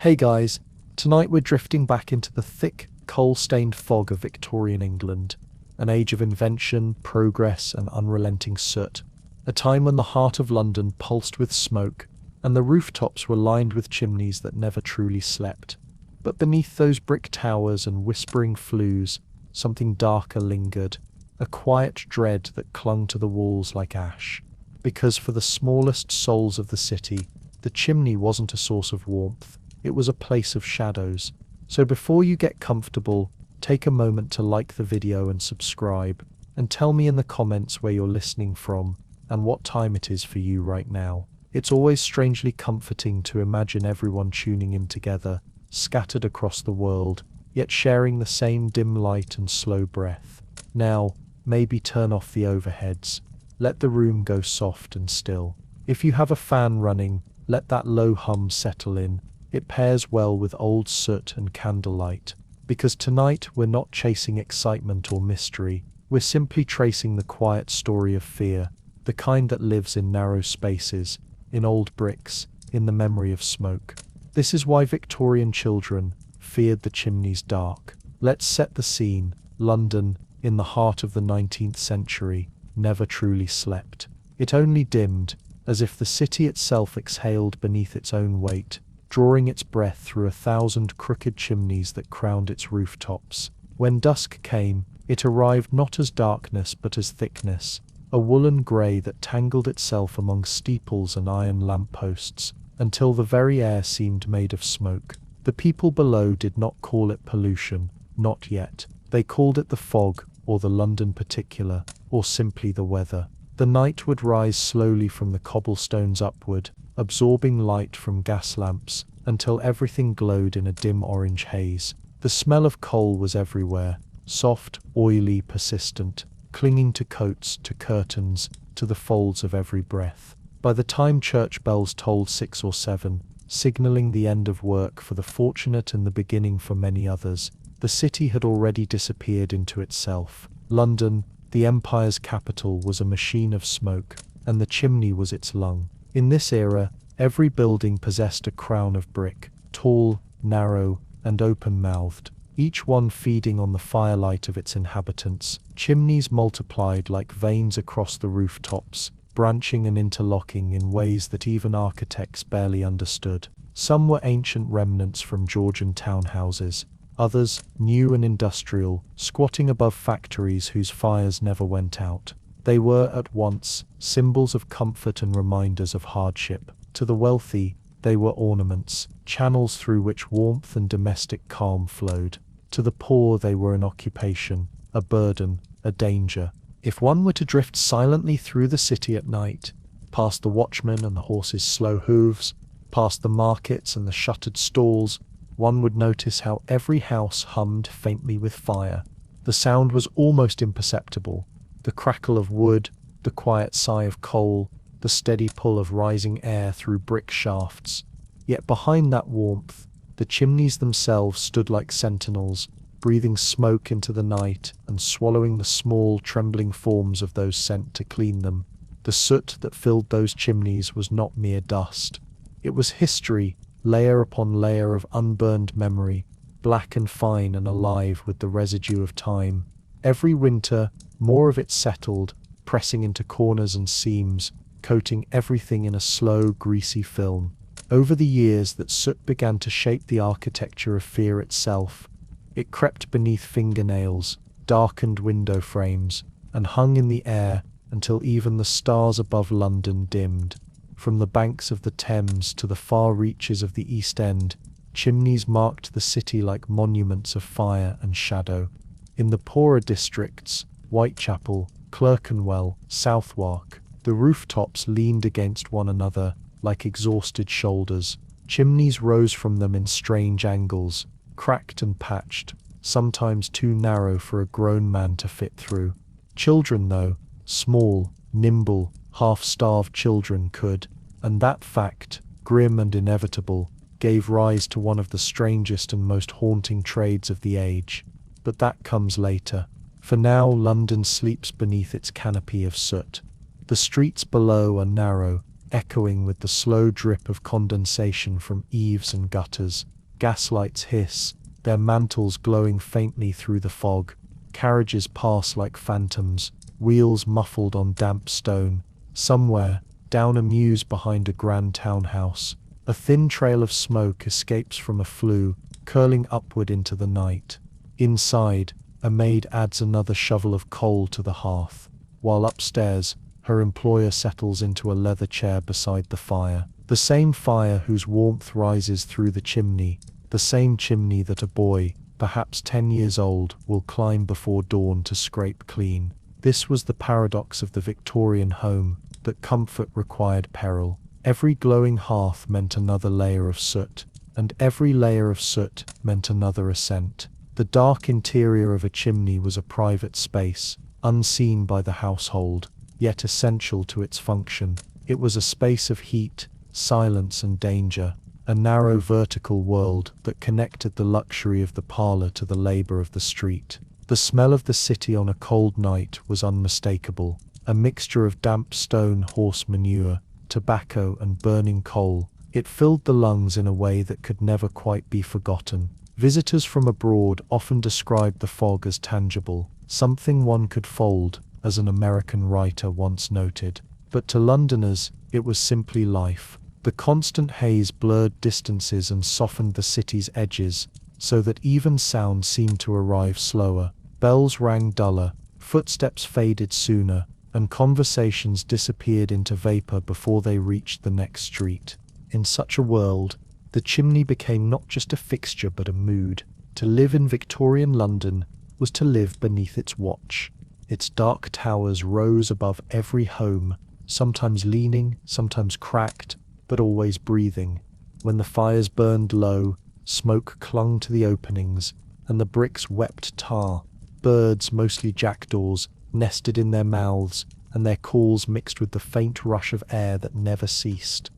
Hey guys, tonight we're drifting back into the thick, coal-stained fog of Victorian England, an age of invention, progress, and unrelenting soot. A time when the heart of London pulsed with smoke, and the rooftops were lined with chimneys that never truly slept. But beneath those brick towers and whispering flues, something darker lingered, a quiet dread that clung to the walls like ash. Because for the smallest souls of the city, the chimney wasn't a source of warmth, it was a place of shadows. So before you get comfortable, take a moment to like the video and subscribe, and tell me in the comments where you're listening from, and what time it is for you right now. It's always strangely comforting to imagine everyone tuning in together, scattered across the world, yet sharing the same dim light and slow breath. Now, maybe turn off the overheads. Let the room go soft and still. If you have a fan running, let that low hum settle in. It pairs well with old soot and candlelight. Because tonight we're not chasing excitement or mystery, we're simply tracing the quiet story of fear, the kind that lives in narrow spaces, in old bricks, in the memory of smoke. This is why Victorian children feared the chimneys dark. Let's set the scene. London, in the heart of the 19th century, never truly slept. It only dimmed, as if the city itself exhaled beneath its own weight, drawing its breath through 1,000 crooked chimneys that crowned its rooftops. When dusk came, it arrived not as darkness but as thickness, a woolen grey that tangled itself among steeples and iron lampposts, until the very air seemed made of smoke. The people below did not call it pollution, not yet. They called it the fog, or the London particular, or simply the weather. The night would rise slowly from the cobblestones upward, absorbing light from gas lamps, until everything glowed in a dim orange haze. The smell of coal was everywhere, soft, oily, persistent, clinging to coats, to curtains, to the folds of every breath. By the time church bells tolled 6 or 7, signalling the end of work for the fortunate and the beginning for many others, the city had already disappeared into itself. London, the empire's capital, was a machine of smoke, and the chimney was its lung. In this era, every building possessed a crown of brick, tall, narrow, and open-mouthed, each one feeding on the firelight of its inhabitants. Chimneys multiplied like veins across the rooftops, branching and interlocking in ways that even architects barely understood. Some were ancient remnants from Georgian townhouses, others, new and industrial, squatting above factories whose fires never went out. They were, at once, symbols of comfort and reminders of hardship. To the wealthy, they were ornaments, channels through which warmth and domestic calm flowed. To the poor, they were an occupation, a burden, a danger. If one were to drift silently through the city at night, past the watchmen and the horses' slow hooves, past the markets and the shuttered stalls, one would notice how every house hummed faintly with fire. The sound was almost imperceptible. The crackle of wood, the quiet sigh of coal, the steady pull of rising air through brick shafts. Yet behind that warmth, the chimneys themselves stood like sentinels, breathing smoke into the night and swallowing the small, trembling forms of those sent to clean them. The soot that filled those chimneys was not mere dust. It was history, layer upon layer of unburned memory, black and fine and alive with the residue of time. Every winter, more of it settled, pressing into corners and seams, coating everything in a slow, greasy film. Over the years that soot began to shape the architecture of fear itself. It crept beneath fingernails, darkened window frames, and hung in the air until even the stars above London dimmed. From the banks of the Thames to the far reaches of the East End, chimneys marked the city like monuments of fire and shadow. In the poorer districts, Whitechapel, Clerkenwell, Southwark, the rooftops leaned against one another like exhausted shoulders. Chimneys rose from them in strange angles, cracked and patched, sometimes too narrow for a grown man to fit through. Children, though, small, nimble, half-starved children could, and that fact, grim and inevitable, gave rise to one of the strangest and most haunting trades of the age. But that comes later. For now, London sleeps beneath its canopy of soot. The streets below are narrow, echoing with the slow drip of condensation from eaves and gutters. Gaslights hiss, their mantles glowing faintly through the fog. Carriages pass like phantoms, wheels muffled on damp stone. Somewhere, down a mews behind a grand townhouse, a thin trail of smoke escapes from a flue, curling upward into the night. Inside, a maid adds another shovel of coal to the hearth, while upstairs, her employer settles into a leather chair beside the fire. The same fire whose warmth rises through the chimney, the same chimney that a boy, perhaps 10 years old, will climb before dawn to scrape clean. This was the paradox of the Victorian home, that comfort required peril. Every glowing hearth meant another layer of soot, and every layer of soot meant another ascent. The dark interior of a chimney was a private space, unseen by the household, yet essential to its function. It was a space of heat, silence and danger, a narrow vertical world that connected the luxury of the parlour to the labour of the street. The smell of the city on a cold night was unmistakable, a mixture of damp stone, horse manure, tobacco and burning coal. It filled the lungs in a way that could never quite be forgotten. Visitors from abroad often described the fog as tangible, something one could fold, as an American writer once noted. But to Londoners, it was simply life. The constant haze blurred distances and softened the city's edges, so that even sound seemed to arrive slower. Bells rang duller, footsteps faded sooner, and conversations disappeared into vapor before they reached the next street. In such a world, the chimney became not just a fixture but a mood. To live in Victorian London was to live beneath its watch. Its dark towers rose above every home, sometimes leaning, sometimes cracked, but always breathing. When the fires burned low, smoke clung to the openings, and the bricks wept tar. Birds, mostly jackdaws, nested in their mouths, and their calls mixed with the faint rush of air that never ceased.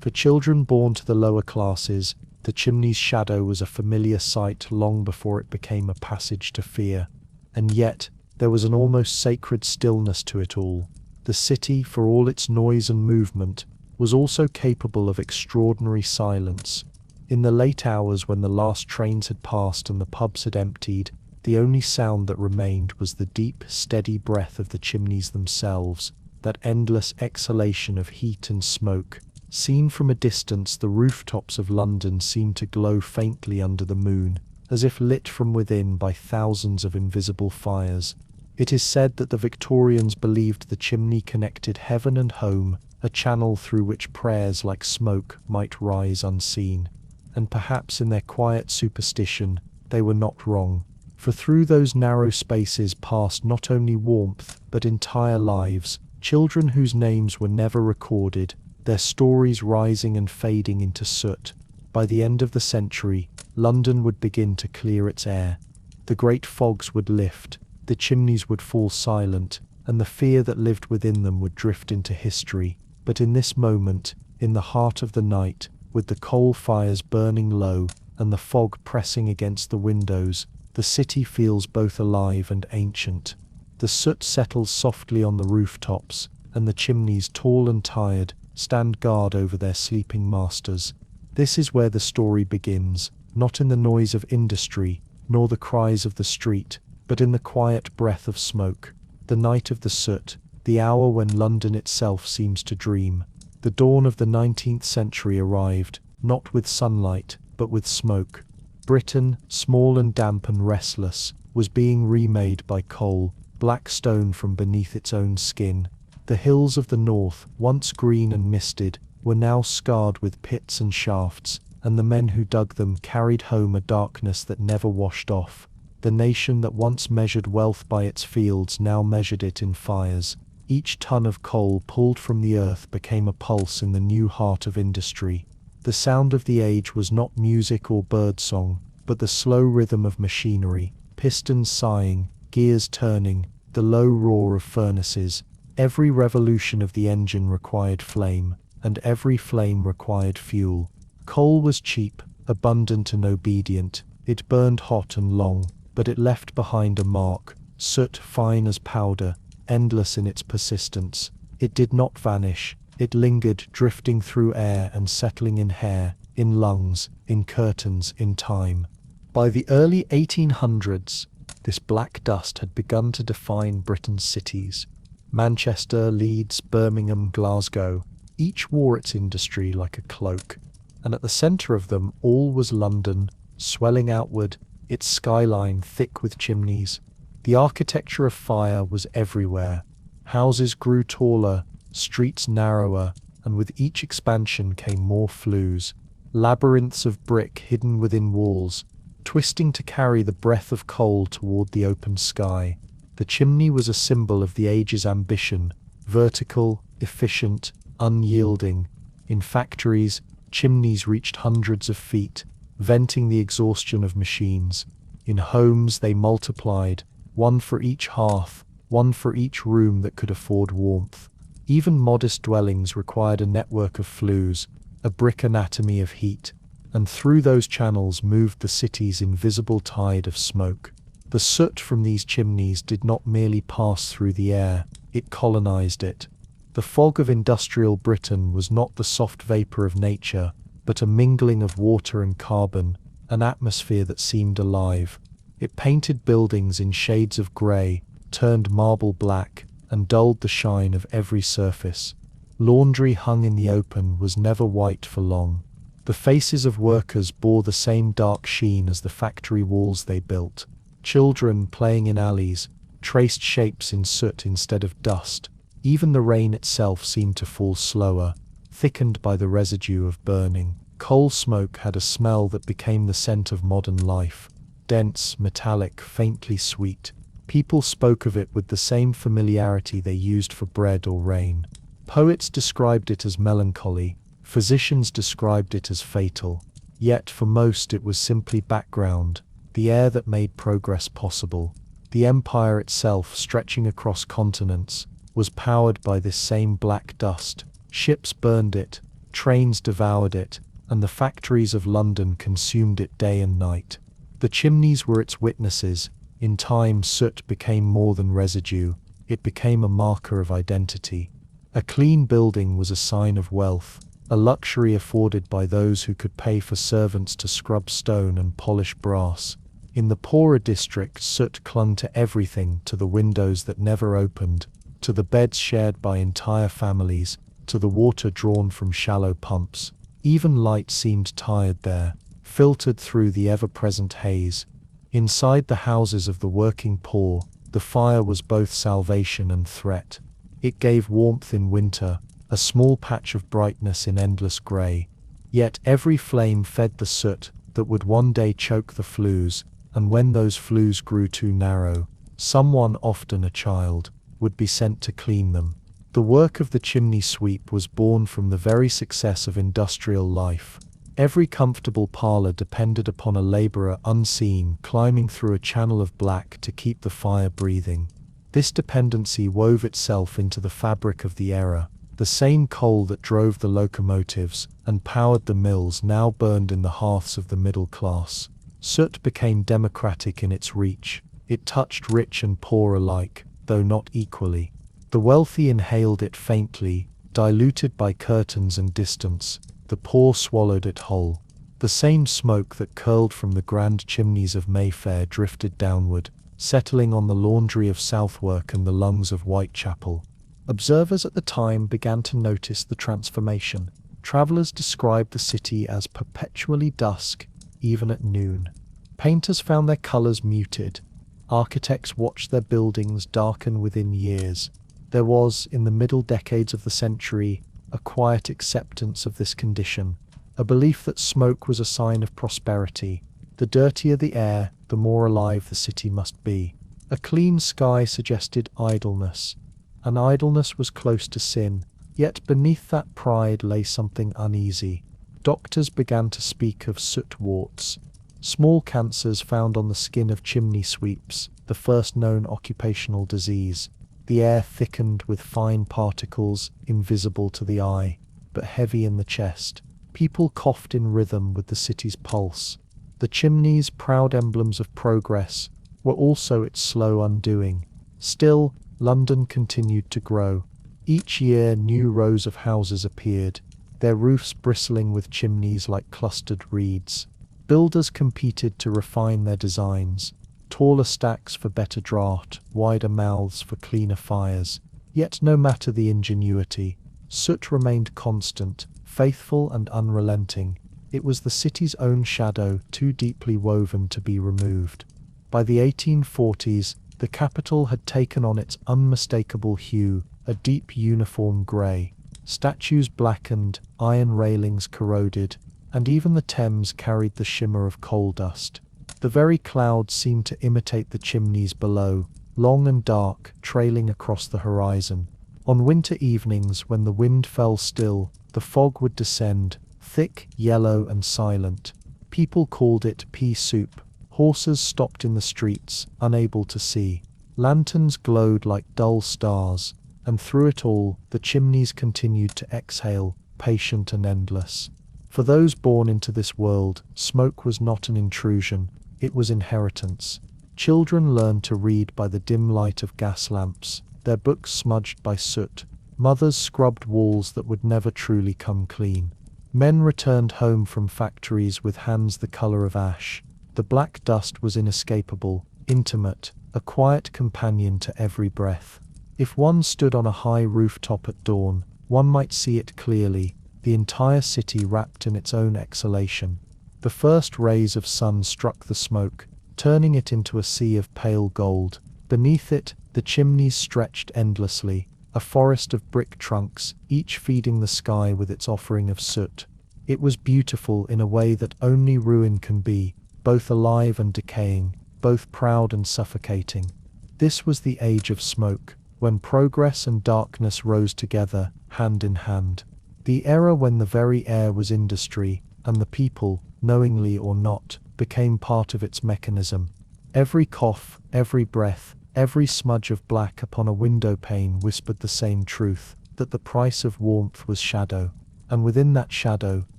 For children born to the lower classes, the chimney's shadow was a familiar sight long before it became a passage to fear. And yet, there was an almost sacred stillness to it all. The city, for all its noise and movement, was also capable of extraordinary silence. In the late hours when the last trains had passed and the pubs had emptied, the only sound that remained was the deep, steady breath of the chimneys themselves, that endless exhalation of heat and smoke. Seen from a distance, the rooftops of London seemed to glow faintly under the moon, as if lit from within by thousands of invisible fires. It is said that the Victorians believed the chimney connected heaven and home, a channel through which prayers like smoke might rise unseen. And perhaps in their quiet superstition, they were not wrong. For through those narrow spaces passed not only warmth, but entire lives, children whose names were never recorded, their stories rising and fading into soot. By the end of the century, London would begin to clear its air. The great fogs would lift, the chimneys would fall silent, and the fear that lived within them would drift into history. But in this moment, in the heart of the night, with the coal fires burning low, and the fog pressing against the windows, the city feels both alive and ancient. The soot settles softly on the rooftops, and the chimneys, tall and tired, stand guard over their sleeping masters. This is where the story begins, not in the noise of industry, nor the cries of the street, but in the quiet breath of smoke. The night of the soot, the hour when London itself seems to dream. The dawn of the 19th century arrived, not with sunlight, but with smoke. Britain, small and damp and restless, was being remade by coal, black stone from beneath its own skin. The hills of the north, once green and misted, were now scarred with pits and shafts, and the men who dug them carried home a darkness that never washed off. The nation that once measured wealth by its fields now measured it in fires. Each ton of coal pulled from the earth became a pulse in the new heart of industry. The sound of the age was not music or birdsong, but the slow rhythm of machinery, pistons sighing, gears turning, the low roar of furnaces. Every revolution of the engine required flame, and every flame required fuel. Coal was cheap, abundant and obedient. It burned hot and long, but it left behind a mark, soot fine as powder, endless in its persistence. It did not vanish, It lingered, drifting through air and settling in hair, in lungs, in curtains, in time. By the early 1800s, this black dust had begun to define Britain's cities. Manchester, Leeds, Birmingham, Glasgow, each wore its industry like a cloak. And at the centre of them all was London, swelling outward, its skyline thick with chimneys. The architecture of fire was everywhere. Houses grew taller, streets narrower, and with each expansion came more flues, labyrinths of brick hidden within walls, twisting to carry the breath of coal toward the open sky. The chimney was a symbol of the age's ambition, vertical, efficient, unyielding. In factories, chimneys reached hundreds of feet, venting the exhaustion of machines. In homes they multiplied, one for each hearth, one for each room that could afford warmth. Even modest dwellings required a network of flues, a brick anatomy of heat, and through those channels moved the city's invisible tide of smoke. The soot from these chimneys did not merely pass through the air, it colonized it. The fog of industrial Britain was not the soft vapor of nature, but a mingling of water and carbon, an atmosphere that seemed alive. It painted buildings in shades of grey, turned marble black, and dulled the shine of every surface. Laundry hung in the open was never white for long. The faces of workers bore the same dark sheen as the factory walls they built. Children playing in alleys traced shapes in soot instead of dust. Even the rain itself seemed to fall slower, thickened by the residue of burning. Coal smoke had a smell that became the scent of modern life. Dense, metallic, faintly sweet. People spoke of it with the same familiarity they used for bread or rain. Poets described it as melancholy, physicians described it as fatal. Yet for most it was simply background, the air that made progress possible. The empire itself, stretching across continents, was powered by this same black dust. Ships burned it, trains devoured it, and the factories of London consumed it day and night. The chimneys were its witnesses. In time, soot became more than residue, it became a marker of identity. A clean building was a sign of wealth, a luxury afforded by those who could pay for servants to scrub stone and polish brass. In the poorer districts, soot clung to everything, to the windows that never opened, to the beds shared by entire families, to the water drawn from shallow pumps. Even light seemed tired there, filtered through the ever-present haze. Inside the houses of the working poor, the fire was both salvation and threat. It gave warmth in winter, a small patch of brightness in endless grey. Yet every flame fed the soot that would one day choke the flues, and when those flues grew too narrow, someone, often a child, would be sent to clean them. The work of the chimney sweep was born from the very success of industrial life. Every comfortable parlour depended upon a labourer unseen climbing through a channel of black to keep the fire breathing. This dependency wove itself into the fabric of the era. The same coal that drove the locomotives and powered the mills now burned in the hearths of the middle class. Soot became democratic in its reach. It touched rich and poor alike, though not equally. The wealthy inhaled it faintly, diluted by curtains and distance. The poor swallowed it whole. The same smoke that curled from the grand chimneys of Mayfair drifted downward, settling on the laundry of Southwark and the lungs of Whitechapel. Observers at the time began to notice the transformation. Travellers described the city as perpetually dusk, even at noon. Painters found their colours muted. Architects watched their buildings darken within years. There was, in the middle decades of the century, a quiet acceptance of this condition, a belief that smoke was a sign of prosperity. The dirtier the air, the more alive the city must be. A clean sky suggested idleness, and idleness was close to sin. Yet beneath that pride lay something uneasy. Doctors began to speak of soot warts, small cancers found on the skin of chimney sweeps, the first known occupational disease. The air thickened with fine particles, invisible to the eye, but heavy in the chest. People coughed in rhythm with the city's pulse. The chimneys, proud emblems of progress, were also its slow undoing. Still, London continued to grow. Each year new rows of houses appeared, their roofs bristling with chimneys like clustered reeds. Builders competed to refine their designs, taller stacks for better draught, wider mouths for cleaner fires. Yet no matter the ingenuity, soot remained constant, faithful and unrelenting. It was the city's own shadow, too deeply woven to be removed. By the 1840s, the capital had taken on its unmistakable hue, a deep uniform grey. Statues blackened, iron railings corroded, and even the Thames carried the shimmer of coal dust. The very clouds seemed to imitate the chimneys below, long and dark, trailing across the horizon. On winter evenings, when the wind fell still, the fog would descend, thick, yellow and silent. People called it pea soup. Horses stopped in the streets, unable to see. Lanterns glowed like dull stars, and through it all, the chimneys continued to exhale, patient and endless. For those born into this world, smoke was not an intrusion, it was inheritance. Children learned to read by the dim light of gas lamps, their books smudged by soot. Mothers scrubbed walls that would never truly come clean. Men returned home from factories with hands the color of ash. The black dust was inescapable, intimate, a quiet companion to every breath. If one stood on a high rooftop at dawn, one might see it clearly, the entire city wrapped in its own exhalation. The first rays of sun struck the smoke, turning it into a sea of pale gold. Beneath it, the chimneys stretched endlessly, a forest of brick trunks, each feeding the sky with its offering of soot. It was beautiful in a way that only ruin can be, both alive and decaying, both proud and suffocating. This was the age of smoke, when progress and darkness rose together, hand in hand. The era when the very air was industry, and the people, knowingly or not, became part of its mechanism. Every cough, every breath, every smudge of black upon a window pane whispered the same truth, that the price of warmth was shadow. And within that shadow,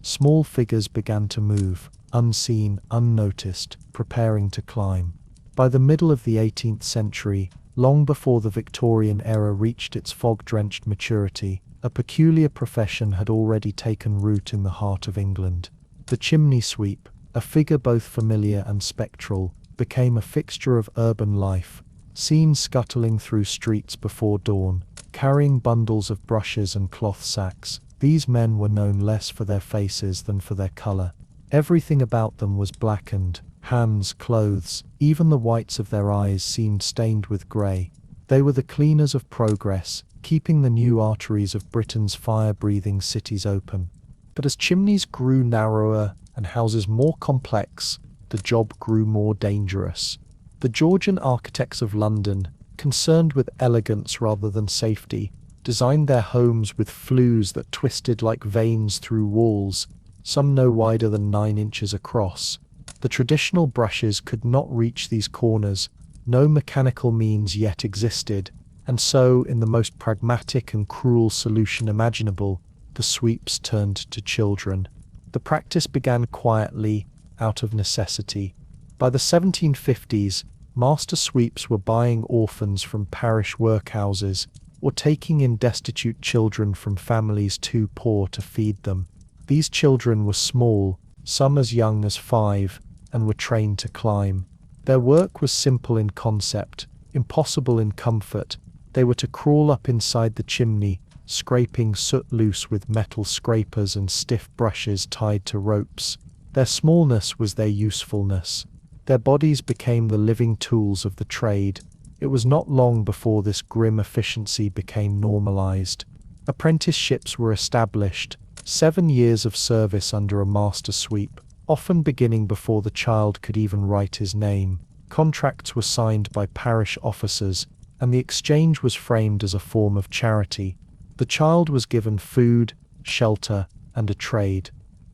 small figures began to move, unseen, unnoticed, preparing to climb. By the middle of the 18th century, long before the Victorian era reached its fog-drenched maturity, a peculiar profession had already taken root in the heart of England. The chimney sweep, a figure both familiar and spectral, became a fixture of urban life, seen scuttling through streets before dawn, carrying bundles of brushes and cloth sacks. These men were known less for their faces than for their color. Everything about them was blackened, hands, clothes, even the whites of their eyes seemed stained with grey. They were the cleaners of progress, keeping the new arteries of Britain's fire-breathing cities open. But as chimneys grew narrower and houses more complex, the job grew more dangerous. The Georgian architects of London, concerned with elegance rather than safety, designed their homes with flues that twisted like veins through walls, some no wider than 9 inches across. The traditional brushes could not reach these corners, no mechanical means yet existed, and so, in the most pragmatic and cruel solution imaginable, the sweeps turned to children. The practice began quietly, out of necessity. By the 1750s, master sweeps were buying orphans from parish workhouses, or taking in destitute children from families too poor to feed them. These children were small, some as young as 5, and were trained to climb. Their work was simple in concept, impossible in comfort. They were to crawl up inside the chimney, scraping soot loose with metal scrapers and stiff brushes tied to ropes. Their smallness was their usefulness. Their bodies became the living tools of the trade. It was not long before this grim efficiency became normalized. Apprenticeships were established, 7 years of service under a master sweep, often beginning before the child could even write his name. Contracts were signed by parish officers, and the exchange was framed as a form of charity. The child was given food, shelter, and a trade.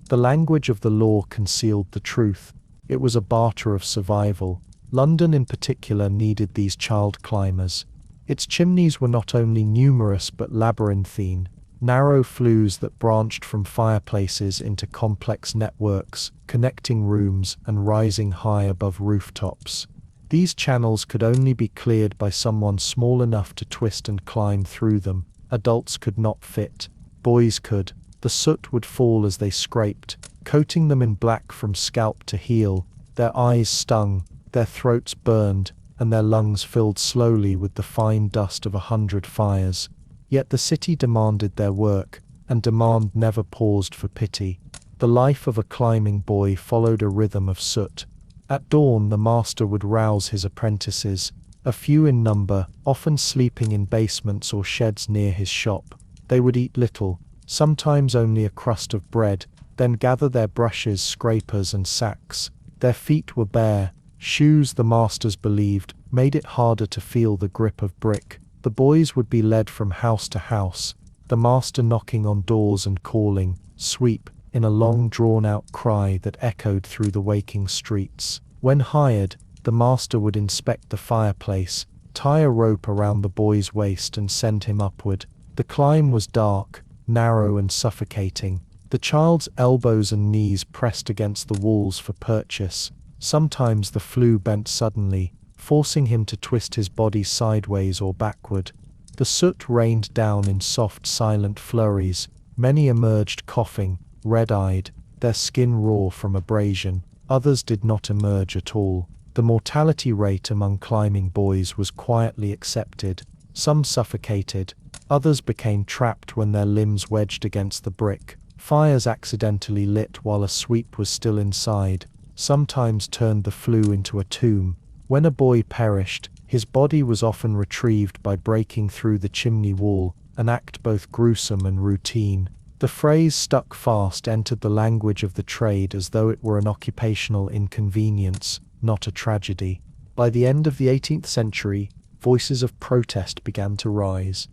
The language of the law concealed the truth. It was a barter of survival. London in particular needed these child climbers. Its chimneys were not only numerous but labyrinthine, narrow flues that branched from fireplaces into complex networks, connecting rooms and rising high above rooftops. These channels could only be cleared by someone small enough to twist and climb through them, Adults could not fit. Boys could. The soot would fall as they scraped, coating them in black from scalp to heel. Their eyes stung, their throats burned, and their lungs filled slowly with the fine dust of 100 fires. Yet the city demanded their work, and demand never paused for pity. The life of a climbing boy followed a rhythm of soot. At dawn the master would rouse his apprentices, a few in number, often sleeping in basements or sheds near his shop. They would eat little, sometimes only a crust of bread, then gather their brushes, scrapers and sacks. Their feet were bare. Shoes, the masters believed, made it harder to feel the grip of brick. The boys would be led from house to house, the master knocking on doors and calling, "Sweep," in a long drawn-out cry that echoed through the waking streets. When hired, the master would inspect the fireplace, tie a rope around the boy's waist and send him upward. The climb was dark, narrow and suffocating. The child's elbows and knees pressed against the walls for purchase. Sometimes the flue bent suddenly, forcing him to twist his body sideways or backward. The soot rained down in soft, silent flurries. Many emerged coughing, red-eyed, their skin raw from abrasion. Others did not emerge at all. The mortality rate among climbing boys was quietly accepted. Some suffocated, others became trapped when their limbs wedged against the brick. Fires accidentally lit while a sweep was still inside, sometimes turned the flue into a tomb. When a boy perished, his body was often retrieved by breaking through the chimney wall, an act both gruesome and routine. The phrase "stuck fast" entered the language of the trade as though it were an occupational inconvenience, not a tragedy. By the end of the 18th century, voices of protest began to rise.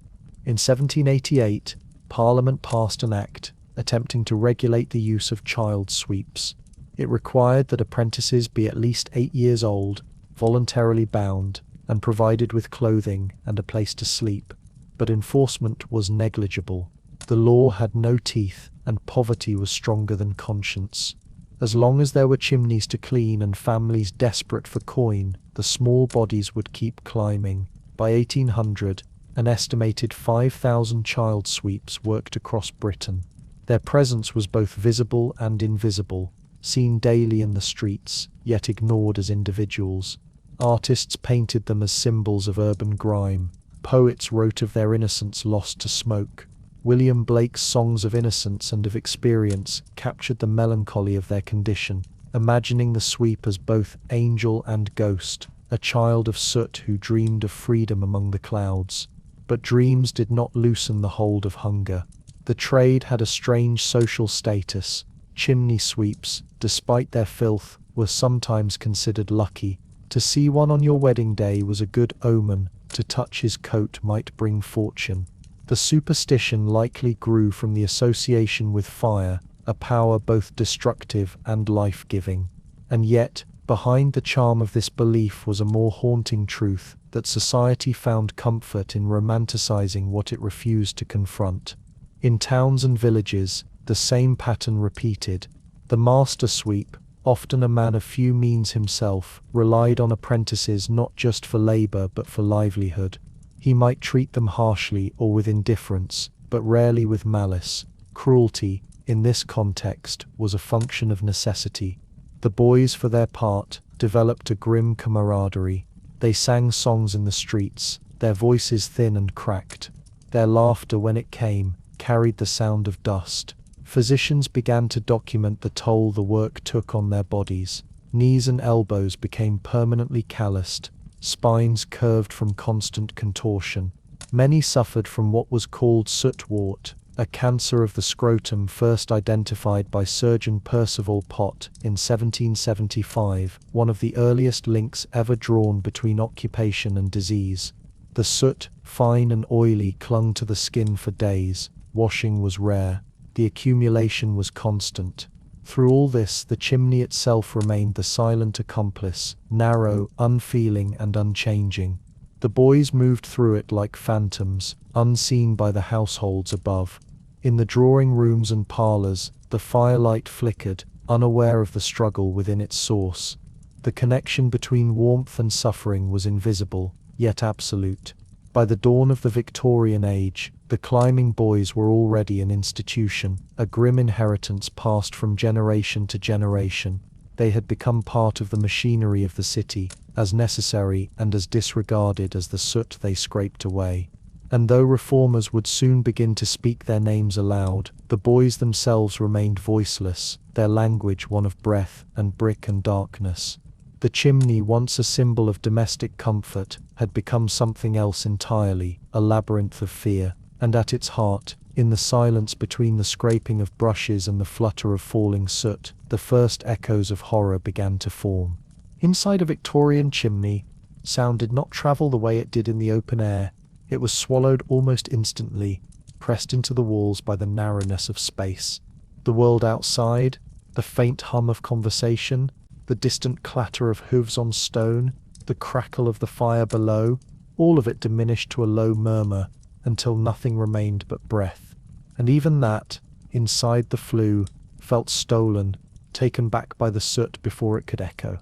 In 1788, Parliament passed an act attempting to regulate the use of child sweeps. It required that apprentices be at least 8 years old, voluntarily bound, and provided with clothing and a place to sleep. But enforcement was negligible. The law had no teeth, and poverty was stronger than conscience. As long as there were chimneys to clean and families desperate for coin, the small bodies would keep climbing. By 1800, an estimated 5,000 child sweeps worked across Britain. Their presence was both visible and invisible, seen daily in the streets, yet ignored as individuals. Artists painted them as symbols of urban grime. Poets wrote of their innocence lost to smoke. William Blake's songs of innocence and of experience captured the melancholy of their condition, imagining the sweep as both angel and ghost, a child of soot who dreamed of freedom among the clouds. But dreams did not loosen the hold of hunger. The trade had a strange social status. Chimney sweeps, despite their filth, were sometimes considered lucky. To see one on your wedding day was a good omen. To touch his coat might bring fortune. The superstition likely grew from the association with fire, a power both destructive and life-giving. And yet, behind the charm of this belief was a more haunting truth, that society found comfort in romanticizing what it refused to confront. In towns and villages, the same pattern repeated. The master sweep, often a man of few means himself, relied on apprentices not just for labor but for livelihood. He might treat them harshly or with indifference, but rarely with malice. Cruelty, in this context, was a function of necessity. The boys, for their part, developed a grim camaraderie. They sang songs in the streets, their voices thin and cracked. Their laughter, when it came, carried the sound of dust. Physicians began to document the toll the work took on their bodies. Knees and elbows became permanently calloused, spines curved from constant contortion. Many suffered from what was called soot-wart, a cancer of the scrotum first identified by surgeon Percival Pott in 1775, one of the earliest links ever drawn between occupation and disease. The soot, fine and oily, clung to the skin for days. Washing was rare. The accumulation was constant. Through all this, the chimney itself remained the silent accomplice, narrow, unfeeling, and unchanging. The boys moved through it like phantoms, unseen by the households above. In the drawing rooms and parlors, the firelight flickered, unaware of the struggle within its source. The connection between warmth and suffering was invisible, yet absolute. By the dawn of the Victorian age, The climbing boys were already an institution, a grim inheritance passed from generation to generation. They had become part of the machinery of the city, as necessary and as disregarded as the soot they scraped away. And though reformers would soon begin to speak their names aloud, the boys themselves remained voiceless, their language one of breath and brick and darkness. The chimney, once a symbol of domestic comfort, had become something else entirely, a labyrinth of fear. And at its heart, in the silence between the scraping of brushes and the flutter of falling soot, the first echoes of horror began to form. Inside a Victorian chimney, sound did not travel the way it did in the open air. It was swallowed almost instantly, pressed into the walls by the narrowness of space. The world outside, the faint hum of conversation, the distant clatter of hooves on stone, the crackle of the fire below, all of it diminished to a low murmur, until nothing remained but breath. And even that, inside the flue, felt stolen, taken back by the soot before it could echo.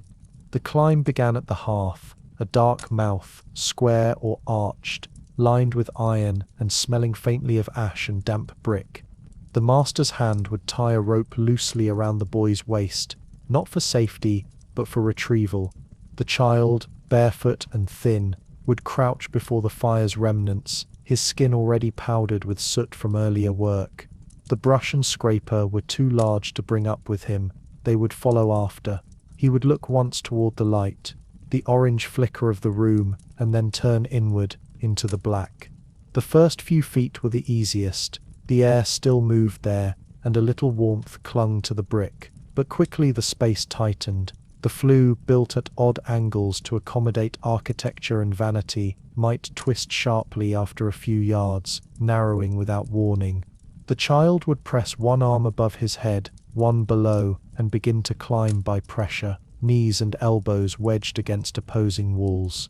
The climb began at the hearth, a dark mouth, square or arched, lined with iron and smelling faintly of ash and damp brick. The master's hand would tie a rope loosely around the boy's waist, not for safety, but for retrieval. The child, barefoot and thin, would crouch before the fire's remnants, his skin already powdered with soot from earlier work. The brush and scraper were too large to bring up with him. They would follow after. He would look once toward the light, the orange flicker of the room, and then turn inward, into the black. The first few feet were the easiest. The air still moved there, and a little warmth clung to the brick. But quickly the space tightened. The flue, built at odd angles to accommodate architecture and vanity, might twist sharply after a few yards, narrowing without warning. The child would press one arm above his head, one below, and begin to climb by pressure, knees and elbows wedged against opposing walls.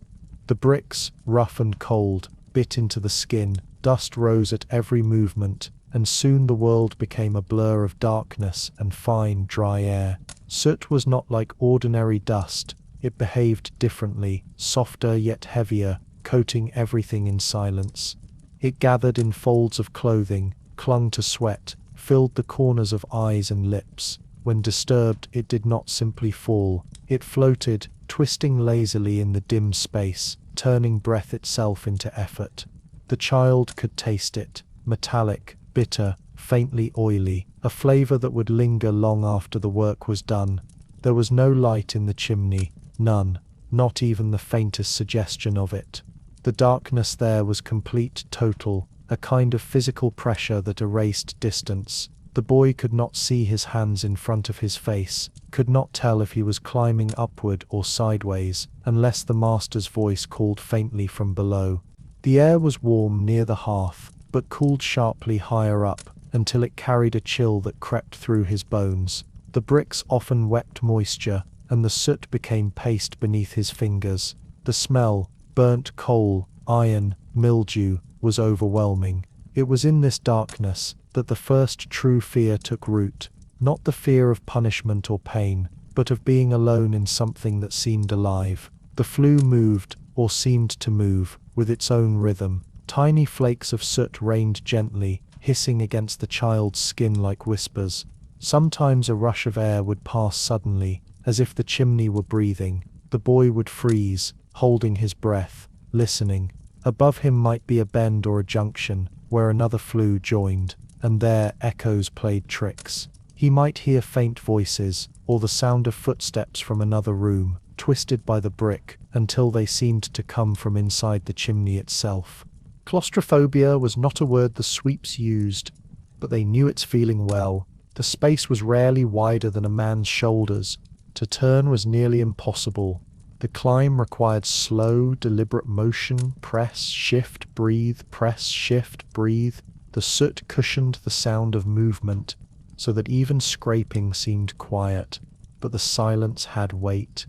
The bricks, rough and cold, bit into the skin, dust rose at every movement, and soon the world became a blur of darkness and fine, dry air. Soot was not like ordinary dust. It behaved differently, softer yet heavier, coating everything in silence. It gathered in folds of clothing, clung to sweat, filled the corners of eyes and lips. When disturbed, it did not simply fall. It floated, twisting lazily in the dim space, turning breath itself into effort. The child could taste it, metallic, bitter, faintly oily, a flavor that would linger long after the work was done. There was no light in the chimney, none, not even the faintest suggestion of it. The darkness there was complete, total, a kind of physical pressure that erased distance. The boy could not see his hands in front of his face, could not tell if he was climbing upward or sideways, unless the master's voice called faintly from below. The air was warm near the hearth, but cooled sharply higher up, until it carried a chill that crept through his bones. The bricks often wept moisture, and the soot became paste beneath his fingers. The smell, burnt coal, iron, mildew, was overwhelming. It was in this darkness that the first true fear took root, not the fear of punishment or pain, but of being alone in something that seemed alive. The flue moved, or seemed to move, with its own rhythm. Tiny flakes of soot rained gently, hissing against the child's skin like whispers. Sometimes a rush of air would pass suddenly, as if the chimney were breathing. The boy would freeze, holding his breath, listening. Above him might be a bend or a junction, where another flue joined, and there echoes played tricks. He might hear faint voices, or the sound of footsteps from another room, twisted by the brick, until they seemed to come from inside the chimney itself. Claustrophobia was not a word the sweeps used, but they knew its feeling well. The space was rarely wider than a man's shoulders. To turn was nearly impossible. The climb required slow, deliberate motion, press, shift, breathe, press, shift, breathe. The soot cushioned the sound of movement, so that even scraping seemed quiet, but the silence had weight.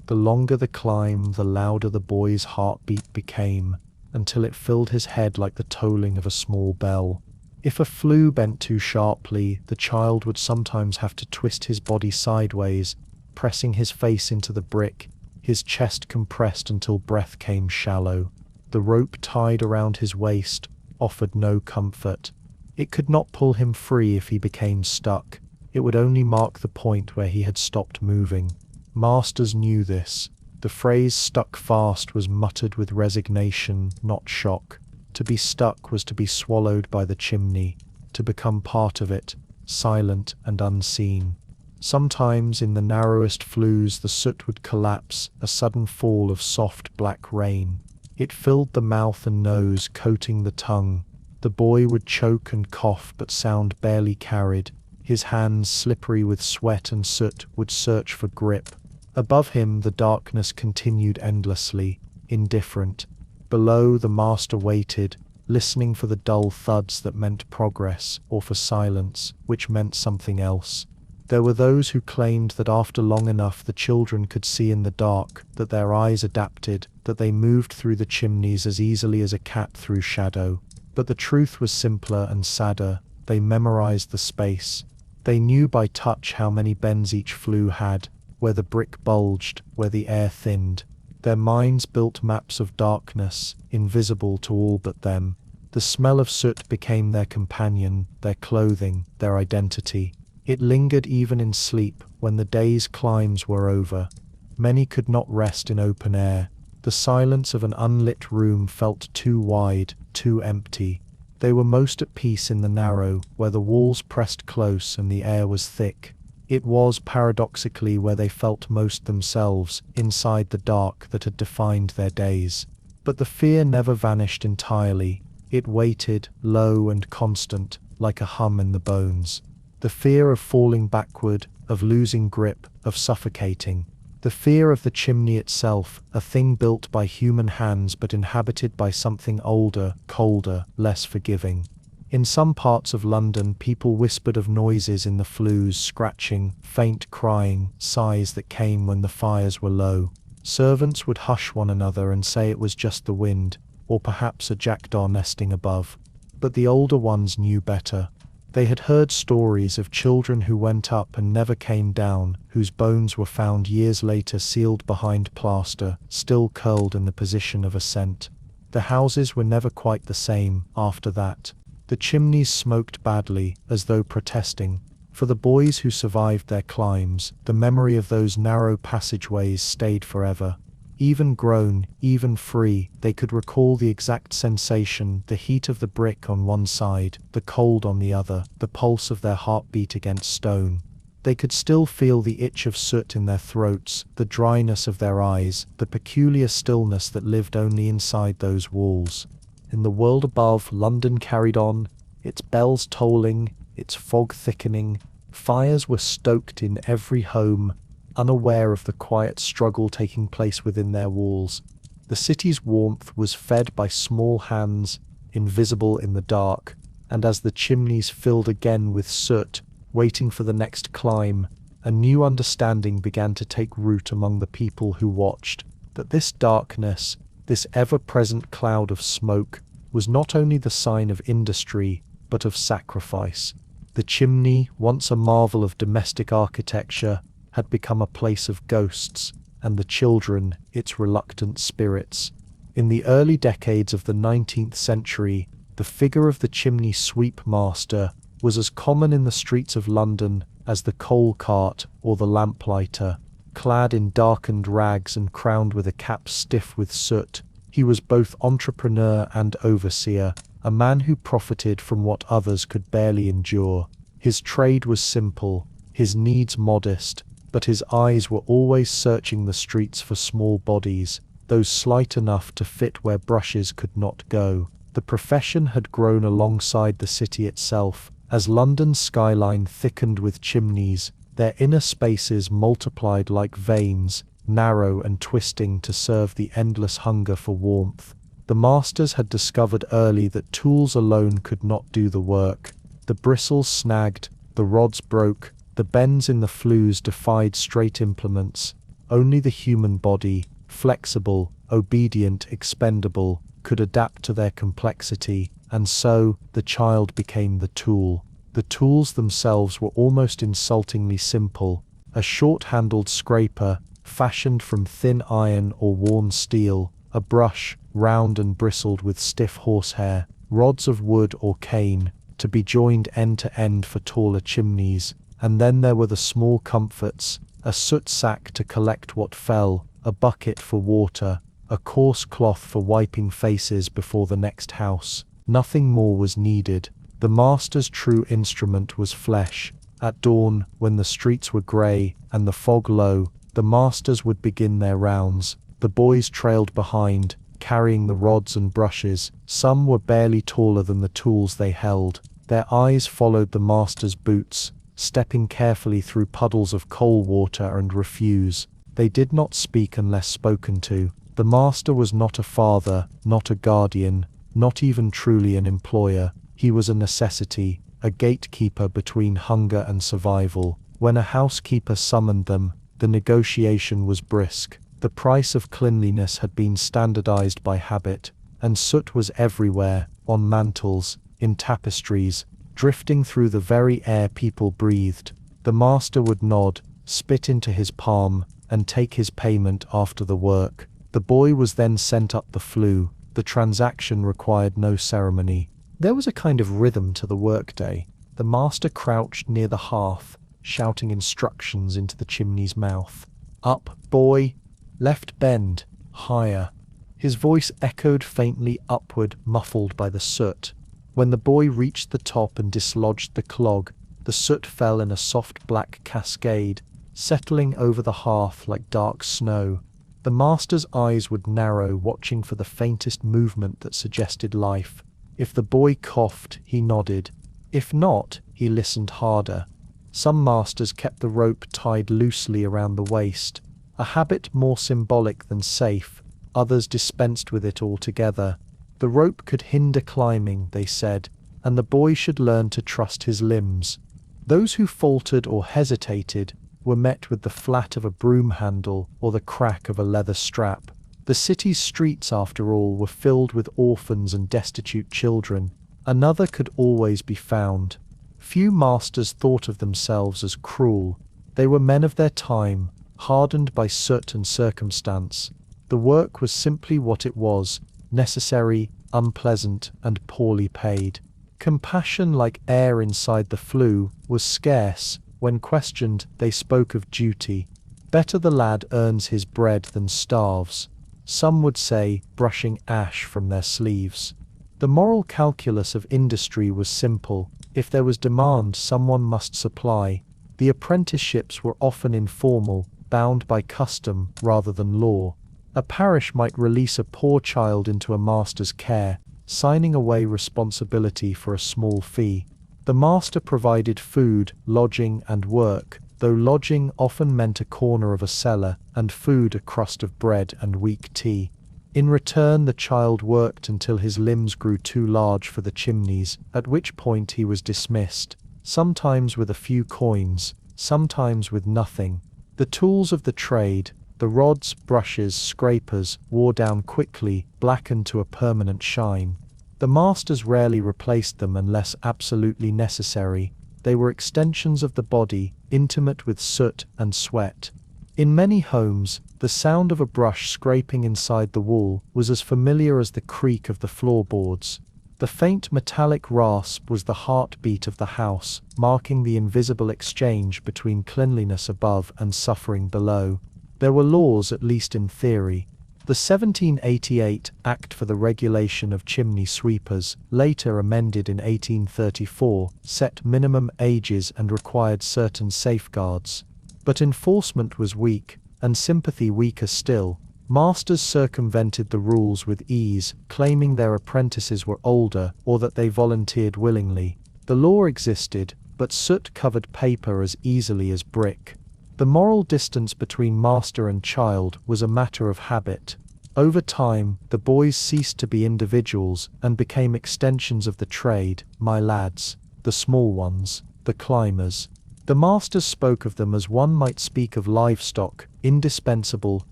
The longer the climb, the louder the boy's heartbeat became, until it filled his head like the tolling of a small bell. If a flue bent too sharply, the child would sometimes have to twist his body sideways, pressing his face into the brick, his chest compressed until breath came shallow. The rope tied around his waist, offered no comfort. It could not pull him free if he became stuck. It would only mark the point where he had stopped moving. Masters knew this. The phrase "stuck fast" was muttered with resignation, not shock. To be stuck was to be swallowed by the chimney, to become part of it, silent and unseen. Sometimes in the narrowest flues the soot would collapse, a sudden fall of soft black rain. It filled the mouth and nose, coating the tongue. The boy would choke and cough, but sound barely carried. His hands, slippery with sweat and soot, would search for grip. Above him the darkness continued endlessly, indifferent. Below, the master waited, listening for the dull thuds that meant progress, or for silence, which meant something else. There were those who claimed that after long enough the children could see in the dark, that their eyes adapted, that they moved through the chimneys as easily as a cat through shadow. But the truth was simpler and sadder. They memorized the space. They knew by touch how many bends each flue had, where the brick bulged, where the air thinned. Their minds built maps of darkness, invisible to all but them. The smell of soot became their companion, their clothing, their identity. It lingered even in sleep, when the day's climbs were over. Many could not rest in open air. The silence of an unlit room felt too wide, too empty. They were most at peace in the narrow, where the walls pressed close and the air was thick. It was, paradoxically, where they felt most themselves, inside the dark that had defined their days. But the fear never vanished entirely. It waited, low and constant, like a hum in the bones. The fear of falling backward, of losing grip, of suffocating. The fear of the chimney itself, a thing built by human hands but inhabited by something older, colder, less forgiving. In some parts of London people whispered of noises in the flues, scratching, faint crying, sighs that came when the fires were low. Servants would hush one another and say it was just the wind, or perhaps a jackdaw nesting above. But the older ones knew better. They had heard stories of children who went up and never came down, whose bones were found years later sealed behind plaster, still curled in the position of ascent. The houses were never quite the same after that. The chimneys smoked badly, as though protesting. For the boys who survived their climbs, the memory of those narrow passageways stayed forever. Even grown, even free, they could recall the exact sensation, the heat of the brick on one side, the cold on the other, the pulse of their heartbeat against stone. They could still feel the itch of soot in their throats, the dryness of their eyes, the peculiar stillness that lived only inside those walls. In the world above, London carried on, its bells tolling, its fog thickening. Fires were stoked in every home, unaware of the quiet struggle taking place within their walls. The city's warmth was fed by small hands, invisible in the dark, and as the chimneys filled again with soot, waiting for the next climb, a new understanding began to take root among the people who watched, that this darkness, this ever-present cloud of smoke, was not only the sign of industry, but of sacrifice. The chimney, once a marvel of domestic architecture, had become a place of ghosts, and the children, its reluctant spirits. In the early decades of the 19th century, the figure of the chimney sweep master was as common in the streets of London as the coal cart or the lamplighter. Clad in darkened rags and crowned with a cap stiff with soot, he was both entrepreneur and overseer, a man who profited from what others could barely endure. His trade was simple, his needs modest, but his eyes were always searching the streets for small bodies, those slight enough to fit where brushes could not go. The profession had grown alongside the city itself. As London's skyline thickened with chimneys, their inner spaces multiplied like veins, narrow and twisting to serve the endless hunger for warmth. The masters had discovered early that tools alone could not do the work. The bristles snagged, the rods broke, the bends in the flues defied straight implements. Only the human body, flexible, obedient, expendable, could adapt to their complexity, and so the child became the tool. The tools themselves were almost insultingly simple: a short-handled scraper, fashioned from thin iron or worn steel, a brush, round and bristled with stiff horsehair, rods of wood or cane, to be joined end to end for taller chimneys. And then there were the small comforts, a soot sack to collect what fell, a bucket for water, a coarse cloth for wiping faces before the next house. Nothing more was needed. The master's true instrument was flesh. At dawn, when the streets were grey and the fog low, the masters would begin their rounds. The boys trailed behind, carrying the rods and brushes. Some were barely taller than the tools they held. Their eyes followed the master's boots, stepping carefully through puddles of coal water and refuse. They did not speak unless spoken to. The master was not a father, not a guardian, not even truly an employer. He was a necessity, a gatekeeper between hunger and survival. When a housekeeper summoned them, the negotiation was brisk. The price of cleanliness had been standardized by habit, and soot was everywhere, on mantels, in tapestries, drifting through the very air people breathed. The master would nod, spit into his palm, and take his payment after the work. The boy was then sent up the flue. The transaction required no ceremony. There was a kind of rhythm to the workday. The master crouched near the hearth, shouting instructions into the chimney's mouth. Up, boy! Left bend! Higher! His voice echoed faintly upward, muffled by the soot. When the boy reached the top and dislodged the clog, the soot fell in a soft black cascade, settling over the hearth like dark snow. The master's eyes would narrow, watching for the faintest movement that suggested life. If the boy coughed, he nodded. If not, he listened harder. Some masters kept the rope tied loosely around the waist, a habit more symbolic than safe. Others dispensed with it altogether. The rope could hinder climbing, they said, and the boy should learn to trust his limbs. Those who faltered or hesitated were met with the flat of a broom handle or the crack of a leather strap. The city's streets, after all, were filled with orphans and destitute children. Another could always be found. Few masters thought of themselves as cruel. They were men of their time, hardened by soot and circumstance. The work was simply what it was, necessary, unpleasant, and poorly paid. Compassion, like air inside the flue, was scarce. When questioned, they spoke of duty. Better the lad earns his bread than starves, some would say, brushing ash from their sleeves. The moral calculus of industry was simple. If there was demand, someone must supply. The apprenticeships were often informal, bound by custom rather than law. A parish might release a poor child into a master's care, signing away responsibility for a small fee. The master provided food, lodging, and work, though lodging often meant a corner of a cellar, and food a crust of bread and weak tea. In return, the child worked until his limbs grew too large for the chimneys, at which point he was dismissed, sometimes with a few coins, sometimes with nothing. The tools of the trade, the rods, brushes, scrapers, wore down quickly, blackened to a permanent shine. The masters rarely replaced them unless absolutely necessary. They were extensions of the body, intimate with soot and sweat. In many homes, the sound of a brush scraping inside the wall was as familiar as the creak of the floorboards. The faint metallic rasp was the heartbeat of the house, marking the invisible exchange between cleanliness above and suffering below. There were laws, at least in theory. The 1788 Act for the Regulation of Chimney Sweepers, later amended in 1834, set minimum ages and required certain safeguards. But enforcement was weak, and sympathy weaker still. Masters circumvented the rules with ease, claiming their apprentices were older or that they volunteered willingly. The law existed, but soot covered paper as easily as brick. The moral distance between master and child was a matter of habit. Over time, the boys ceased to be individuals and became extensions of the trade, my lads, the small ones, the climbers. The masters spoke of them as one might speak of livestock, indispensable,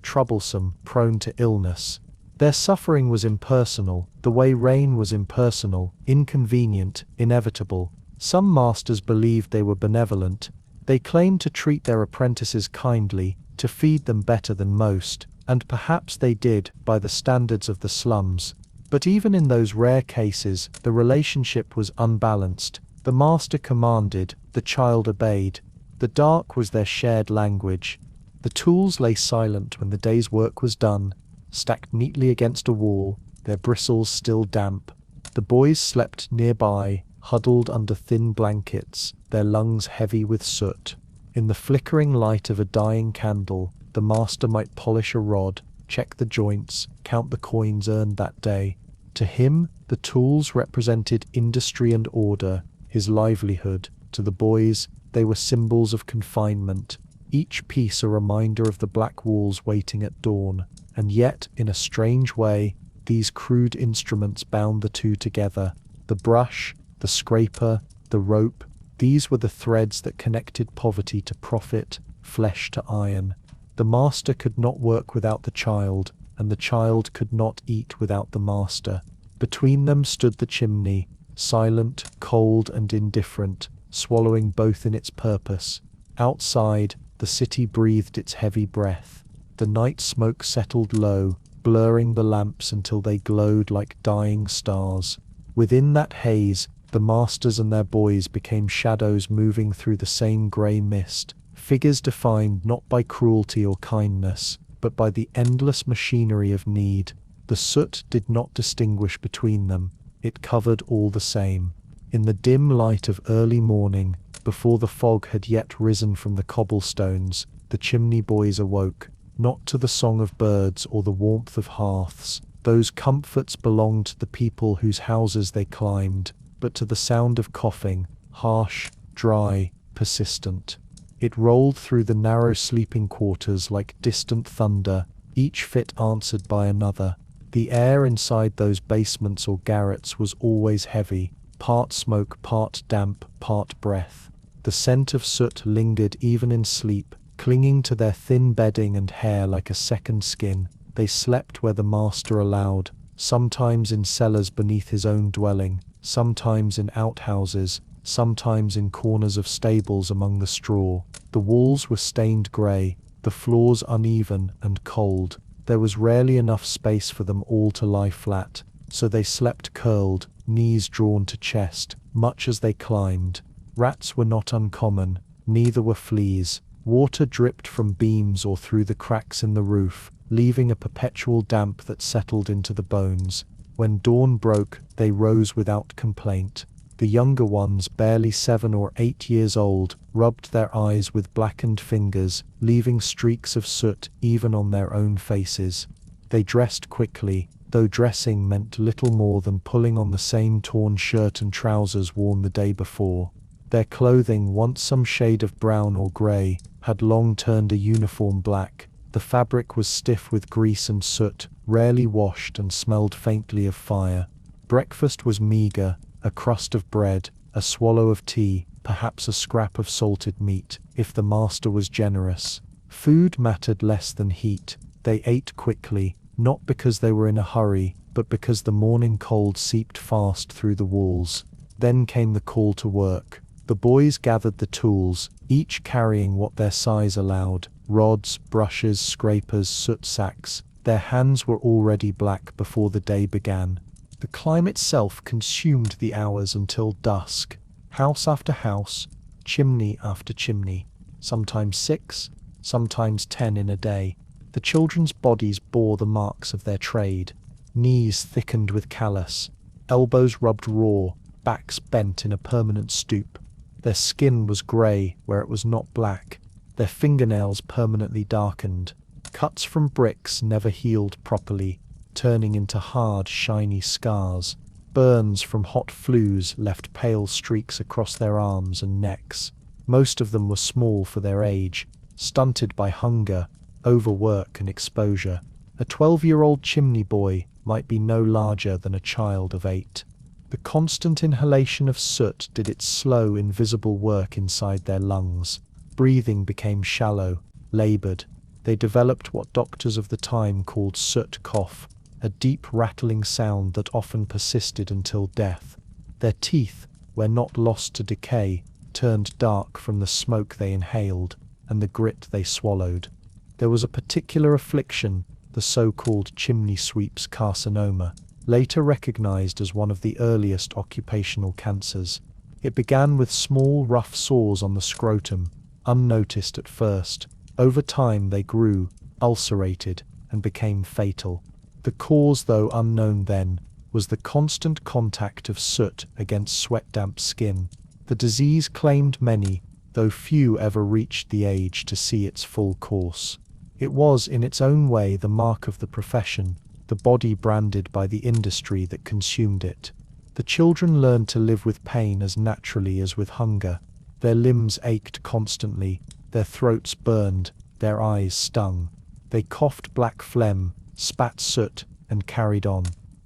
troublesome, prone to illness. Their suffering was impersonal, the way rain was impersonal, inconvenient, inevitable. Some masters believed they were benevolent. They claimed to treat their apprentices kindly, to feed them better than most, and perhaps they did, by the standards of the slums. But even in those rare cases, the relationship was unbalanced. The master commanded, the child obeyed. The dark was their shared language. The tools lay silent when the day's work was done, stacked neatly against a wall, their bristles still damp. The boys slept nearby, huddled under thin blankets, their lungs heavy with soot. In the flickering light of a dying candle, the master might polish a rod, check the joints, count the coins earned that day. To him, the tools represented industry and order, his livelihood. To the boys, they were symbols of confinement, each piece a reminder of the black walls waiting at dawn. And yet, in a strange way, these crude instruments bound the two together. The brush, the scraper, the rope, these were the threads that connected poverty to profit, flesh to iron. The master could not work without the child, and the child could not eat without the master. Between them stood the chimney, silent, cold, and indifferent, swallowing both in its purpose. Outside, the city breathed its heavy breath. The night smoke settled low, blurring the lamps until they glowed like dying stars. Within that haze, the masters and their boys became shadows moving through the same grey mist, figures defined not by cruelty or kindness, but by the endless machinery of need. The soot did not distinguish between them, it covered all the same. In the dim light of early morning, before the fog had yet risen from the cobblestones, the chimney boys awoke, not to the song of birds or the warmth of hearths. Those comforts belonged to the people whose houses they climbed, but to the sound of coughing, harsh, dry, persistent. It rolled through the narrow sleeping quarters like distant thunder, each fit answered by another. The air inside those basements or garrets was always heavy, part smoke, part damp, part breath. The scent of soot lingered even in sleep, clinging to their thin bedding and hair like a second skin. They slept where the master allowed, sometimes in cellars beneath his own dwelling, sometimes in outhouses, sometimes in corners of stables among the straw. The walls were stained grey, the floors uneven and cold. There was rarely enough space for them all to lie flat, so they slept curled, knees drawn to chest, much as they climbed. Rats were not uncommon, neither were fleas. Water dripped from beams or through the cracks in the roof, leaving a perpetual damp that settled into the bones. When dawn broke, they rose without complaint. The younger ones, barely 7 or 8 years old, rubbed their eyes with blackened fingers, leaving streaks of soot even on their own faces. They dressed quickly, though dressing meant little more than pulling on the same torn shirt and trousers worn the day before. Their clothing, once some shade of brown or grey, had long turned a uniform black. The fabric was stiff with grease and soot, rarely washed, and smelled faintly of fire. Breakfast was meagre, a crust of bread, a swallow of tea, perhaps a scrap of salted meat, if the master was generous. Food mattered less than heat. They ate quickly, not because they were in a hurry, but because the morning cold seeped fast through the walls. Then came the call to work. The boys gathered the tools, each carrying what their size allowed: rods, brushes, scrapers, soot sacks. Their hands were already black before the day began. The climb itself consumed the hours until dusk. House after house, chimney after chimney, sometimes 6, sometimes 10 in a day. The children's bodies bore the marks of their trade. Knees thickened with callus, elbows rubbed raw, backs bent in a permanent stoop. Their skin was grey where it was not black, their fingernails permanently darkened. Cuts from bricks never healed properly, turning into hard, shiny scars. Burns from hot flues left pale streaks across their arms and necks. Most of them were small for their age, stunted by hunger, overwork, and exposure. A 12-year-old chimney boy might be no larger than a child of 8. The constant inhalation of soot did its slow, invisible work inside their lungs. Breathing became shallow, laboured. They developed what doctors of the time called soot cough, a deep rattling sound that often persisted until death. Their teeth, where not lost to decay, turned dark from the smoke they inhaled and the grit they swallowed. There was a particular affliction, the so-called chimney sweep's carcinoma. later recognized as one of the earliest occupational cancers. It began with small, rough sores on the scrotum, unnoticed at first. Over time they grew, ulcerated, and became fatal. The cause, though unknown then, was the constant contact of soot against sweat-damp skin. The disease claimed many, though few ever reached the age to see its full course. It was, in its own way, the mark of the profession, the body branded by the industry that consumed it. The children learned to live with pain as naturally as with hunger. Their limbs ached constantly, their throats burned, their eyes stung. They coughed black phlegm, spat soot, and carried on.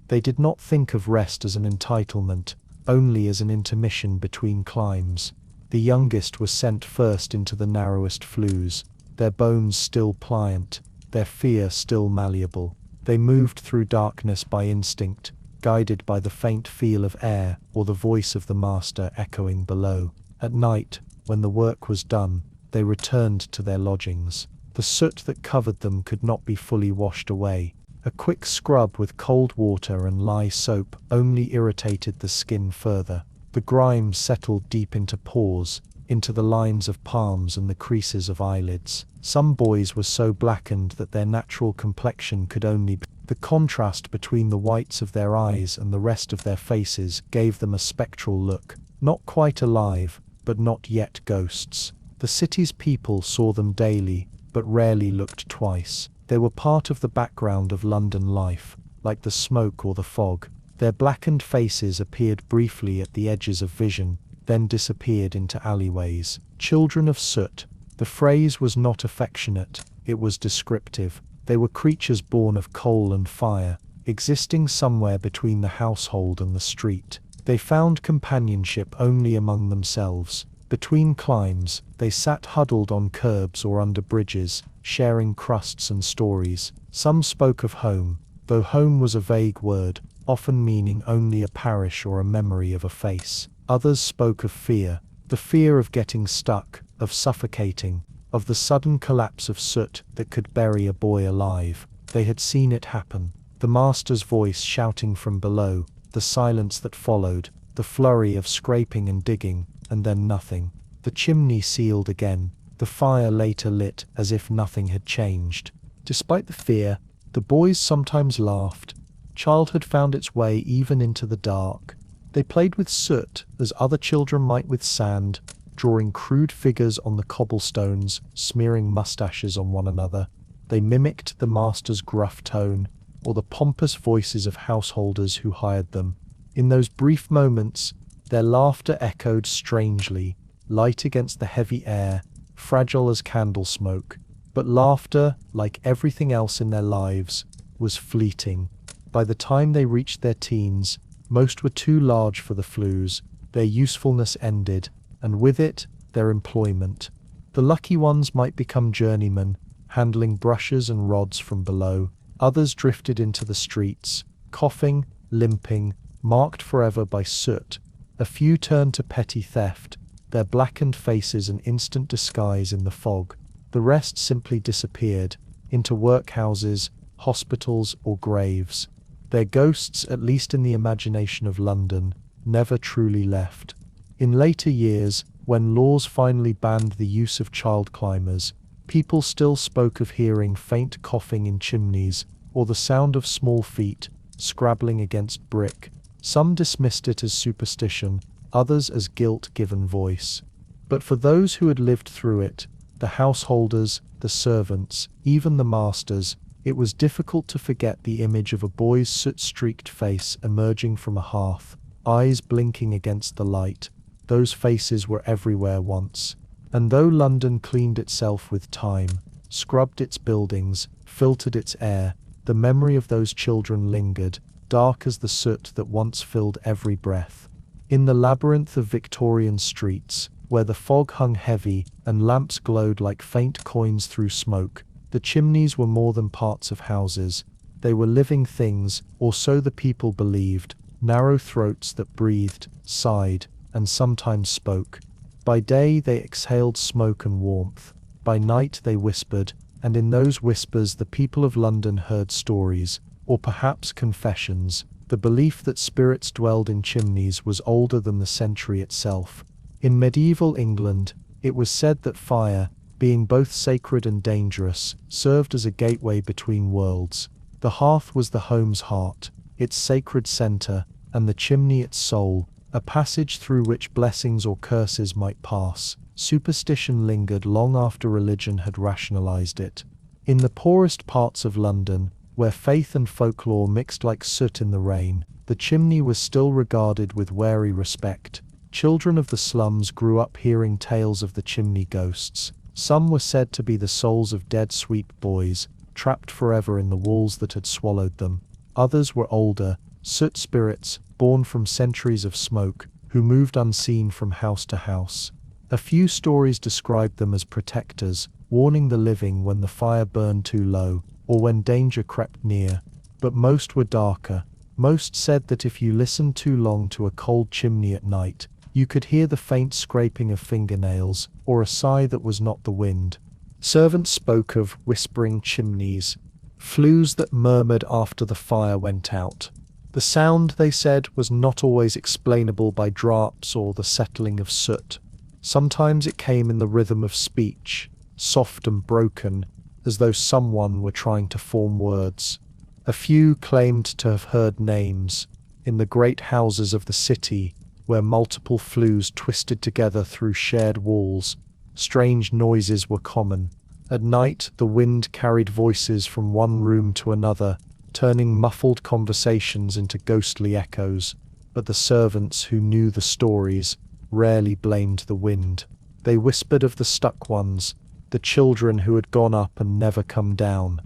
They did not think of rest as an entitlement, only as an intermission between climbs. The youngest was sent first into the narrowest flues, their bones still pliant, their fear still malleable. They moved through darkness by instinct, guided by the faint feel of air or the voice of the master echoing below. At night, when the work was done, they returned to their lodgings. The soot that covered them could not be fully washed away. A quick scrub with cold water and lye soap only irritated the skin further. The grime settled deep into pores, into the lines of palms and the creases of eyelids. Some boys were so blackened that their natural complexion could only be. The contrast between the whites of their eyes and the rest of their faces gave them a spectral look, not quite alive, but not yet ghosts. The city's people saw them daily, but rarely looked twice. They were part of the background of London life, like the smoke or the fog. Their blackened faces appeared briefly at the edges of vision, then disappeared into alleyways. Children of soot. The phrase was not affectionate, it was descriptive. They were creatures born of coal and fire, existing somewhere between the household and the street. They found companionship only among themselves. Between climbs, they sat huddled on curbs or under bridges, sharing crusts and stories. Some spoke of home, though home was a vague word, often meaning only a parish or a memory of a face. Others spoke of fear, the fear of getting stuck, of suffocating, of the sudden collapse of soot that could bury a boy alive. They had seen it happen. The master's voice shouting from below, the silence that followed, the flurry of scraping and digging, and then nothing. The chimney sealed again, the fire later lit as if nothing had changed. Despite the fear, the boys sometimes laughed. Childhood found its way even into the dark. They played with soot as other children might with sand, drawing crude figures on the cobblestones, smearing mustaches on one another. They mimicked the master's gruff tone, or the pompous voices of householders who hired them. In those brief moments, their laughter echoed strangely, light against the heavy air, fragile as candle smoke. But laughter, like everything else in their lives, was fleeting. By the time they reached their teens, most were too large for the flues, their usefulness ended, and with it, their employment. The lucky ones might become journeymen, handling brushes and rods from below. Others drifted into the streets, coughing, limping, marked forever by soot. A few turned to petty theft, their blackened faces an instant disguise in the fog. The rest simply disappeared, into workhouses, hospitals, or graves. Their ghosts, at least in the imagination of London, never truly left. In later years, when laws finally banned the use of child climbers, people still spoke of hearing faint coughing in chimneys, or the sound of small feet scrabbling against brick. Some dismissed it as superstition, others as guilt given voice. But for those who had lived through it, the householders, the servants, even the masters, it was difficult to forget the image of a boy's soot-streaked face emerging from a hearth, eyes blinking against the light. Those faces were everywhere once. And though London cleaned itself with time, scrubbed its buildings, filtered its air, the memory of those children lingered, dark as the soot that once filled every breath. In the labyrinth of Victorian streets, where the fog hung heavy and lamps glowed like faint coins through smoke, the chimneys were more than parts of houses. They were living things, or so the people believed, narrow throats that breathed, sighed, and sometimes spoke. By day they exhaled smoke and warmth. By night they whispered, and in those whispers the people of London heard stories, or perhaps confessions, The belief that spirits dwelled in chimneys was older than the century itself. In medieval England, it was said that fire, being both sacred and dangerous, served as a gateway between worlds. The hearth was the home's heart, its sacred center, and the chimney its soul, a passage through which blessings or curses might pass. Superstition lingered long after religion had rationalized it. In the poorest parts of London, where faith and folklore mixed like soot in the rain, the chimney was still regarded with wary respect. Children of the slums grew up hearing tales of the chimney ghosts. Some were said to be the souls of dead sweep boys, trapped forever in the walls that had swallowed them. Others were older, soot spirits, born from centuries of smoke, who moved unseen from house to house. A few stories described them as protectors, warning the living when the fire burned too low, or when danger crept near. But most were darker. Most said that if you listened too long to a cold chimney at night, you could hear the faint scraping of fingernails, or a sigh that was not the wind. Servants spoke of whispering chimneys, flues that murmured after the fire went out. The sound, they said, was not always explainable by draughts or the settling of soot. Sometimes it came in the rhythm of speech, soft and broken, as though someone were trying to form words. A few claimed to have heard names. In the great houses of the city, where multiple flues twisted together through shared walls, strange noises were common. At night, the wind carried voices from one room to another, turning muffled conversations into ghostly echoes. But the servants who knew the stories rarely blamed the wind. They whispered of the stuck ones, the children who had gone up and never come down.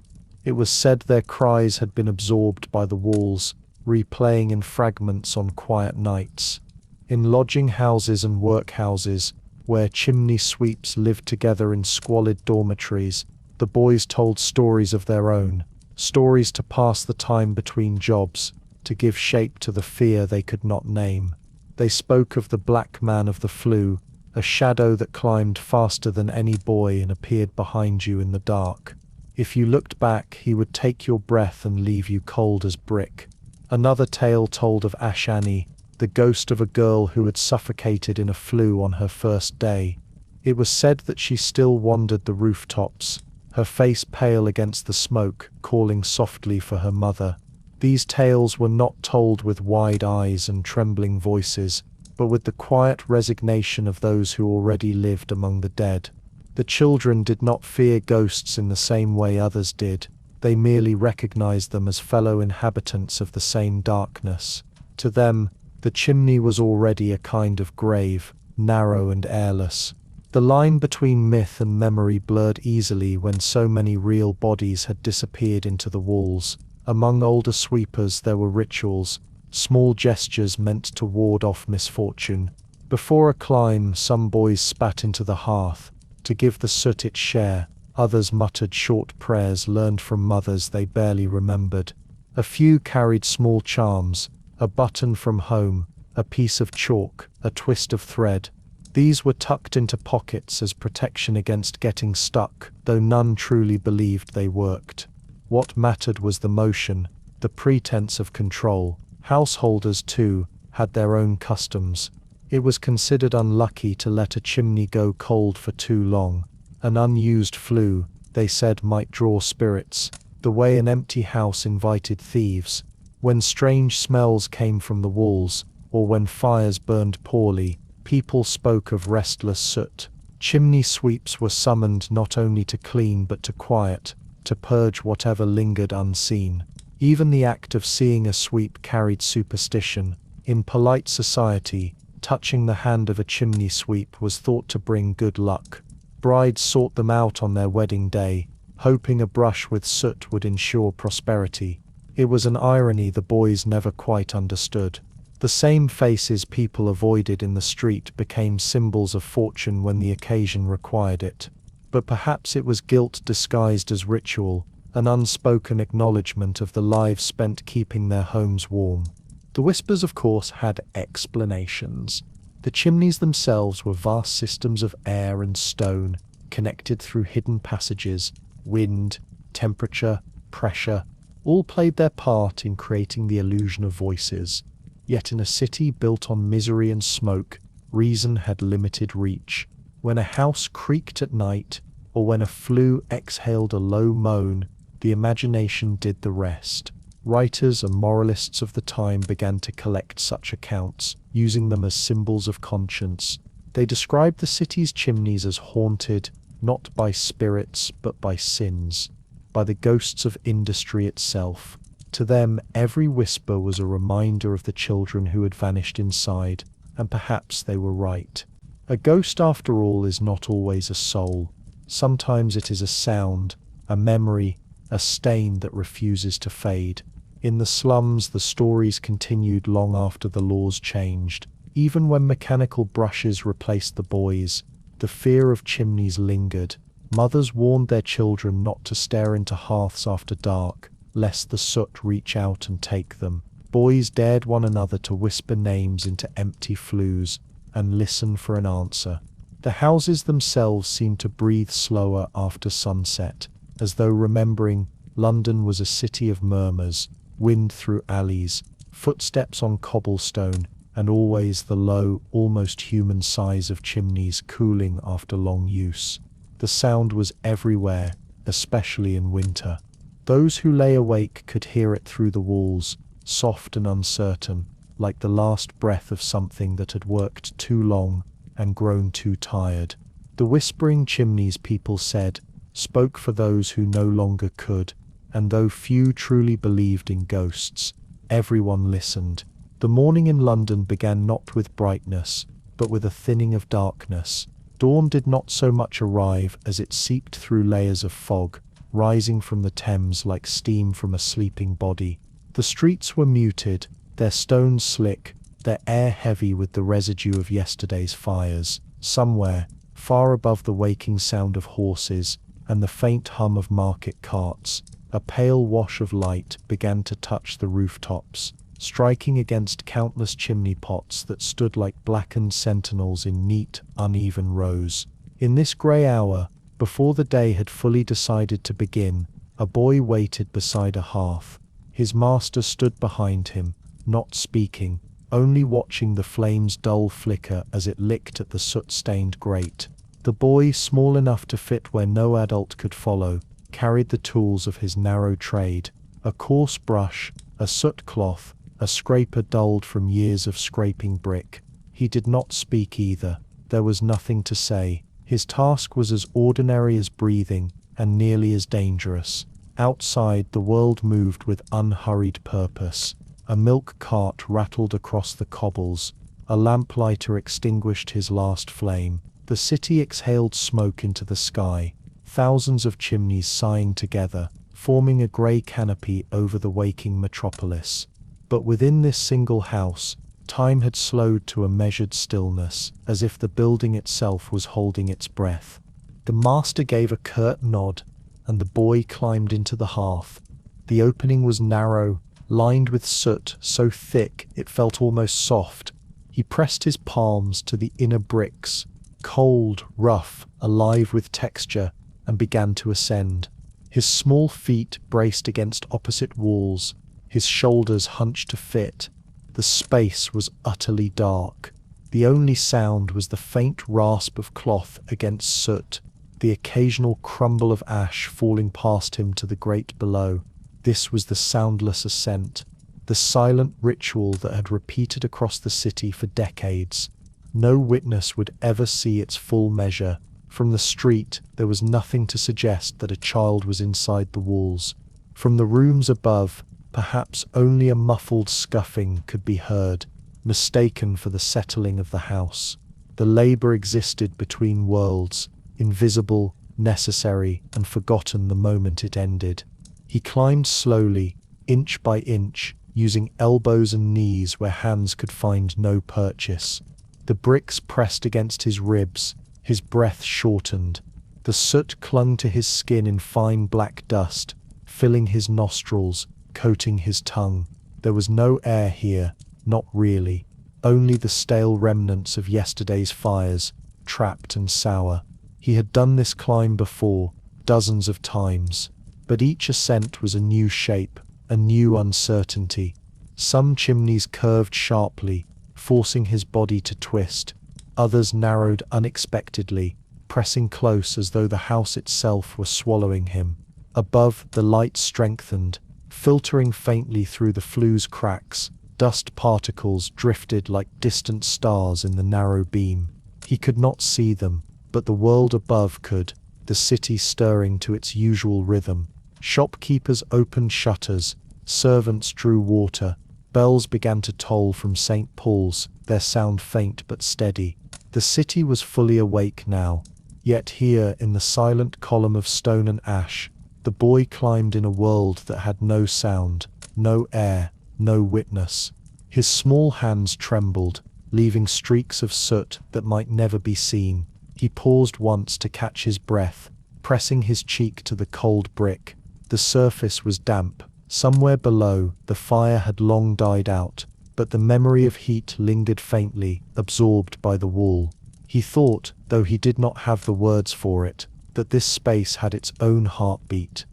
It was said their cries had been absorbed by the walls, replaying in fragments on quiet nights. In lodging houses and workhouses, where chimney sweeps lived together in squalid dormitories, the boys told stories of their own, stories to pass the time between jobs, to give shape to the fear they could not name. They spoke of the black man of the flue, a shadow that climbed faster than any boy and appeared behind you in the dark. If you looked back, he would take your breath and leave you cold as brick. Another tale told of Ash Annie, the ghost of a girl who had suffocated in a flue on her first day. It was said that she still wandered the rooftops, her face pale against the smoke, calling softly for her mother. These tales were not told with wide eyes and trembling voices, but with the quiet resignation of those who already lived among the dead. The children did not fear ghosts in the same way others did. They merely recognized them as fellow inhabitants of the same darkness. To them, the chimney was already a kind of grave, narrow and airless. The line between myth and memory blurred easily when so many real bodies had disappeared into the walls. Among older sweepers there were rituals, small gestures meant to ward off misfortune. Before a climb, some boys spat into the hearth, to give the soot its share. Others muttered short prayers learned from mothers they barely remembered. A few carried small charms, a button from home, a piece of chalk, a twist of thread. These were tucked into pockets as protection against getting stuck, though none truly believed they worked. What mattered was the motion, the pretense of control. Householders, too, had their own customs. It was considered unlucky to let a chimney go cold for too long. An unused flue, they said, might draw spirits, the way an empty house invited thieves. When strange smells came from the walls, or when fires burned poorly, people spoke of restless soot. Chimney sweeps were summoned not only to clean but to quiet, to purge whatever lingered unseen. Even the act of seeing a sweep carried superstition. In polite society, touching the hand of a chimney sweep was thought to bring good luck. Brides sought them out on their wedding day, hoping a brush with soot would ensure prosperity. It was an irony the boys never quite understood. The same faces people avoided in the street became symbols of fortune when the occasion required it. But perhaps it was guilt disguised as ritual, an unspoken acknowledgement of the lives spent keeping their homes warm. The whispers, of course, had explanations. The chimneys themselves were vast systems of air and stone, connected through hidden passages. Wind, temperature, pressure, All played their part in creating the illusion of voices. Yet in a city built on misery and smoke, reason had limited reach. When a house creaked at night, or when a flue exhaled a low moan, the imagination did the rest. Writers and moralists of the time began to collect such accounts, using them as symbols of conscience. They described the city's chimneys as haunted, not by spirits, but by sins, by the ghosts of industry itself. To them, every whisper was a reminder of the children who had vanished inside, and perhaps they were right. A ghost, after all, is not always a soul. Sometimes it is a sound, a memory, a stain that refuses to fade. In the slums, the stories continued long after the laws changed. Even when mechanical brushes replaced the boys, the fear of chimneys lingered. Mothers warned their children not to stare into hearths after dark, lest the soot reach out and take them. Boys dared one another to whisper names into empty flues and listen for an answer. The houses themselves seemed to breathe slower after sunset, as though remembering London was a city of murmurs, wind through alleys, footsteps on cobblestone, and always the low, almost human sighs of chimneys cooling after long use. The sound was everywhere, especially in winter. Those who lay awake could hear it through the walls, soft and uncertain, like the last breath of something that had worked too long and grown too tired. The whispering chimneys, people said, spoke for those who no longer could, and though few truly believed in ghosts, everyone listened. The morning in London began not with brightness, but with a thinning of darkness. Dawn did not so much arrive as it seeped through layers of fog, rising from the Thames like steam from a sleeping body. The streets were muted, their stones slick, their air heavy with the residue of yesterday's fires. Somewhere, far above the waking sound of horses and the faint hum of market carts, a pale wash of light began to touch the rooftops, striking against countless chimney pots that stood like blackened sentinels in neat, uneven rows. In this grey hour, before the day had fully decided to begin, a boy waited beside a hearth. His master stood behind him, not speaking, only watching the flame's dull flicker as it licked at the soot-stained grate. The boy, small enough to fit where no adult could follow, carried the tools of his narrow trade: a coarse brush, a soot cloth, a scraper dulled from years of scraping brick. He did not speak either. There was nothing to say. His task was as ordinary as breathing, and nearly as dangerous. Outside, the world moved with unhurried purpose. A milk cart rattled across the cobbles. A lamplighter extinguished his last flame. The city exhaled smoke into the sky, thousands of chimneys sighing together, forming a grey canopy over the waking metropolis. But within this single house, time had slowed to a measured stillness, as if the building itself was holding its breath. The master gave a curt nod, and the boy climbed into the hearth. The opening was narrow, lined with soot so thick it felt almost soft. He pressed his palms to the inner bricks, cold, rough, alive with texture, and began to ascend. His small feet braced against opposite walls, his shoulders hunched to fit. The space was utterly dark. The only sound was the faint rasp of cloth against soot, the occasional crumble of ash falling past him to the grate below. This was the soundless ascent, the silent ritual that had repeated across the city for decades. No witness would ever see its full measure. From the street, there was nothing to suggest that a child was inside the walls. From the rooms above, perhaps only a muffled scuffing could be heard, mistaken for the settling of the house. The labor existed between worlds, invisible, necessary, and forgotten the moment it ended. He climbed slowly, inch by inch, using elbows and knees where hands could find no purchase. The bricks pressed against his ribs, his breath shortened. The soot clung to his skin in fine black dust, filling his nostrils, coating his tongue. There was no air here, not really, only the stale remnants of yesterday's fires, trapped and sour. He had done this climb before, dozens of times, but each ascent was a new shape, a new uncertainty. Some chimneys curved sharply, forcing his body to twist. Others narrowed unexpectedly, pressing close as though the house itself were swallowing him. Above, the light strengthened, filtering faintly through the flue's cracks. Dust particles drifted like distant stars in the narrow beam. He could not see them, but the world above could, the city stirring to its usual rhythm. Shopkeepers opened shutters, servants drew water, bells began to toll from St. Paul's, their sound faint but steady. The city was fully awake now. Yet here, in the silent column of stone and ash, the boy climbed in a world that had no sound, no air, no witness. His small hands trembled, leaving streaks of soot that might never be seen. He paused once to catch his breath, pressing his cheek to the cold brick. The surface was damp. Somewhere below, the fire had long died out, but the memory of heat lingered faintly, absorbed by the wall. He thought, though he did not have the words for it, that this space had its own heartbeat.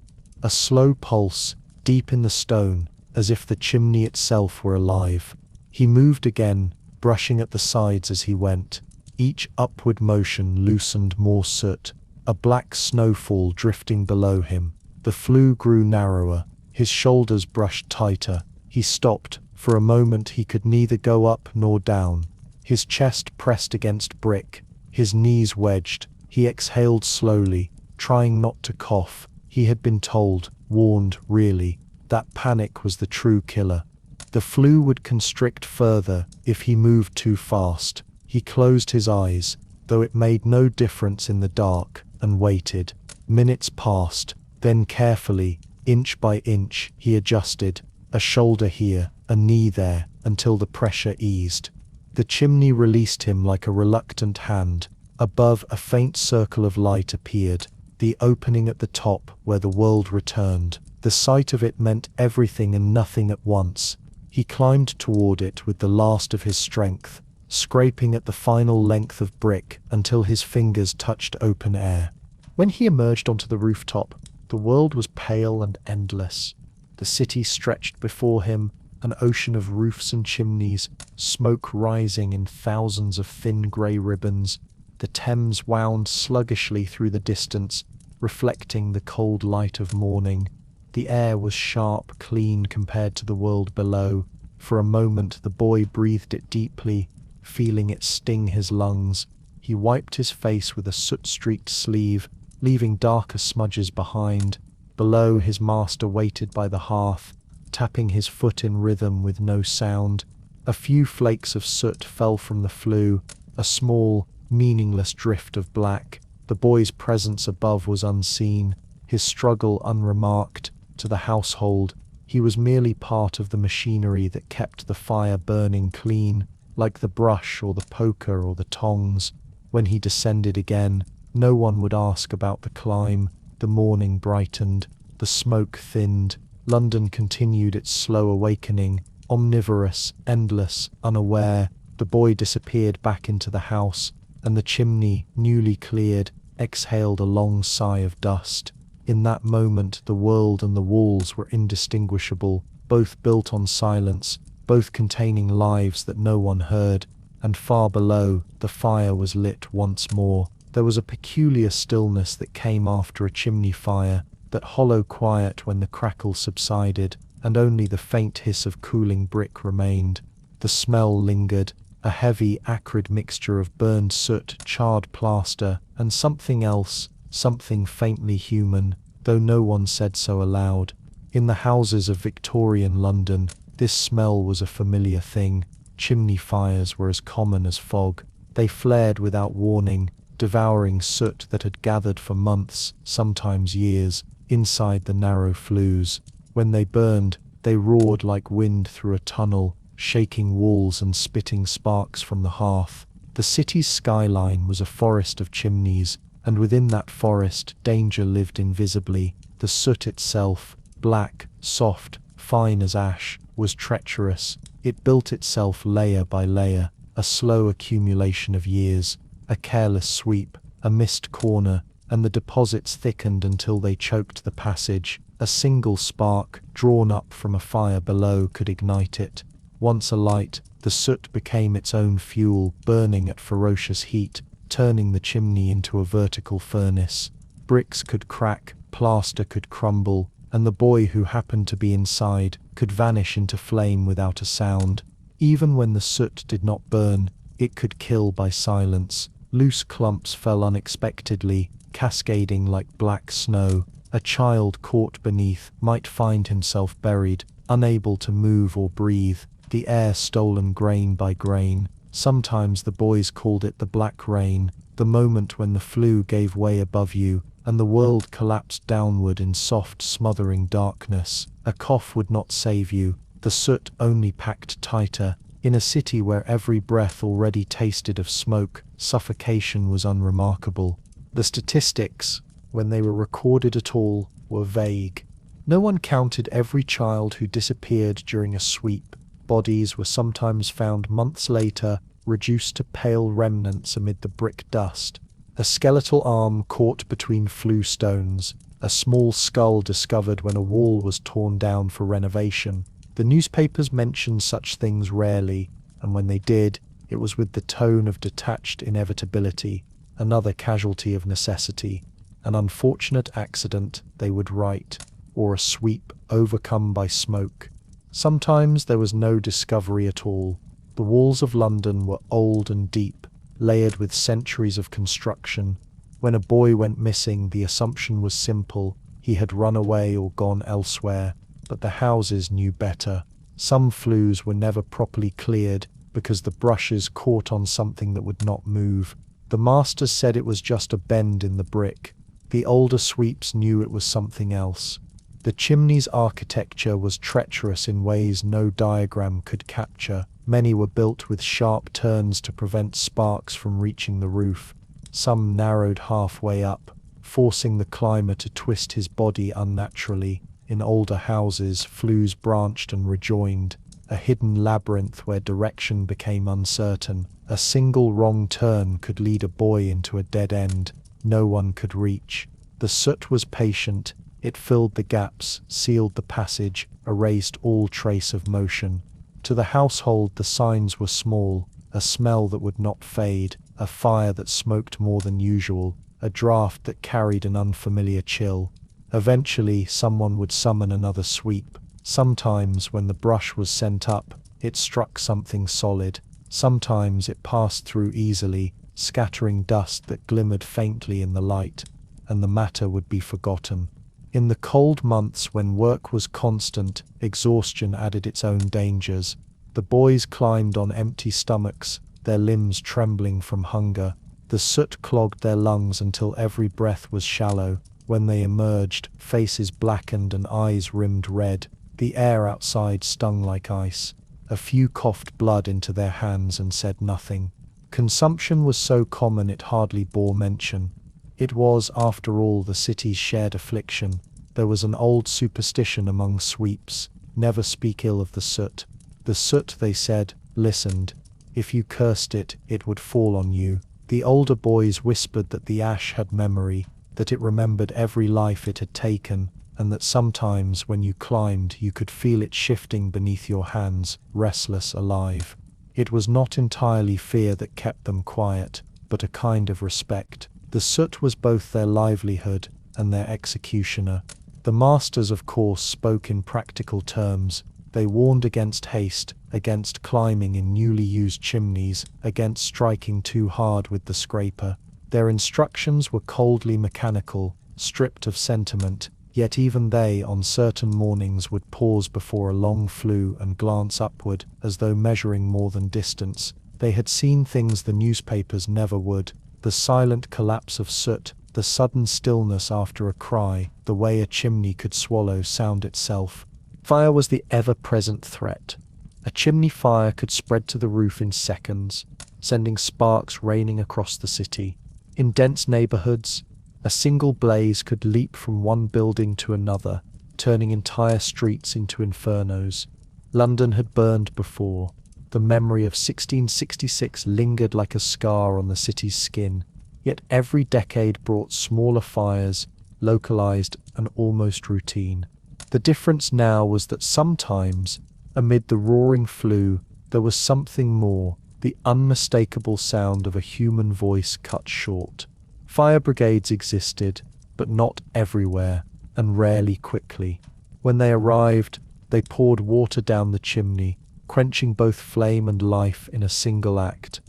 A slow pulse, deep in the stone, as if the chimney itself were alive. He moved again, brushing at the sides as he went. Each upward motion loosened more soot, a black snowfall drifting below him. The flue grew narrower, his shoulders brushed tighter. He stopped. For a moment he could neither go up nor down. His chest pressed against brick, his knees wedged. He exhaled slowly, trying not to cough. He had been told, warned really, that panic was the true killer. The flue would constrict further if he moved too fast. He closed his eyes, though it made no difference in the dark, and waited. Minutes passed, then carefully, inch by inch, he adjusted, a shoulder here, a knee there, until the pressure eased. The chimney released him like a reluctant hand. Above, a faint circle of light appeared, the opening at the top where the world returned. The sight of it meant everything and nothing at once. He climbed toward it with the last of his strength, scraping at the final length of brick until his fingers touched open air. When he emerged onto the rooftop, the world was pale and endless. The city stretched before him, an ocean of roofs and chimneys, smoke rising in thousands of thin grey ribbons. The Thames wound sluggishly through the distance, reflecting the cold light of morning. The air was sharp, clean compared to the world below. For a moment the boy breathed it deeply, feeling it sting his lungs. He wiped his face with a soot-streaked sleeve, leaving darker smudges behind. Below, his master waited by the hearth, tapping his foot in rhythm with no sound. A few flakes of soot fell from the flue, a small, meaningless drift of black. The boy's presence above was unseen, his struggle unremarked. To the household, he was merely part of the machinery that kept the fire burning clean, like the brush or the poker or the tongs. When he descended again, no one would ask about the climb. The morning brightened, the smoke thinned. London continued its slow awakening, omnivorous, endless, unaware. The boy disappeared back into the house, and the chimney, newly cleared, exhaled a long sigh of dust. In that moment the world and the walls were indistinguishable, both built on silence, both containing lives that no one heard. And far below, the fire was lit once more. There was a peculiar stillness that came after a chimney fire, that hollow quiet when the crackle subsided, and only the faint hiss of cooling brick remained. The smell lingered, a heavy, acrid mixture of burned soot, charred plaster, and something else, something faintly human, though no one said so aloud. In the houses of Victorian London, this smell was a familiar thing. Chimney fires were as common as fog. They flared without warning, devouring soot that had gathered for months, sometimes years, inside the narrow flues. When they burned, they roared like wind through a tunnel, shaking walls and spitting sparks from the hearth. The city's skyline was a forest of chimneys, and within that forest danger lived invisibly. The soot itself, black, soft, fine as ash, was treacherous. It built itself layer by layer, a slow accumulation of years, a careless sweep, a missed corner, and the deposits thickened until they choked the passage. A single spark, drawn up from a fire below, could ignite it. Once alight, the soot became its own fuel, burning at ferocious heat, turning the chimney into a vertical furnace. Bricks could crack, plaster could crumble, and the boy who happened to be inside could vanish into flame without a sound. Even when the soot did not burn, it could kill by silence. Loose clumps fell unexpectedly, cascading like black snow. A child caught beneath might find himself buried, unable to move or breathe, the air stolen grain by grain. Sometimes the boys called it the black rain, the moment when the flue gave way above you, and the world collapsed downward in soft, smothering darkness. A cough would not save you, the soot only packed tighter. In a city where every breath already tasted of smoke, suffocation was unremarkable. The statistics, when they were recorded at all, were vague. No one counted every child who disappeared during a sweep. Bodies were sometimes found months later, reduced to pale remnants amid the brick dust. A skeletal arm caught between flue stones, a small skull discovered when a wall was torn down for renovation. The newspapers mentioned such things rarely, and when they did, it was with the tone of detached inevitability, another casualty of necessity, an unfortunate accident, they would write, or a sweep overcome by smoke. Sometimes there was no discovery at all. The walls of London were old and deep, layered with centuries of construction. When a boy went missing, the assumption was simple: he had run away or gone elsewhere. But the houses knew better. Some flues were never properly cleared because the brushes caught on something that would not move. The masters said it was just a bend in the brick. The older sweeps knew it was something else. The chimney's architecture was treacherous in ways no diagram could capture. Many were built with sharp turns to prevent sparks from reaching the roof. Some narrowed halfway up, forcing the climber to twist his body unnaturally. In older houses, flues branched and rejoined, a hidden labyrinth where direction became uncertain. A single wrong turn could lead a boy into a dead end no one could reach. The soot was patient. It filled the gaps, sealed the passage, erased all trace of motion. To the household the signs were small: a smell that would not fade, a fire that smoked more than usual, a draught that carried an unfamiliar chill. Eventually someone would summon another sweep. Sometimes when the brush was sent up, it struck something solid. Sometimes it passed through easily, scattering dust that glimmered faintly in the light, and the matter would be forgotten. In the cold months when work was constant, exhaustion added its own dangers. The boys climbed on empty stomachs, their limbs trembling from hunger. The soot clogged their lungs until every breath was shallow. When they emerged, faces blackened and eyes rimmed red. The air outside stung like ice. A few coughed blood into their hands and said nothing. Consumption was so common it hardly bore mention. It was, after all, the city's shared affliction. There was an old superstition among sweeps: never speak ill of the soot. The soot, they said, listened. If you cursed it, it would fall on you. The older boys whispered that the ash had memory, that it remembered every life it had taken, and that sometimes when you climbed you could feel it shifting beneath your hands, restless, alive. It was not entirely fear that kept them quiet, but a kind of respect. The soot was both their livelihood and their executioner. The masters, of course, spoke in practical terms. They warned against haste, against climbing in newly used chimneys, against striking too hard with the scraper. Their instructions were coldly mechanical, stripped of sentiment, yet even they on certain mornings would pause before a long flue and glance upward, as though measuring more than distance. They had seen things the newspapers never would: the silent collapse of soot, the sudden stillness after a cry, the way a chimney could swallow sound itself. Fire was the ever-present threat. A chimney fire could spread to the roof in seconds, sending sparks raining across the city. In dense neighborhoods, a single blaze could leap from one building to another, turning entire streets into infernos. London had burned before. The memory of 1666 lingered like a scar on the city's skin. Yet every decade brought smaller fires, localized, and almost routine. The difference now was that sometimes, amid the roaring flue, there was something more, the unmistakable sound of a human voice cut short. Fire brigades existed, but not everywhere, and rarely quickly. When they arrived, they poured water down the chimney, quenching both flame and life in a single act.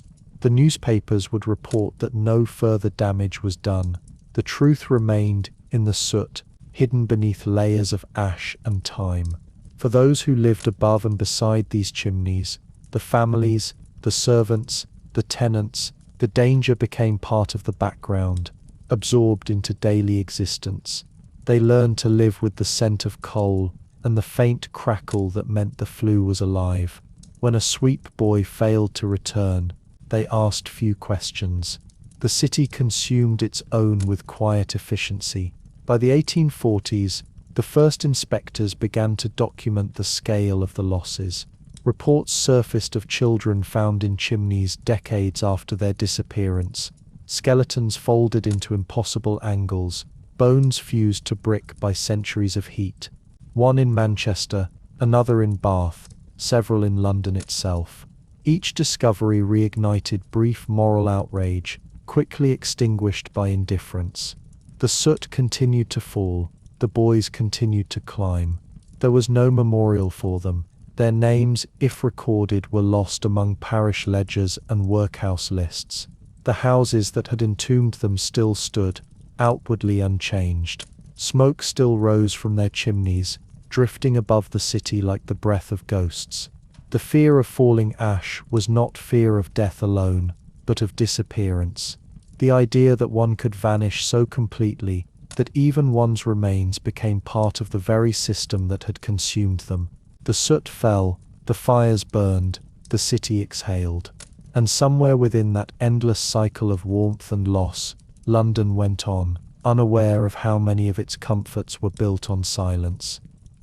The newspapers would report that no further damage was done. The truth remained in the soot, hidden beneath layers of ash and time. For those who lived above and beside these chimneys, the families, the servants, the tenants, the danger became part of the background, absorbed into daily existence. They learned to live with the scent of coal and the faint crackle that meant the flue was alive. When a sweep boy failed to return, they asked few questions. The city consumed its own with quiet efficiency. By the 1840s, the first inspectors began to document the scale of the losses. Reports surfaced of children found in chimneys decades after their disappearance, skeletons folded into impossible angles, bones fused to brick by centuries of heat. One in Manchester, another in Bath, several in London itself. Each discovery reignited brief moral outrage, quickly extinguished by indifference. The soot continued to fall, the boys continued to climb. There was no memorial for them. Their names, if recorded, were lost among parish ledgers and workhouse lists. The houses that had entombed them still stood, outwardly unchanged. Smoke still rose from their chimneys, drifting above the city like the breath of ghosts. The fear of falling ash was not fear of death alone, but of disappearance. The idea that one could vanish so completely that even one's remains became part of the very system that had consumed them. The soot fell, the fires burned, the city exhaled. And somewhere within that endless cycle of warmth and loss, London went on, unaware of how many of its comforts were built on silence.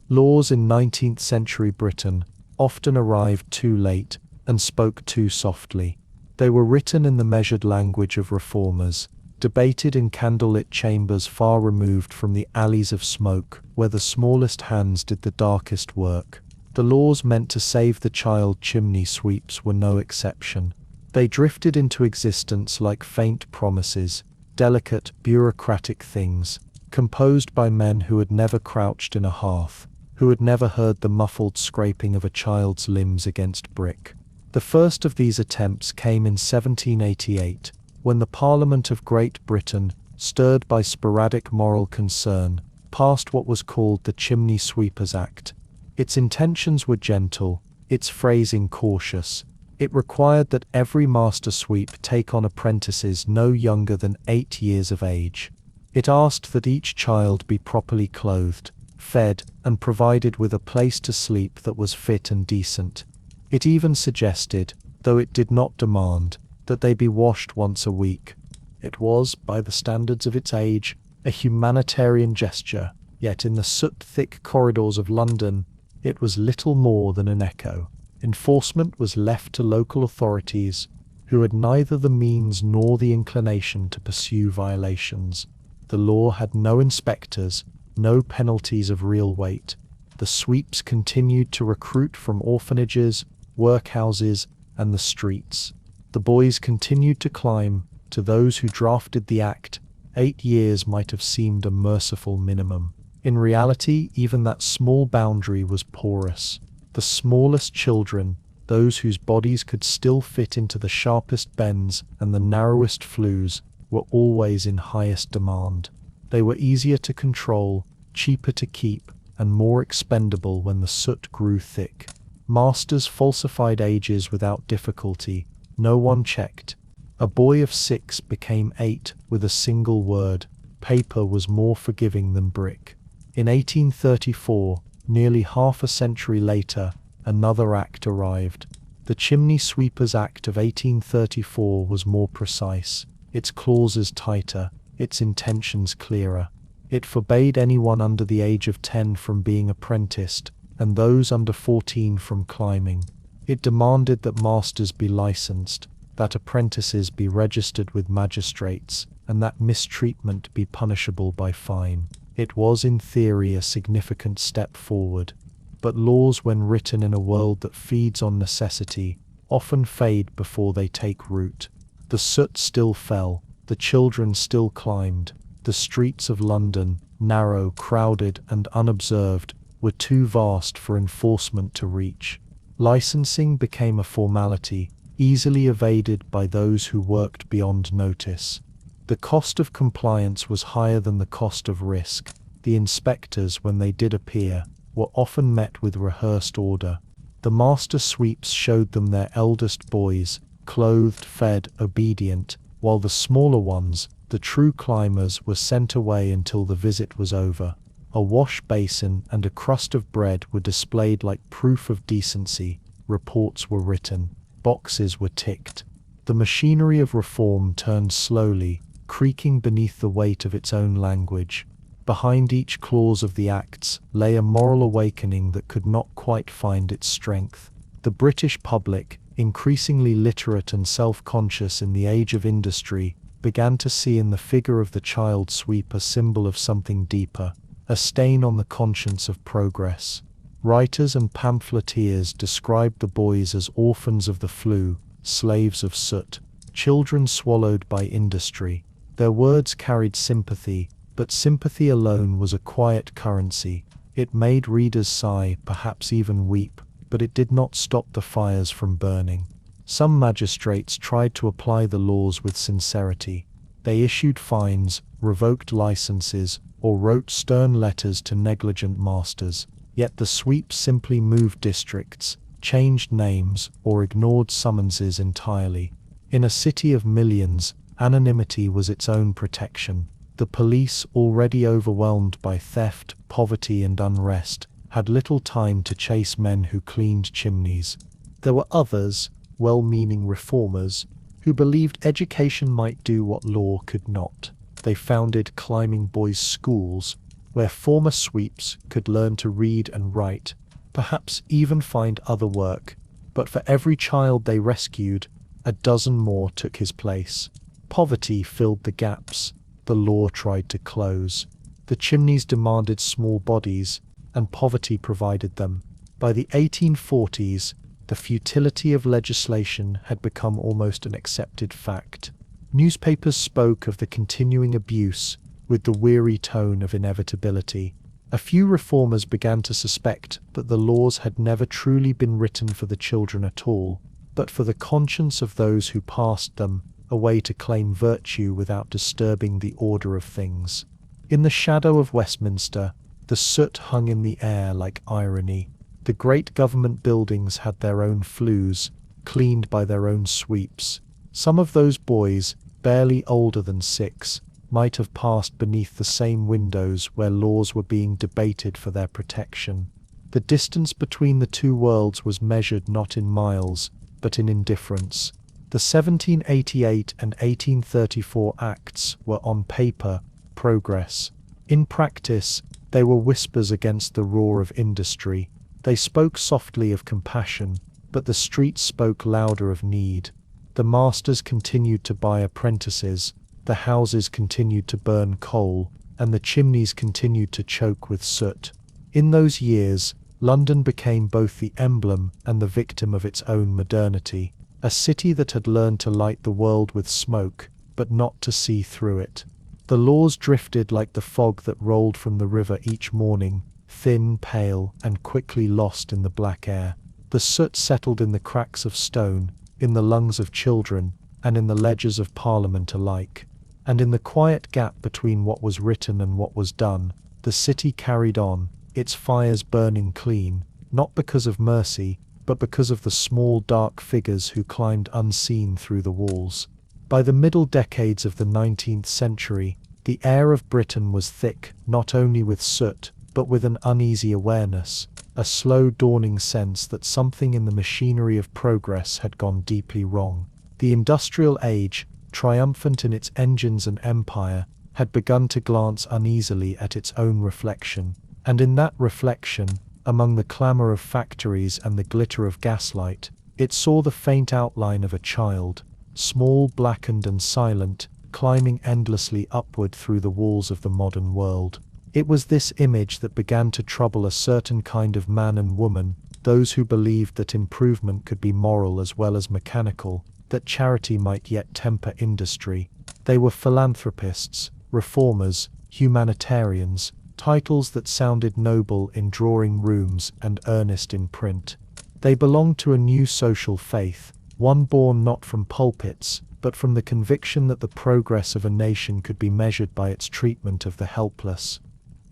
Laws in 19th century Britain often arrived too late and spoke too softly. They were written in the measured language of reformers, debated in candlelit chambers far removed from the alleys of smoke, where the smallest hands did the darkest work. The laws meant to save the child chimney sweeps were no exception. They drifted into existence like faint promises, delicate, bureaucratic things, composed by men who had never crouched in a hearth, who had never heard the muffled scraping of a child's limbs against brick. The first of these attempts came in 1788, when the Parliament of Great Britain, stirred by sporadic moral concern, passed what was called the Chimney Sweepers Act. Its intentions were gentle, its phrasing cautious. It required that every master sweep take on apprentices no younger than 8 years of age. It asked that each child be properly clothed, fed, and provided with a place to sleep that was fit and decent. It even suggested, though it did not demand, that they be washed once a week. It was, by the standards of its age, a humanitarian gesture, yet in the soot-thick corridors of London, it was little more than an echo. Enforcement was left to local authorities, who had neither the means nor the inclination to pursue violations. The law had no inspectors, no penalties of real weight. The sweeps continued to recruit from orphanages, workhouses, and the streets. The boys continued to climb. To those who drafted the act, 8 years might have seemed a merciful minimum. In reality, even that small boundary was porous. The smallest children, those whose bodies could still fit into the sharpest bends and the narrowest flues, were always in highest demand. They were easier to control, cheaper to keep, and more expendable when the soot grew thick. Masters falsified ages without difficulty. No one checked. A boy of 6 became 8 with a single word. Paper was more forgiving than brick. In 1834, nearly half a century later, another act arrived. The Chimney Sweepers Act of 1834 was more precise, its clauses tighter, its intentions clearer. It forbade anyone under the age of 10 from being apprenticed, and those under 14 from climbing. It demanded that masters be licensed. that apprentices be registered with magistrates, and that mistreatment be punishable by fine. It was in theory a significant step forward. But laws, when written in a world that feeds on necessity, often fade before they take root. The soot still fell, the children still climbed. The streets of London, narrow, crowded, and unobserved, were too vast for enforcement to reach. Licensing became a formality, easily evaded by those who worked beyond notice. The cost of compliance was higher than the cost of risk. The inspectors, when they did appear, were often met with rehearsed order. The master sweeps showed them their eldest boys, clothed, fed, obedient, while the smaller ones, the true climbers, were sent away until the visit was over. A wash basin and a crust of bread were displayed like proof of decency. Reports were written. Boxes were ticked. The machinery of reform turned slowly, creaking beneath the weight of its own language. Behind each clause of the Acts lay a moral awakening that could not quite find its strength. The British public, increasingly literate and self-conscious in the age of industry, began to see in the figure of the child sweep a symbol of something deeper, a stain on the conscience of progress. Writers and pamphleteers described the boys as orphans of the flue, slaves of soot, children swallowed by industry. Their words carried sympathy, but sympathy alone was a quiet currency. It made readers sigh, perhaps even weep, but it did not stop the fires from burning. Some magistrates tried to apply the laws with sincerity. They issued fines, revoked licenses, or wrote stern letters to negligent masters. Yet the sweeps simply moved districts, changed names, or ignored summonses entirely. In a city of millions, anonymity was its own protection. The police, already overwhelmed by theft, poverty, and unrest, had little time to chase men who cleaned chimneys. There were others, well-meaning reformers, who believed education might do what law could not. They founded climbing boys' schools, where former sweeps could learn to read and write, perhaps even find other work. But for every child they rescued, a dozen more took his place. Poverty filled the gaps the law tried to close. The chimneys demanded small bodies, and poverty provided them. By the 1840s, the futility of legislation had become almost an accepted fact. Newspapers spoke of the continuing abuse with the weary tone of inevitability. A few reformers began to suspect that the laws had never truly been written for the children at all, but for the conscience of those who passed them, a way to claim virtue without disturbing the order of things. In the shadow of Westminster, the soot hung in the air like irony. The great government buildings had their own flues, cleaned by their own sweeps. Some of those boys, barely older than 6, might have passed beneath the same windows where laws were being debated for their protection. The distance between the two worlds was measured not in miles, but in indifference. The 1788 and 1834 Acts were on paper progress. In practice, they were whispers against the roar of industry. They spoke softly of compassion, but the streets spoke louder of need. The masters continued to buy apprentices, the houses continued to burn coal, and the chimneys continued to choke with soot. In those years, London became both the emblem and the victim of its own modernity, a city that had learned to light the world with smoke, but not to see through it. The laws drifted like the fog that rolled from the river each morning, thin, pale, and quickly lost in the black air. The soot settled in the cracks of stone, in the lungs of children, and in the ledgers of Parliament alike. And in the quiet gap between what was written and what was done, the city carried on, its fires burning clean, not because of mercy, but because of the small dark figures who climbed unseen through the walls. By the middle decades of the 19th century, the air of Britain was thick, not only with soot, but with an uneasy awareness, a slow dawning sense that something in the machinery of progress had gone deeply wrong. The industrial age, triumphant in its engines and empire, had begun to glance uneasily at its own reflection, and in that reflection, among the clamour of factories and the glitter of gaslight, it saw the faint outline of a child, small, blackened and silent, climbing endlessly upward through the walls of the modern world. It was this image that began to trouble a certain kind of man and woman, those who believed that improvement could be moral as well as mechanical, that charity might yet temper industry. They were philanthropists, reformers, humanitarians, titles that sounded noble in drawing rooms and earnest in print. They belonged to a new social faith, one born not from pulpits, but from the conviction that the progress of a nation could be measured by its treatment of the helpless.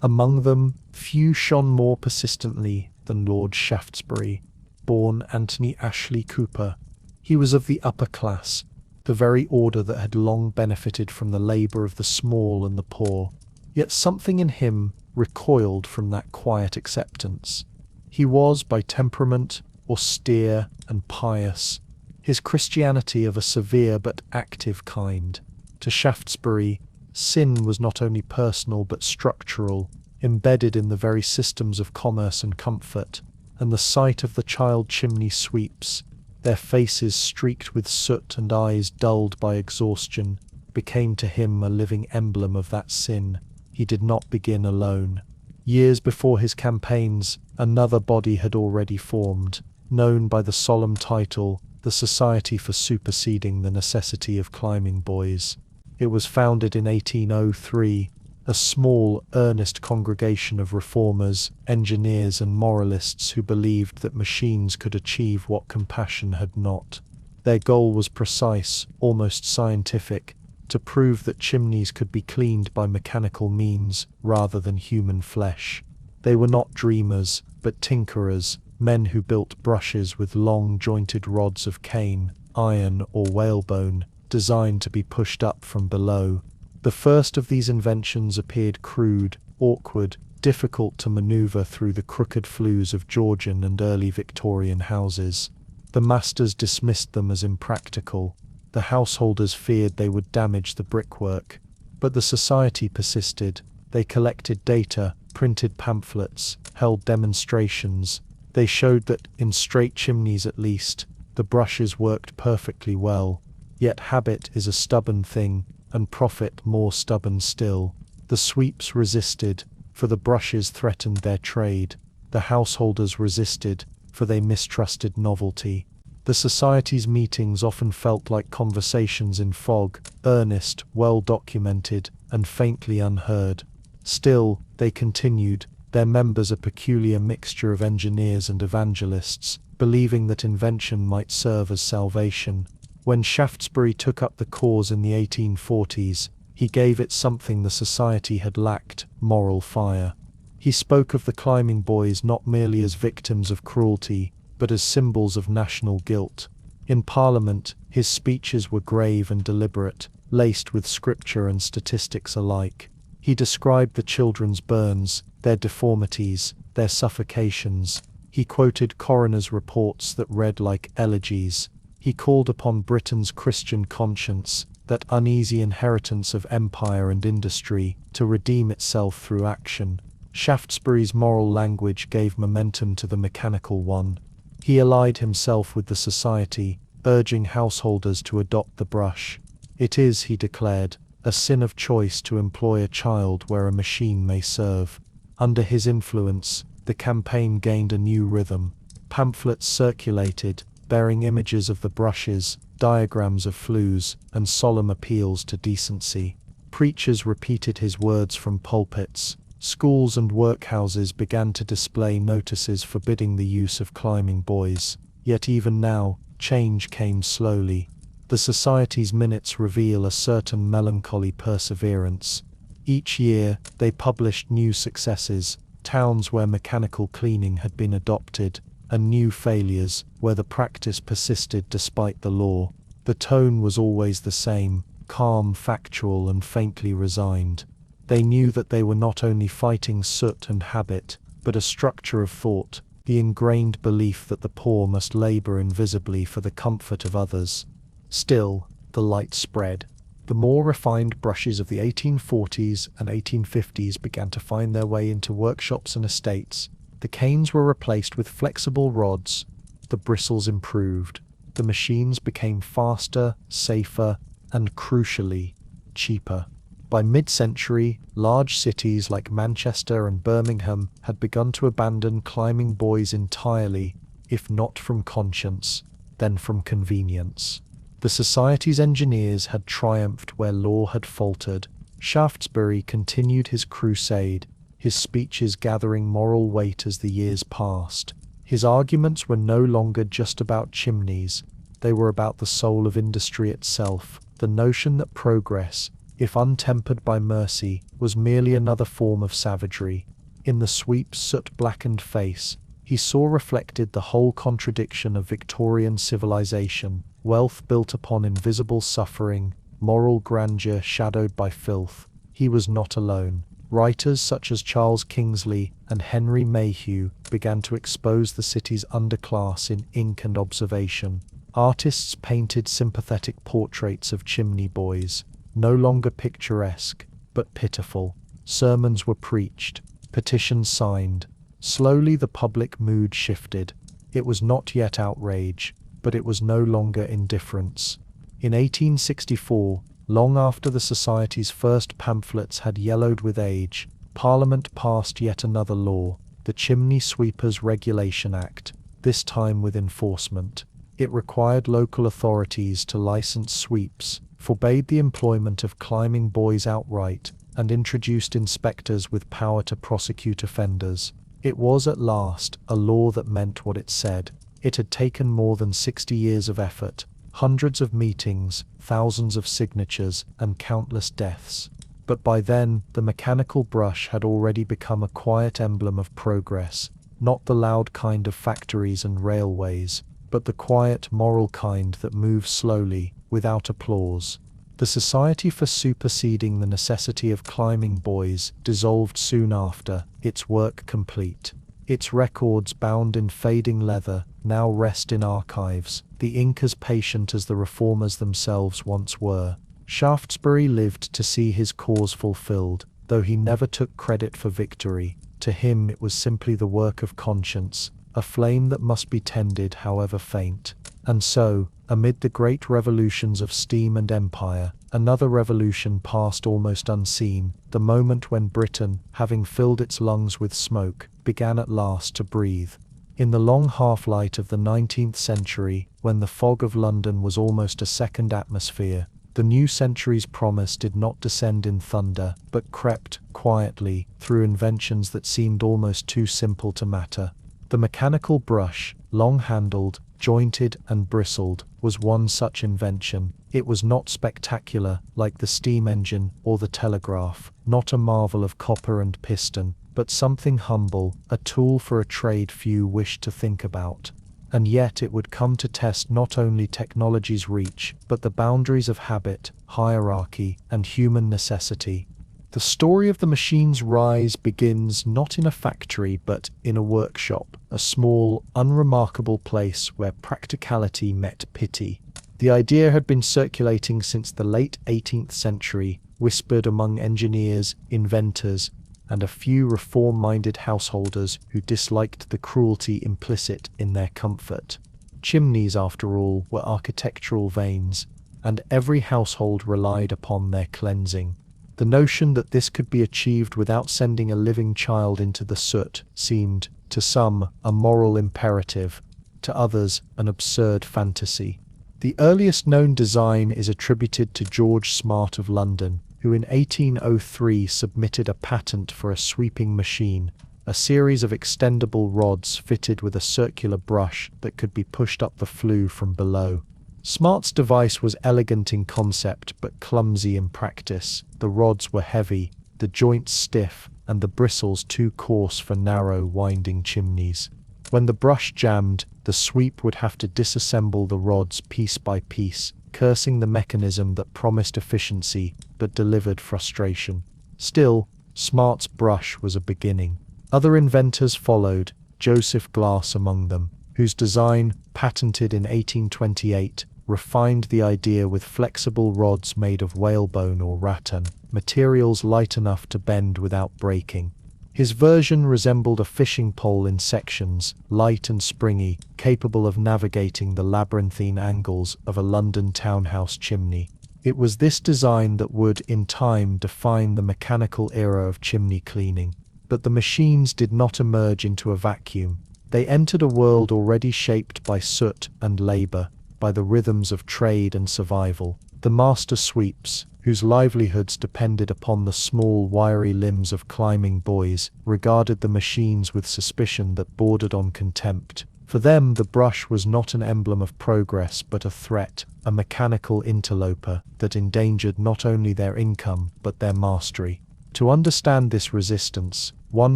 Among them, few shone more persistently than Lord Shaftesbury, born Anthony Ashley Cooper. He was of the upper class, the very order that had long benefited from the labour of the small and the poor. Yet something in him recoiled from that quiet acceptance. He was, by temperament, austere and pious, his Christianity of a severe but active kind. To Shaftesbury, sin was not only personal but structural, embedded in the very systems of commerce and comfort, and the sight of the child chimney sweeps, their faces streaked with soot and eyes dulled by exhaustion, became to him a living emblem of that sin. He did not begin alone. Years before his campaigns, another body had already formed, known by the solemn title, the Society for Superseding the Necessity of Climbing Boys. It was founded in 1803, a small, earnest congregation of reformers, engineers and moralists who believed that machines could achieve what compassion had not. Their goal was precise, almost scientific, to prove that chimneys could be cleaned by mechanical means rather than human flesh. They were not dreamers, but tinkerers, men who built brushes with long jointed rods of cane, iron or whalebone, designed to be pushed up from below. The first of these inventions appeared crude, awkward, difficult to maneuver through the crooked flues of Georgian and early Victorian houses. The masters dismissed them as impractical. The householders feared they would damage the brickwork. But the society persisted. They collected data, printed pamphlets, held demonstrations. They showed that, in straight chimneys at least, the brushes worked perfectly well. Yet habit is a stubborn thing, and profit more stubborn still. The sweeps resisted, for the brushes threatened their trade. The householders resisted, for they mistrusted novelty. The society's meetings often felt like conversations in fog, earnest, well documented, and faintly unheard. Still, they continued, their members a peculiar mixture of engineers and evangelists, believing that invention might serve as salvation. When Shaftesbury took up the cause in the 1840s, he gave it something the society had lacked: moral fire. He spoke of the climbing boys not merely as victims of cruelty, but as symbols of national guilt. In Parliament, his speeches were grave and deliberate, laced with scripture and statistics alike. He described the children's burns, their deformities, their suffocations. He quoted coroners' reports that read like elegies. He called upon Britain's Christian conscience, that uneasy inheritance of empire and industry, to redeem itself through action. Shaftesbury's moral language gave momentum to the mechanical one. He allied himself with the society, urging householders to adopt the brush. It is, he declared, a sin of choice to employ a child where a machine may serve. Under his influence, the campaign gained a new rhythm. Pamphlets circulated, bearing images of the brushes, diagrams of flues, and solemn appeals to decency. Preachers repeated his words from pulpits. Schools and workhouses began to display notices forbidding the use of climbing boys. Yet even now, change came slowly. The society's minutes reveal a certain melancholy perseverance. Each year, they published new successes, towns where mechanical cleaning had been adopted, and new failures, where the practice persisted despite the law. The tone was always the same, calm, factual, and faintly resigned. They knew that they were not only fighting soot and habit, but a structure of thought, the ingrained belief that the poor must labor invisibly for the comfort of others. Still, the light spread. The more refined brushes of the 1840s and 1850s began to find their way into workshops and estates. The canes were replaced with flexible rods. The bristles improved. the machines became faster, safer, and crucially, cheaper. By mid-century, large cities like Manchester and Birmingham had begun to abandon climbing buoys entirely, if not from conscience, then from convenience. The Society's engineers had triumphed where law had faltered. Shaftesbury continued his crusade, his speeches gathering moral weight as the years passed. His arguments were no longer just about chimneys, they were about the soul of industry itself, the notion that progress, if untempered by mercy, was merely another form of savagery. In the sweep's soot-blackened face, he saw reflected the whole contradiction of Victorian civilization, wealth built upon invisible suffering, moral grandeur shadowed by filth. He was not alone. Writers such as Charles Kingsley and Henry Mayhew began to expose the city's underclass in ink and observation. Artists painted sympathetic portraits of chimney boys, no longer picturesque, but pitiful. Sermons were preached, petitions signed. Slowly the public mood shifted. It was not yet outrage, but it was no longer indifference. In 1864, long after the Society's first pamphlets had yellowed with age, Parliament passed yet another law, the Chimney Sweepers Regulation Act, this time with enforcement. It required local authorities to license sweeps, forbade the employment of climbing boys outright, and introduced inspectors with power to prosecute offenders. It was at last a law that meant what it said. It had taken more than 60 years of effort, hundreds of meetings, thousands of signatures, and countless deaths. But by then, the mechanical brush had already become a quiet emblem of progress, not the loud kind of factories and railways, but the quiet, moral kind that moves slowly, without applause. The Society for Superseding the Necessity of Climbing Boys dissolved soon after, its work complete. Its records, bound in fading leather, now rest in archives, the ink as patient as the reformers themselves once were. Shaftesbury lived to see his cause fulfilled, though he never took credit for victory. To him it was simply the work of conscience, a flame that must be tended however faint. And so, amid the great revolutions of steam and empire, another revolution passed almost unseen, the moment when Britain, having filled its lungs with smoke, began at last to breathe. In the long half-light of the 19th century, when the fog of London was almost a second atmosphere, the new century's promise did not descend in thunder, but crept, quietly, through inventions that seemed almost too simple to matter. The mechanical brush, long-handled, jointed and bristled, was one such invention. It was not spectacular, like the steam engine or the telegraph, not a marvel of copper and piston, but something humble, a tool for a trade few wished to think about. And yet it would come to test not only technology's reach, but the boundaries of habit, hierarchy, and human necessity. The story of the machine's rise begins not in a factory but in a workshop, a small, unremarkable place where practicality met pity. The idea had been circulating since the late 18th century, whispered among engineers, inventors, and a few reform-minded householders who disliked the cruelty implicit in their comfort. Chimneys, after all, were architectural veins, and every household relied upon their cleansing. The notion that this could be achieved without sending a living child into the soot seemed, to some, a moral imperative, to others, an absurd fantasy. The earliest known design is attributed to George Smart of London, who in 1803 submitted a patent for a sweeping machine, a series of extendable rods fitted with a circular brush that could be pushed up the flue from below. Smart's device was elegant in concept but clumsy in practice. The rods were heavy, the joints stiff, and the bristles too coarse for narrow, winding chimneys. When the brush jammed, the sweep would have to disassemble the rods piece by piece, cursing the mechanism that promised efficiency but delivered frustration. Still, Smart's brush was a beginning. Other inventors followed, Joseph Glass among them, whose design, patented in 1828, refined the idea with flexible rods made of whalebone or rattan, materials light enough to bend without breaking. His version resembled a fishing pole in sections, light and springy, capable of navigating the labyrinthine angles of a London townhouse chimney. It was this design that would, in time, define the mechanical era of chimney cleaning. But the machines did not emerge into a vacuum. They entered a world already shaped by soot and labor, by the rhythms of trade and survival. The master sweeps, whose livelihoods depended upon the small, wiry limbs of climbing boys, regarded the machines with suspicion that bordered on contempt. For them, the brush was not an emblem of progress but a threat, a mechanical interloper that endangered not only their income but their mastery. To understand this resistance, one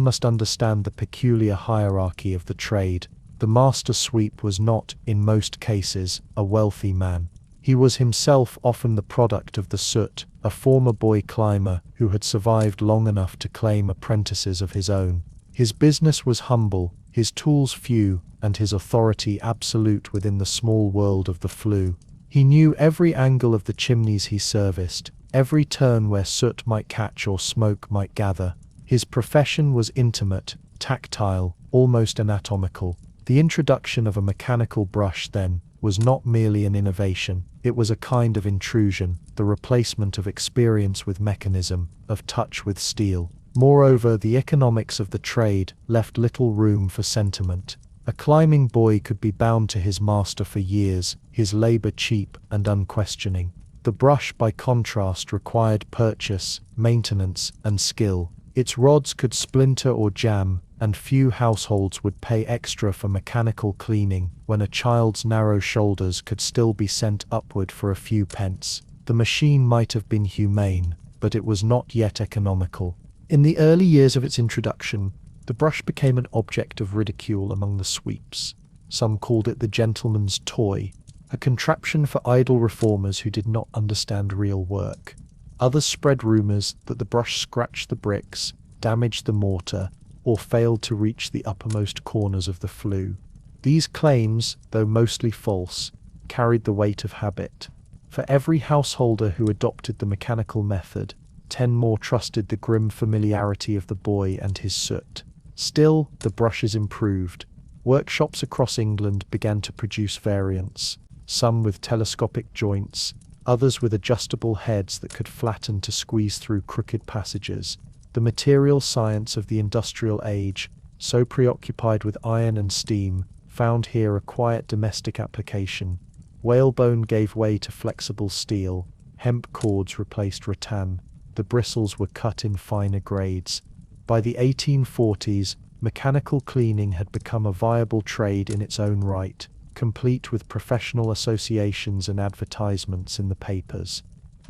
must understand the peculiar hierarchy of the trade. The master sweep was not, in most cases, a wealthy man. He was himself often the product of the soot, a former boy climber who had survived long enough to claim apprentices of his own. His business was humble, his tools few, and his authority absolute within the small world of the flue. He knew every angle of the chimneys he serviced, every turn where soot might catch or smoke might gather. His profession was intimate, tactile, almost anatomical. The introduction of a mechanical brush, then, was not merely an innovation, it was a kind of intrusion, the replacement of experience with mechanism, of touch with steel. Moreover, the economics of the trade left little room for sentiment. A climbing boy could be bound to his master for years, his labor cheap and unquestioning. The brush, by contrast, required purchase, maintenance, and skill. Its rods could splinter or jam, and few households would pay extra for mechanical cleaning when a child's narrow shoulders could still be sent upward for a few pence. The machine might have been humane, but it was not yet economical. In the early years of its introduction, the brush became an object of ridicule among the sweeps. Some called it the gentleman's toy, a contraption for idle reformers who did not understand real work. Others spread rumors that the brush scratched the bricks, damaged the mortar, or failed to reach the uppermost corners of the flue. These claims, though mostly false, carried the weight of habit. For every householder who adopted the mechanical method, 10 more trusted the grim familiarity of the boy and his soot. Still, the brushes improved. Workshops across England began to produce variants, some with telescopic joints, others with adjustable heads that could flatten to squeeze through crooked passages. The material science of the industrial age, so preoccupied with iron and steam, found here a quiet domestic application. Whalebone gave way to flexible steel, hemp cords replaced rattan, the bristles were cut in finer grades. By the 1840s, mechanical cleaning had become a viable trade in its own right, complete with professional associations and advertisements in the papers.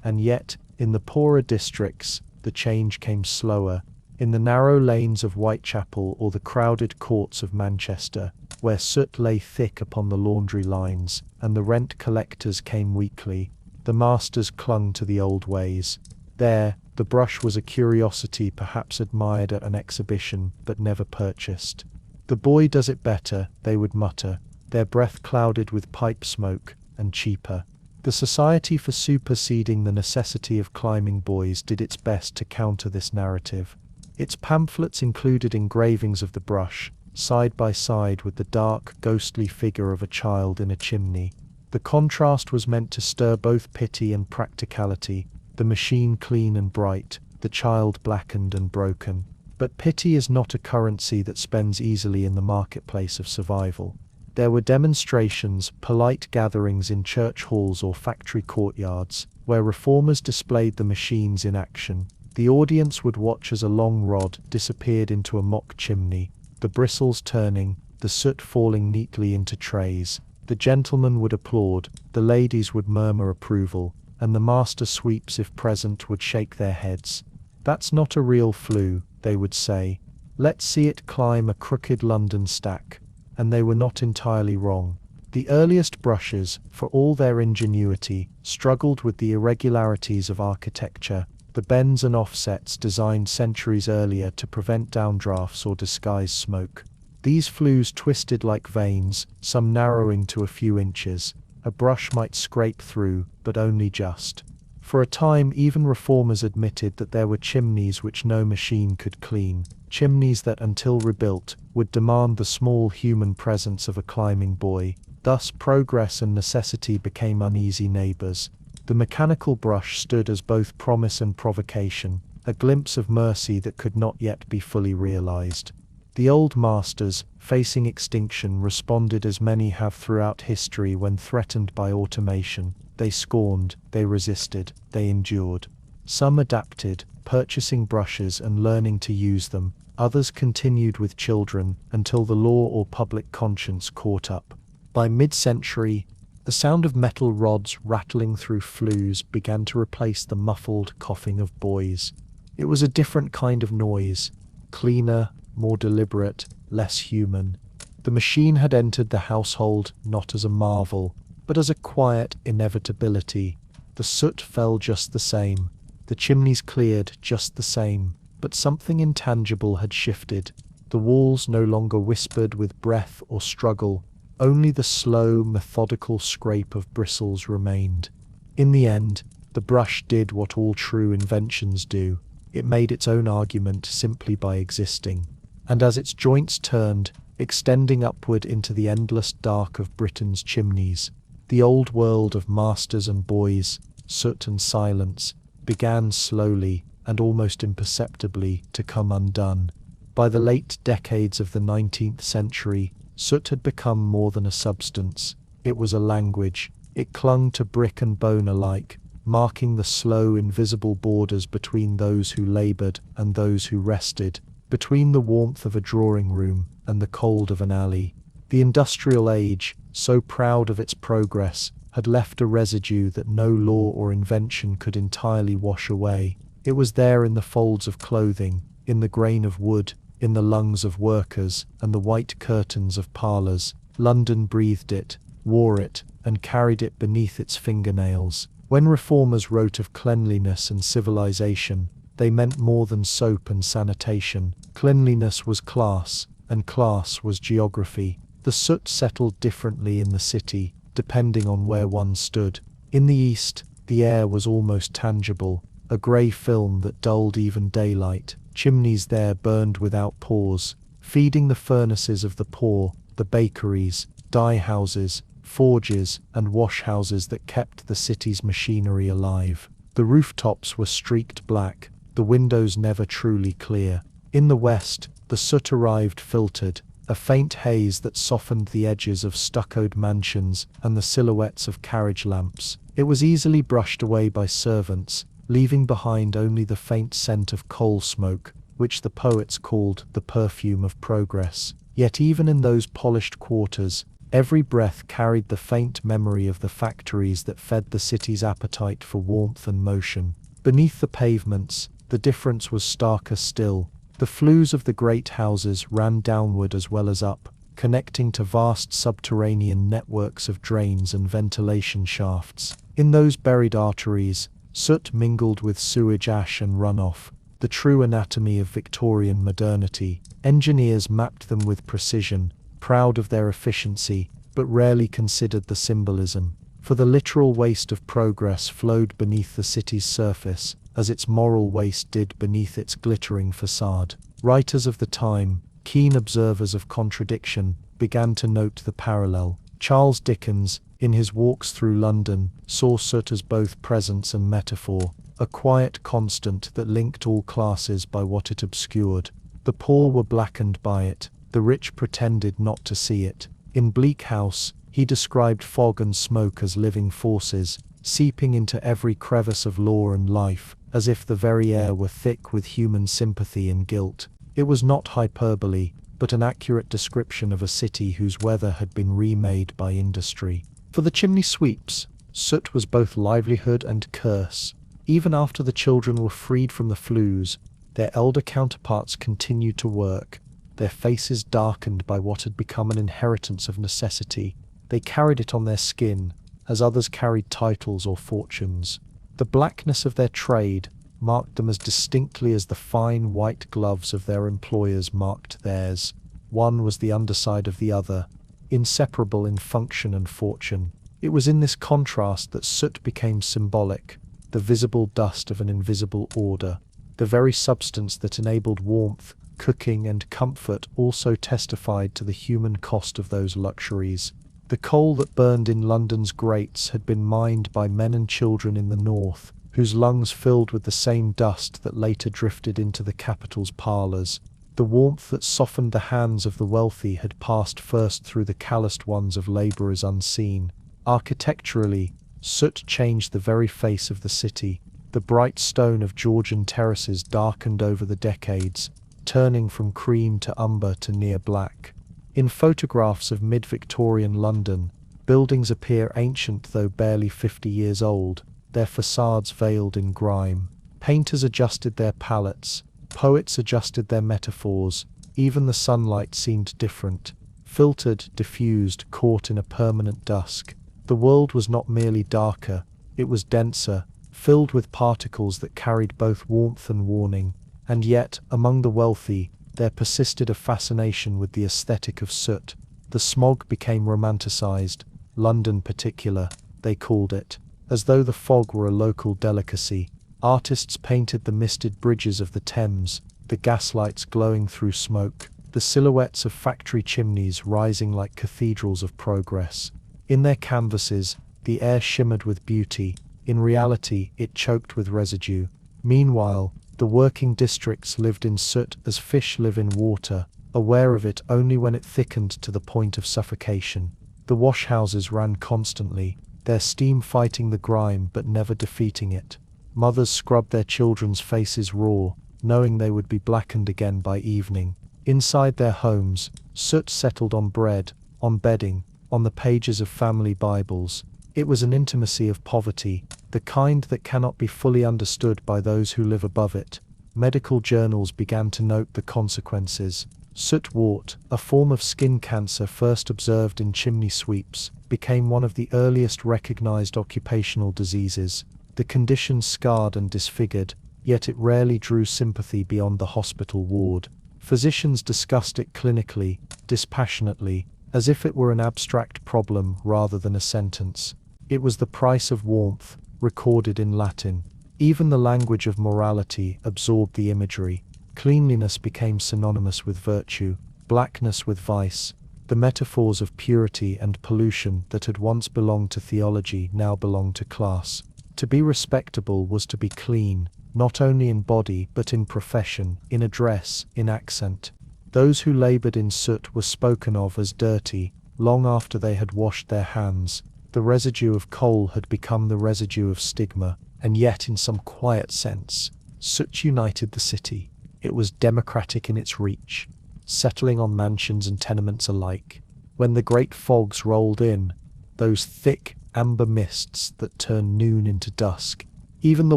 And yet, in the poorer districts, the change came slower. In the narrow lanes of Whitechapel or the crowded courts of Manchester, where soot lay thick upon the laundry lines, and the rent collectors came weekly, the masters clung to the old ways. There, the brush was a curiosity perhaps admired at an exhibition, but never purchased. "The boy does it better," they would mutter, their breath clouded with pipe smoke, and cheaper. The Society for Superseding the Necessity of Climbing Boys did its best to counter this narrative. Its pamphlets included engravings of the brush, side by side with the dark, ghostly figure of a child in a chimney. The contrast was meant to stir both pity and practicality, the machine clean and bright, the child blackened and broken. But pity is not a currency that spends easily in the marketplace of survival. There were demonstrations, polite gatherings in church halls or factory courtyards, where reformers displayed the machines in action. The audience would watch as a long rod disappeared into a mock chimney, the bristles turning, the soot falling neatly into trays. The gentlemen would applaud, the ladies would murmur approval, and the master sweeps, if present, would shake their heads. "That's not a real flue," they would say. "Let's see it climb a crooked London stack." And they were not entirely wrong. The earliest brushes, for all their ingenuity, struggled with the irregularities of architecture, the bends and offsets designed centuries earlier to prevent downdrafts or disguise smoke. These flues twisted like veins, some narrowing to a few inches. A brush might scrape through, but only just. For a time even reformers admitted that there were chimneys which no machine could clean. chimneys that, until rebuilt, would demand the small human presence of a climbing boy. Thus, progress and necessity became uneasy neighbors. The mechanical brush stood as both promise and provocation, a glimpse of mercy that could not yet be fully realized. The old masters, facing extinction, responded as many have throughout history when threatened by automation. They scorned, they resisted, they endured. Some adapted, purchasing brushes and learning to use them. Others continued with children until the law or public conscience caught up. By mid-century, the sound of metal rods rattling through flues began to replace the muffled coughing of boys. It was a different kind of noise, cleaner, more deliberate, less human. The machine had entered the household not as a marvel, but as a quiet inevitability. The soot fell just the same, the chimneys cleared just the same, but something intangible had shifted. The walls no longer whispered with breath or struggle, only the slow, methodical scrape of bristles remained. In the end, the brush did what all true inventions do. It made its own argument simply by existing. And as its joints turned, extending upward into the endless dark of Britain's chimneys, the old world of masters and boys, soot and silence, began slowly and almost imperceptibly to come undone. By the late decades of the 19th century, soot had become more than a substance. It was a language. It clung to brick and bone alike, marking the slow, invisible borders between those who labored and those who rested, between the warmth of a drawing room and the cold of an alley. The industrial age, so proud of its progress, had left a residue that no law or invention could entirely wash away. It was there in the folds of clothing, in the grain of wood, in the lungs of workers, and the white curtains of parlours. London breathed it, wore it, and carried it beneath its fingernails. When reformers wrote of cleanliness and civilization, they meant more than soap and sanitation. Cleanliness was class, and class was geography. The soot settled differently in the city, depending on where one stood. In the east, the air was almost tangible, a grey film that dulled even daylight. Chimneys there burned without pause, feeding the furnaces of the poor, the bakeries, dye houses, forges, and wash houses that kept the city's machinery alive. The rooftops were streaked black, the windows never truly clear. In the west, the soot arrived filtered, a faint haze that softened the edges of stuccoed mansions and the silhouettes of carriage lamps. It was easily brushed away by servants, leaving behind only the faint scent of coal smoke, which the poets called the perfume of progress. Yet even in those polished quarters, every breath carried the faint memory of the factories that fed the city's appetite for warmth and motion. Beneath the pavements, the difference was starker still. The flues of the great houses ran downward as well as up, connecting to vast subterranean networks of drains and ventilation shafts. In those buried arteries, soot mingled with sewage ash and runoff, the true anatomy of Victorian modernity. Engineers mapped them with precision, proud of their efficiency, but rarely considered the symbolism. For the literal waste of progress flowed beneath the city's surface, as its moral waste did beneath its glittering facade. Writers of the time, keen observers of contradiction, began to note the parallel. Charles Dickens, in his Walks Through London, saw soot as both presence and metaphor, a quiet constant that linked all classes by what it obscured. The poor were blackened by it, the rich pretended not to see it. In Bleak House, he described fog and smoke as living forces, seeping into every crevice of law and life, as if the very air were thick with human sympathy and guilt. It was not hyperbole, but an accurate description of a city whose weather had been remade by industry. For the chimney sweeps, soot was both livelihood and curse. Even after the children were freed from the flues, their elder counterparts continued to work, their faces darkened by what had become an inheritance of necessity. They carried it on their skin, as others carried titles or fortunes. The blackness of their trade marked them as distinctly as the fine white gloves of their employers marked theirs. One was the underside of the other, inseparable in function and fortune. It was in this contrast that soot became symbolic, the visible dust of an invisible order. the very substance that enabled warmth, cooking, and comfort also testified to the human cost of those luxuries. The coal that burned in London's grates had been mined by men and children in the north, whose lungs filled with the same dust that later drifted into the capital's parlours. The warmth that softened the hands of the wealthy had passed first through the calloused ones of labourers unseen. Architecturally, soot changed the very face of the city. The bright stone of Georgian terraces darkened over the decades, turning from cream to umber to near black. In photographs of mid-Victorian London, buildings appear ancient though barely 50 years old, their facades veiled in grime. Painters adjusted their palettes, poets adjusted their metaphors, even the sunlight seemed different, filtered, diffused, caught in a permanent dusk. The world was not merely darker, it was denser, filled with particles that carried both warmth and warning. And yet, among the wealthy, there persisted a fascination with the aesthetic of soot. The smog became romanticized, London particular, they called it, as though the fog were a local delicacy. Artists painted the misted bridges of the Thames, the gaslights glowing through smoke, the silhouettes of factory chimneys rising like cathedrals of progress. In their canvases, the air shimmered with beauty. In reality, it choked with residue. Meanwhile, the working districts lived in soot as fish live in water, aware of it only when it thickened to the point of suffocation. The washhouses ran constantly, their steam fighting the grime but never defeating it. Mothers scrubbed their children's faces raw, knowing they would be blackened again by evening. Inside their homes, soot settled on bread, on bedding, on the pages of family Bibles. It was an intimacy of poverty, the kind that cannot be fully understood by those who live above it. Medical journals began to note the consequences. Soot wart, a form of skin cancer first observed in chimney sweeps, became one of the earliest recognized occupational diseases. The condition scarred and disfigured, yet it rarely drew sympathy beyond the hospital ward. Physicians discussed it clinically, dispassionately, as if it were an abstract problem rather than a sentence. It was the price of warmth, recorded in Latin. Even the language of morality absorbed the imagery. Cleanliness became synonymous with virtue, blackness with vice. The metaphors of purity and pollution that had once belonged to theology now belonged to class. To be respectable was to be clean, not only in body but in profession, in address, in accent. Those who laboured in soot were spoken of as dirty, long after they had washed their hands. The residue of coal had become the residue of stigma, and yet in some quiet sense, soot united the city. It was democratic in its reach, settling on mansions and tenements alike. When the great fogs rolled in, those thick, amber mists that turned noon into dusk, even the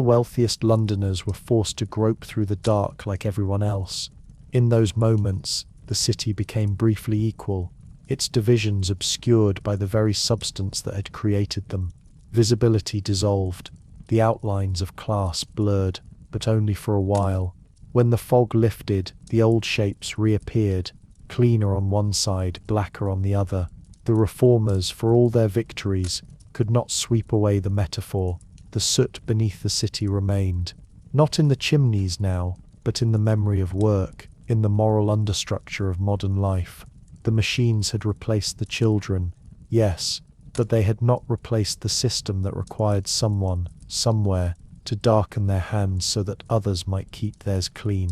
wealthiest Londoners were forced to grope through the dark like everyone else. In those moments, the city became briefly equal, its divisions obscured by the very substance that had created them. Visibility dissolved, the outlines of class blurred, but only for a while. When the fog lifted, the old shapes reappeared, cleaner on one side, blacker on the other. The reformers, for all their victories, could not sweep away the metaphor. The soot beneath the city remained, not in the chimneys now, but in the memory of work, in the moral understructure of modern life. The machines had replaced the children, yes, but they had not replaced the system that required someone, somewhere, to darken their hands so that others might keep theirs clean.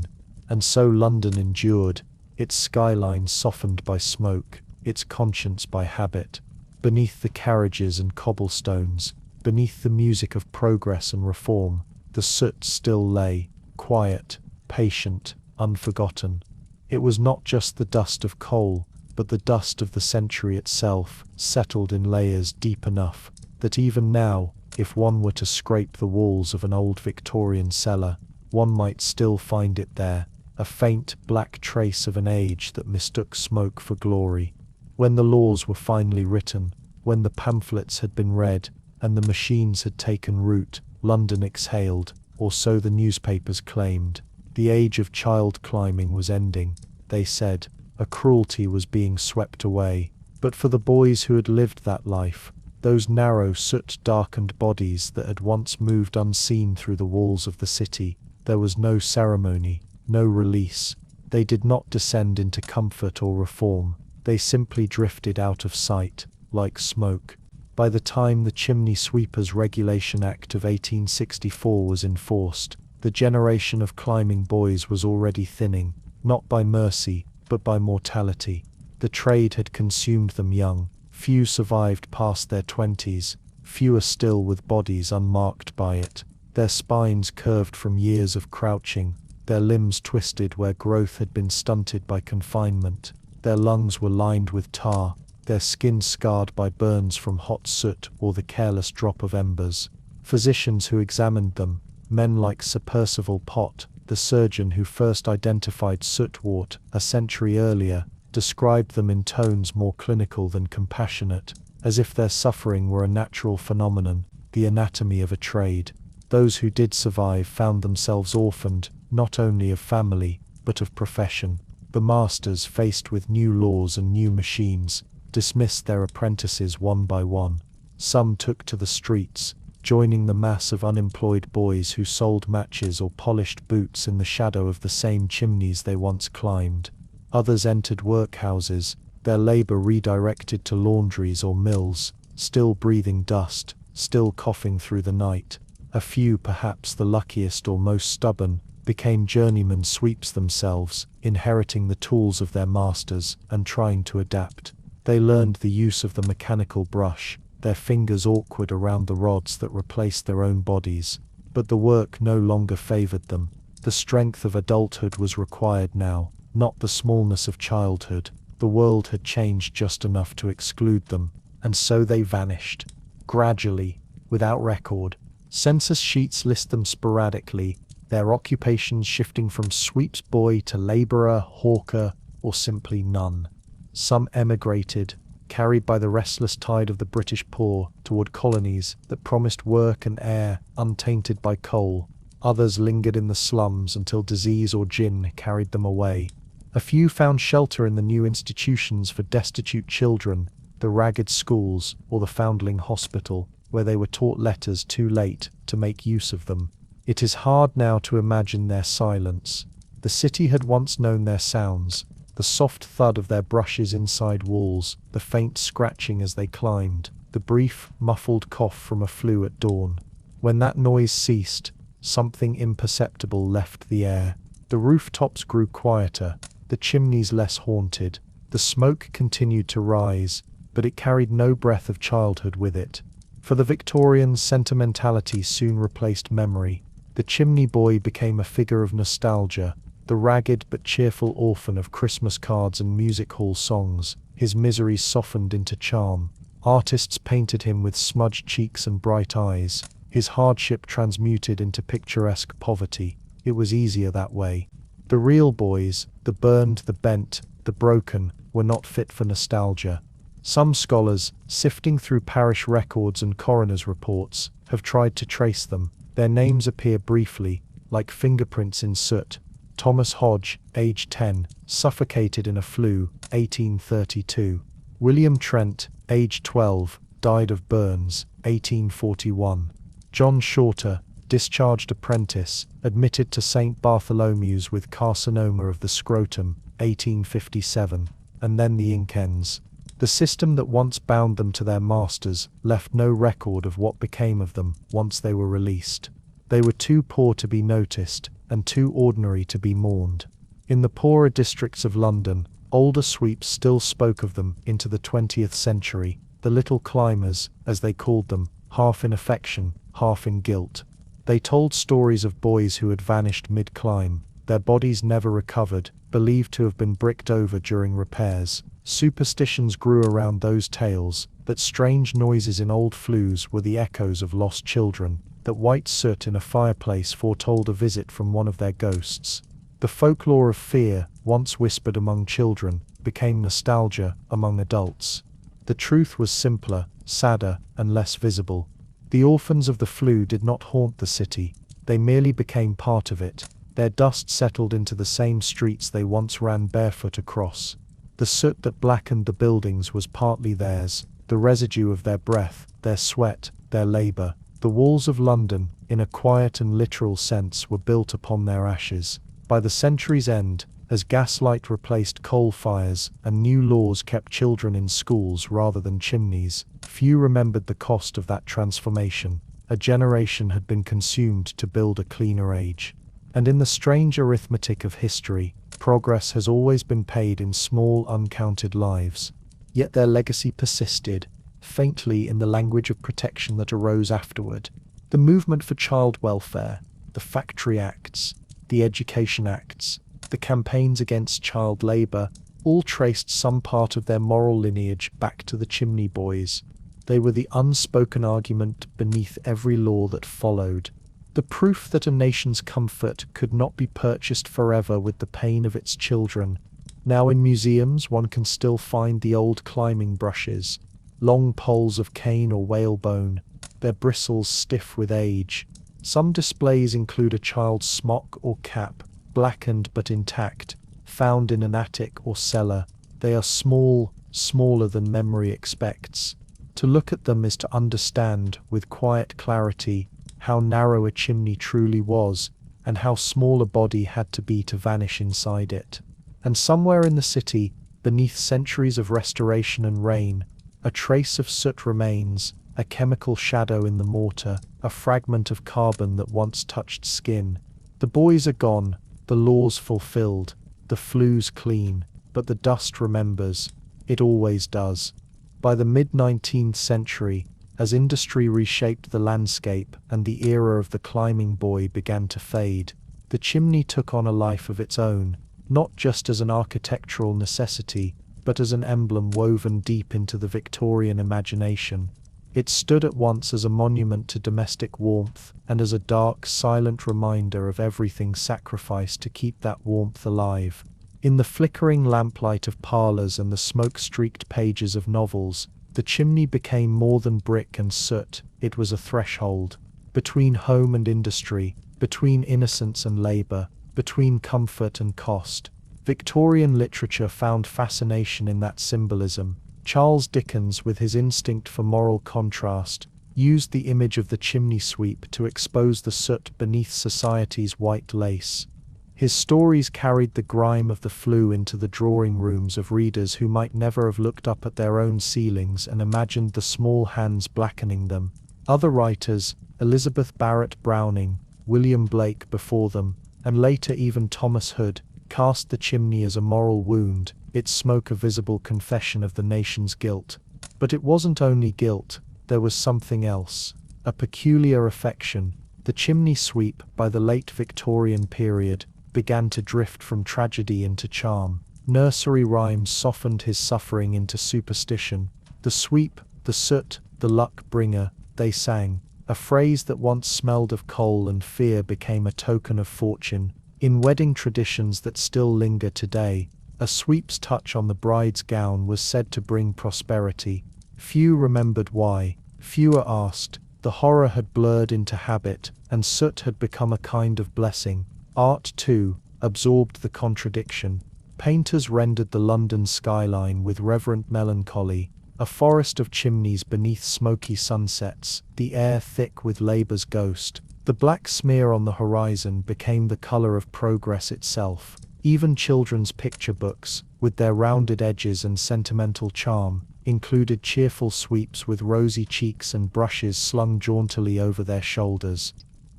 And so London endured, its skyline softened by smoke, its conscience by habit. Beneath the carriages and cobblestones, beneath the music of progress and reform, the soot still lay, quiet, patient, unforgotten. It was not just the dust of coal, but the dust of the century itself, settled in layers deep enough that even now, if one were to scrape the walls of an old Victorian cellar, one might still find it there, a faint black trace of an age that mistook smoke for glory. When the laws were finally written, when the pamphlets had been read, and the machines had taken root, London exhaled, or so the newspapers claimed. The age of child climbing was ending, they said. A cruelty was being swept away. But for the boys who had lived that life, those narrow soot-darkened bodies that had once moved unseen through the walls of the city, There was no ceremony, no release. They did not descend into comfort or reform. They simply drifted out of sight, like smoke. By the time the Chimney Sweepers Regulation Act of 1864 was enforced, the generation of climbing boys was already thinning, not by mercy, but by mortality. The trade had consumed them young. Few survived past their 20s, fewer still with bodies unmarked by it. Their spines curved from years of crouching, their limbs twisted where growth had been stunted by confinement. Their lungs were lined with tar, their skin scarred by burns from hot soot or the careless drop of embers. Physicians who examined them, men like Sir Percival Pott, the surgeon who first identified soot-wort a century earlier, described them in tones more clinical than compassionate, as if their suffering were a natural phenomenon, the anatomy of a trade. Those who did survive found themselves orphaned, not only of family, but of profession. The masters, faced with new laws and new machines, dismissed their apprentices one by one. Some took to the streets, joining the mass of unemployed boys who sold matches or polished boots in the shadow of the same chimneys they once climbed. Others entered workhouses, their labor redirected to laundries or mills, still breathing dust, still coughing through the night. A few, perhaps the luckiest or most stubborn, became journeyman sweeps themselves, inheriting the tools of their masters and trying to adapt. They learned the use of the mechanical brush, their fingers awkward around the rods that replaced their own bodies. But the work no longer favored them. The strength of adulthood was required now, not the smallness of childhood. The world had changed just enough to exclude them, and so they vanished. Gradually, without record. Census sheets list them sporadically, their occupations shifting from sweeps boy to laborer, hawker, or simply none. Some emigrated, carried by the restless tide of the British poor, toward colonies that promised work and air untainted by coal. Others lingered in the slums until disease or gin carried them away. A few found shelter in the new institutions for destitute children, the ragged schools, or the foundling hospital, where they were taught letters too late to make use of them. It is hard now to imagine their silence. The city had once known their sounds, the soft thud of their brushes inside walls, the faint scratching as they climbed, the brief, muffled cough from a flue at dawn. When that noise ceased, something imperceptible left the air. The rooftops grew quieter, the chimneys less haunted. The smoke continued to rise, but it carried no breath of childhood with it. For the Victorians, sentimentality soon replaced memory. The chimney boy became a figure of nostalgia, the ragged but cheerful orphan of Christmas cards and music hall songs. His miseries softened into charm. Artists painted him with smudged cheeks and bright eyes. His hardship transmuted into picturesque poverty. It was easier that way. The real boys, the burned, the bent, the broken, were not fit for nostalgia. Some scholars, sifting through parish records and coroner's reports, have tried to trace them. Their names appear briefly, like fingerprints in soot. Thomas Hodge, age 10, suffocated in a flue, 1832. William Trent, age 12, died of burns, 1841. John Shorter, discharged apprentice, admitted to St. Bartholomew's with carcinoma of the scrotum, 1857. And then the Inken's. The system that once bound them to their masters left no record of what became of them once they were released. They were too poor to be noticed, and too ordinary to be mourned. In the poorer districts of London, older sweeps still spoke of them into the 20th century, the little climbers, as they called them, half in affection, half in guilt. They told stories of boys who had vanished mid-climb, their bodies never recovered, believed to have been bricked over during repairs. Superstitions grew around those tales, that strange noises in old flues were the echoes of lost children, that white soot in a fireplace foretold a visit from one of their ghosts. The folklore of fear, once whispered among children, became nostalgia among adults. The truth was simpler, sadder, and less visible. The orphans of the flue did not haunt the city, they merely became part of it. Their dust settled into the same streets they once ran barefoot across. The soot that blackened the buildings was partly theirs, the residue of their breath, their sweat, their labor. The walls of London, in a quiet and literal sense, were built upon their ashes. By the century's end, as gaslight replaced coal fires and new laws kept children in schools rather than chimneys, few remembered the cost of that transformation. A generation had been consumed to build a cleaner age. And in the strange arithmetic of history, progress has always been paid in small, uncounted lives. Yet their legacy persisted, faintly in the language of protection that arose afterward. The movement for child welfare, the Factory Acts, the Education Acts, the campaigns against child labour, all traced some part of their moral lineage back to the chimney boys. They were the unspoken argument beneath every law that followed. The proof that a nation's comfort could not be purchased forever with the pain of its children. Now in museums one can still find the old climbing brushes, long poles of cane or whalebone, their bristles stiff with age. Some displays include a child's smock or cap, blackened but intact, found in an attic or cellar. They are small, smaller than memory expects. To look at them is to understand, with quiet clarity, how narrow a chimney truly was, and how small a body had to be to vanish inside it. And somewhere in the city, beneath centuries of restoration and rain, a trace of soot remains, a chemical shadow in the mortar, a fragment of carbon that once touched skin. The boys are gone, the laws fulfilled, the flues clean, but the dust remembers. It always does. By the mid-19th century, as industry reshaped the landscape and the era of the climbing boy began to fade, the chimney took on a life of its own, not just as an architectural necessity, but as an emblem woven deep into the Victorian imagination. It stood at once as a monument to domestic warmth and as a dark, silent reminder of everything sacrificed to keep that warmth alive. In the flickering lamplight of parlours and the smoke-streaked pages of novels, the chimney became more than brick and soot. It was a threshold. Between home and industry, between innocence and labour, between comfort and cost. Victorian literature found fascination in that symbolism. Charles Dickens, with his instinct for moral contrast, used the image of the chimney sweep to expose the soot beneath society's white lace. His stories carried the grime of the flue into the drawing rooms of readers who might never have looked up at their own ceilings and imagined the small hands blackening them. Other writers, Elizabeth Barrett Browning, William Blake before them, and later even Thomas Hood, cast the chimney as a moral wound, its smoke a visible confession of the nation's guilt. But it wasn't only guilt, there was something else, a peculiar affection. The chimney sweep, by the late Victorian period, began to drift from tragedy into charm. Nursery rhymes softened his suffering into superstition. The sweep, the soot, the luck bringer, they sang. A phrase that once smelled of coal and fear became a token of fortune. In wedding traditions that still linger today, a sweep's touch on the bride's gown was said to bring prosperity. Few remembered why, fewer asked. The horror had blurred into habit, and soot had become a kind of blessing. Art, too, absorbed the contradiction. Painters rendered the London skyline with reverent melancholy, a forest of chimneys beneath smoky sunsets, the air thick with labour's ghost. The black smear on the horizon became the colour of progress itself. Even children's picture books, with their rounded edges and sentimental charm, included cheerful sweeps with rosy cheeks and brushes slung jauntily over their shoulders.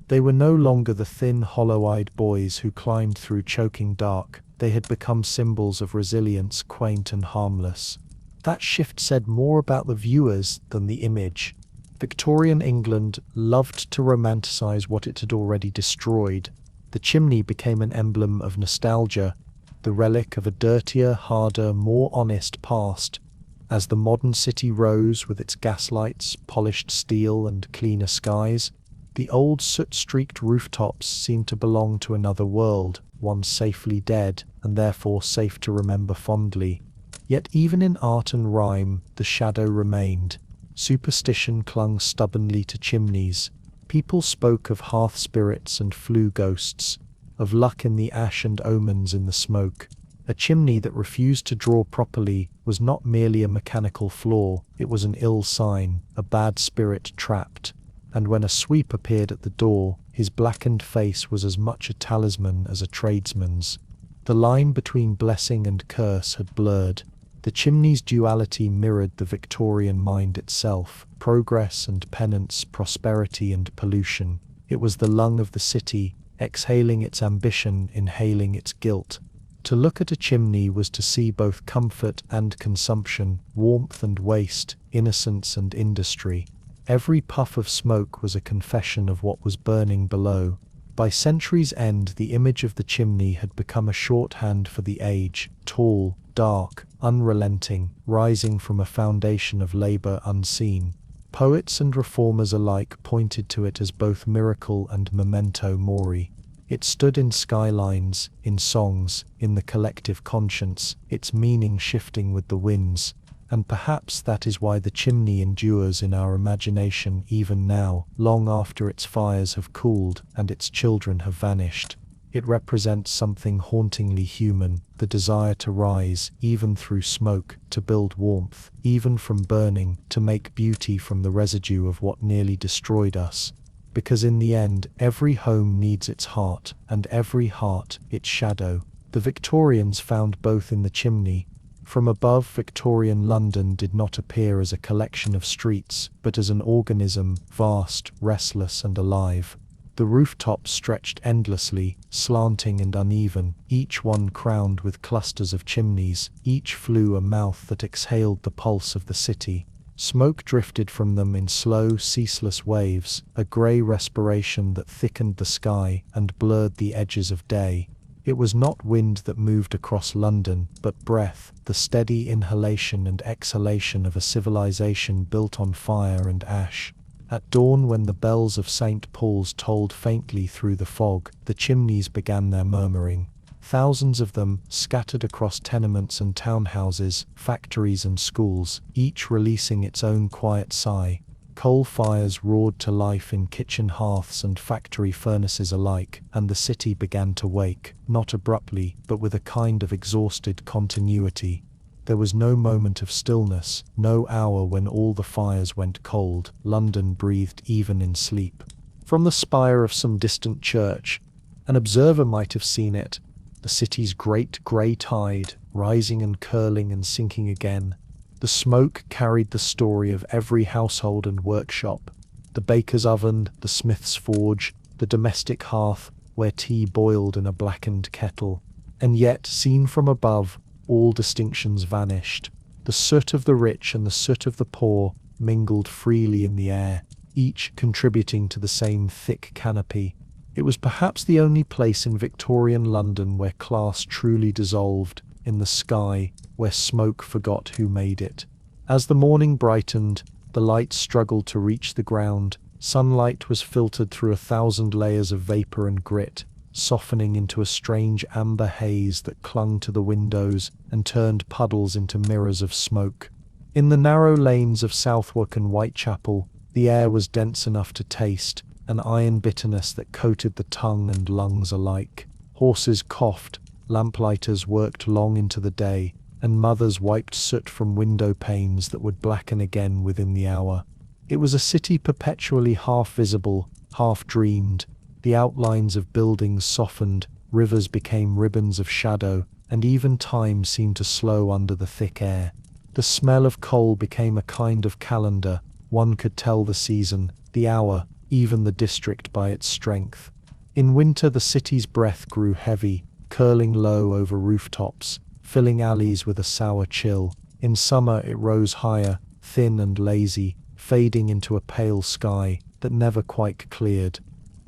They were no longer the thin, hollow-eyed boys who climbed through choking dark. They had become symbols of resilience, quaint and harmless. That shift said more about the viewers than the image. Victorian England loved to romanticize what it had already destroyed. The chimney became an emblem of nostalgia, the relic of a dirtier, harder, more honest past. As the modern city rose with its gaslights, polished steel and cleaner skies, the old soot-streaked rooftops seemed to belong to another world, one safely dead, and therefore safe to remember fondly. Yet even in art and rhyme, the shadow remained. Superstition clung stubbornly to chimneys. People spoke of hearth spirits and flue ghosts, of luck in the ash and omens in the smoke. A chimney that refused to draw properly was not merely a mechanical flaw, it was an ill sign, a bad spirit trapped. and when a sweep appeared at the door, his blackened face was as much a talisman as a tradesman's. The line between blessing and curse had blurred. The chimney's duality mirrored the Victorian mind itself: progress and penance, prosperity and pollution. It was the lung of the city, exhaling its ambition, inhaling its guilt. To look at a chimney was to see both comfort and consumption, warmth and waste, innocence and industry. Every puff of smoke was a confession of what was burning below. By centuries' end, the image of the chimney had become a shorthand for the age: tall, dark, unrelenting, rising from a foundation of labor unseen. Poets and reformers alike pointed to it as both miracle and memento mori. It stood in skylines, in songs, in the collective conscience, its meaning shifting with the winds. And perhaps that is why the chimney endures in our imagination even now, long after its fires have cooled and its children have vanished. It represents something hauntingly human: the desire to rise, even through smoke, to build warmth, even from burning, to make beauty from the residue of what nearly destroyed us. Because in the end, every home needs its heart, and every heart its shadow. The Victorians found both in the chimney. From above, Victorian London did not appear as a collection of streets, but as an organism, vast, restless and alive. The rooftops stretched endlessly, slanting and uneven, each one crowned with clusters of chimneys, each flue a mouth that exhaled the pulse of the city. Smoke drifted from them in slow, ceaseless waves, a grey respiration that thickened the sky and blurred the edges of day. It was not wind that moved across London, but breath, the steady inhalation and exhalation of a civilization built on fire and ash. At dawn, when the bells of St. Paul's tolled faintly through the fog, the chimneys began their murmuring. Thousands of them, scattered across tenements and townhouses, factories and schools, each releasing its own quiet sigh. Coal fires roared to life in kitchen hearths and factory furnaces alike, and the city began to wake, not abruptly, but with a kind of exhausted continuity. There was no moment of stillness, no hour when all the fires went cold. London breathed even in sleep. From the spire of some distant church, an observer might have seen it, the city's great grey tide, rising and curling and sinking again. The smoke carried the story of every household and workshop: the baker's oven, the smith's forge, the domestic hearth, where tea boiled in a blackened kettle. And yet, seen from above, all distinctions vanished. The soot of the rich and the soot of the poor mingled freely in the air, each contributing to the same thick canopy. It was perhaps the only place in Victorian London where class truly dissolved, in the sky, where smoke forgot who made it. As the morning brightened, the light struggled to reach the ground. Sunlight was filtered through 1,000 layers of vapor and grit, softening into a strange amber haze that clung to the windows and turned puddles into mirrors of smoke. In the narrow lanes of Southwark and Whitechapel, the air was dense enough to taste, an iron bitterness that coated the tongue and lungs alike. Horses coughed, lamplighters worked long into the day, and mothers wiped soot from window panes that would blacken again within the hour. It was a city perpetually half visible, half dreamed. The outlines of buildings softened, rivers became ribbons of shadow, and even time seemed to slow under the thick air. The smell of coal became a kind of calendar. One could tell the season, the hour, even the district by its strength. In winter, the city's breath grew heavy, curling low over rooftops, filling alleys with a sour chill. In summer, it rose higher, thin and lazy, fading into a pale sky that never quite cleared.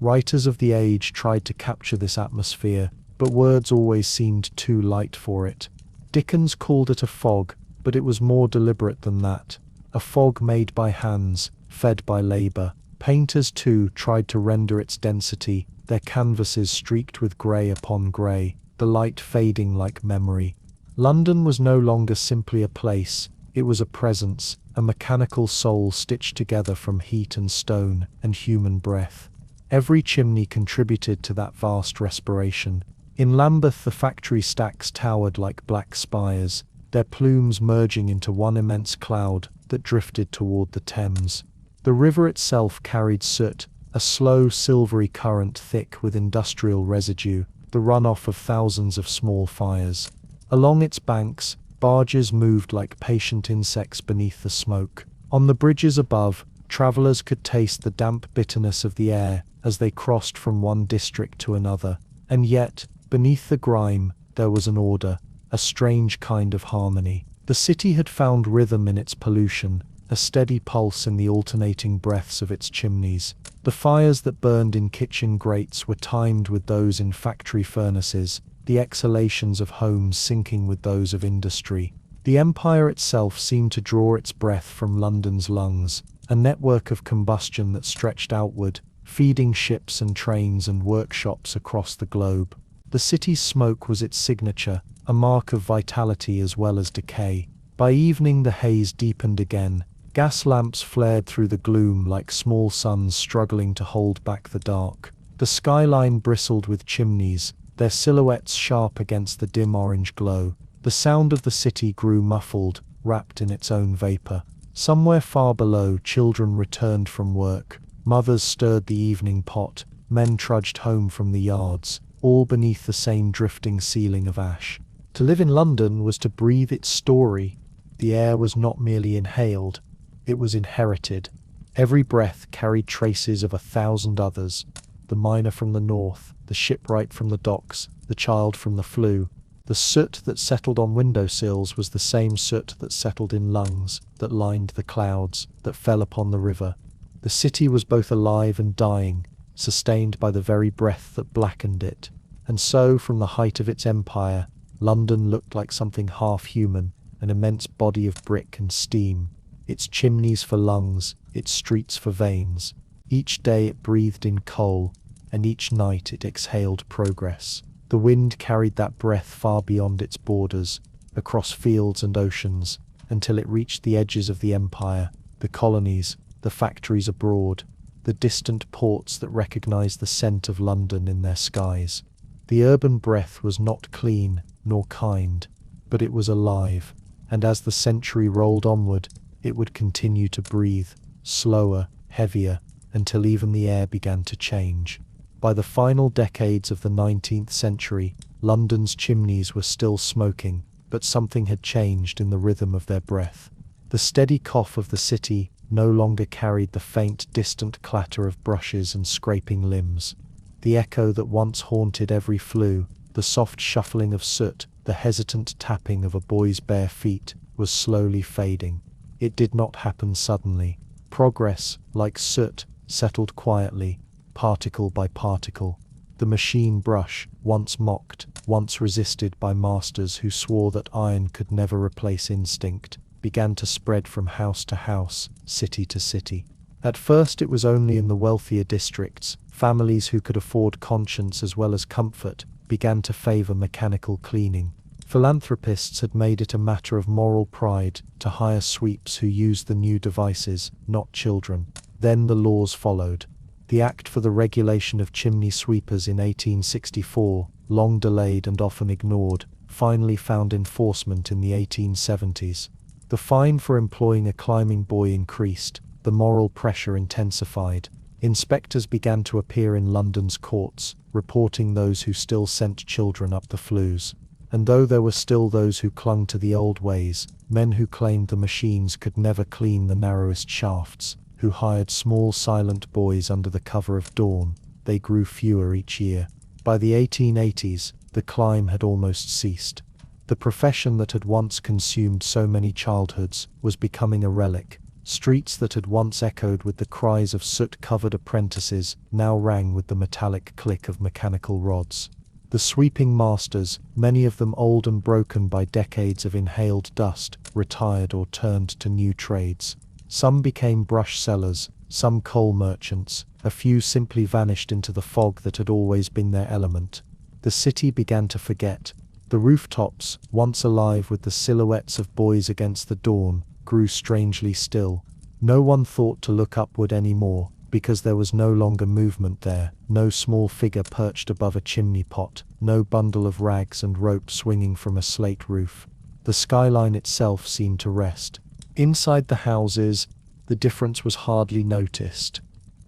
Writers of the age tried to capture this atmosphere, but words always seemed too light for it. Dickens called it a fog, but it was more deliberate than that. A fog made by hands, fed by labor. Painters, too, tried to render its density, their canvases streaked with grey upon grey, the light fading like memory. London was no longer simply a place, it was a presence, a mechanical soul stitched together from heat and stone and human breath. Every chimney contributed to that vast respiration. In Lambeth, the factory stacks towered like black spires, their plumes merging into one immense cloud that drifted toward the Thames. The river itself carried soot, a slow silvery current thick with industrial residue, the runoff of thousands of small fires. Along its banks, barges moved like patient insects beneath the smoke. On the bridges above, travelers could taste the damp bitterness of the air as they crossed from one district to another. And yet, beneath the grime, there was an order, a strange kind of harmony. The city had found rhythm in its pollution, a steady pulse in the alternating breaths of its chimneys. The fires that burned in kitchen grates were timed with those in factory furnaces, the exhalations of homes syncing with those of industry. The empire itself seemed to draw its breath from London's lungs, a network of combustion that stretched outward, feeding ships and trains and workshops across the globe. The city's smoke was its signature, a mark of vitality as well as decay. By evening the haze deepened again. Gas lamps flared through the gloom like small suns struggling to hold back the dark. The skyline bristled with chimneys, their silhouettes sharp against the dim orange glow. The sound of the city grew muffled, wrapped in its own vapor. Somewhere far below, children returned from work. Mothers stirred the evening pot. Men trudged home from the yards, all beneath the same drifting ceiling of ash. To live in London was to breathe its story. The air was not merely inhaled, it was inherited. Every breath carried traces of 1,000 others. The miner from the north, the shipwright from the docks, the child from the flue. The soot that settled on windowsills was the same soot that settled in lungs, that lined the clouds, that fell upon the river. The city was both alive and dying, sustained by the very breath that blackened it. And so, from the height of its empire, London looked like something half-human, an immense body of brick and steam. Its chimneys for lungs, its streets for veins. Each day it breathed in coal, and each night it exhaled progress. The wind carried that breath far beyond its borders, across fields and oceans, until it reached the edges of the empire, the colonies, the factories abroad, the distant ports that recognized the scent of London in their skies. The urban breath was not clean nor kind, but it was alive, and as the century rolled onward, it would continue to breathe, slower, heavier, until even the air began to change. By the final decades of the 19th century, London's chimneys were still smoking, but something had changed in the rhythm of their breath. The steady cough of the city no longer carried the faint, distant clatter of brushes and scraping limbs. The echo that once haunted every flue, the soft shuffling of soot, the hesitant tapping of a boy's bare feet, was slowly fading. It did not happen suddenly. Progress, like soot, settled quietly, particle by particle. The machine brush, once mocked, once resisted by masters who swore that iron could never replace instinct, began to spread from house to house, city to city. At first it was only in the wealthier districts. Families who could afford conscience as well as comfort began to favor mechanical cleaning. Philanthropists had made it a matter of moral pride to hire sweeps who used the new devices, not children. Then the laws followed. The Act for the Regulation of Chimney Sweepers in 1864, long delayed and often ignored, finally found enforcement in the 1870s. The fine for employing a climbing boy increased, the moral pressure intensified. Inspectors began to appear in London's courts, reporting those who still sent children up the flues. And though there were still those who clung to the old ways, men who claimed the machines could never clean the narrowest shafts, who hired small silent boys under the cover of dawn, they grew fewer each year. By the 1880s, the climb had almost ceased. The profession that had once consumed so many childhoods was becoming a relic. Streets that had once echoed with the cries of soot-covered apprentices now rang with the metallic click of mechanical rods. The sweeping masters, many of them old and broken by decades of inhaled dust, retired or turned to new trades. Some became brush sellers, some coal merchants, a few simply vanished into the fog that had always been their element. The city began to forget. The rooftops, once alive with the silhouettes of boys against the dawn, grew strangely still. No one thought to look upward any more, because there was no longer movement there, no small figure perched above a chimney pot, no bundle of rags and rope swinging from a slate roof. The skyline itself seemed to rest. Inside the houses, the the difference was hardly noticed.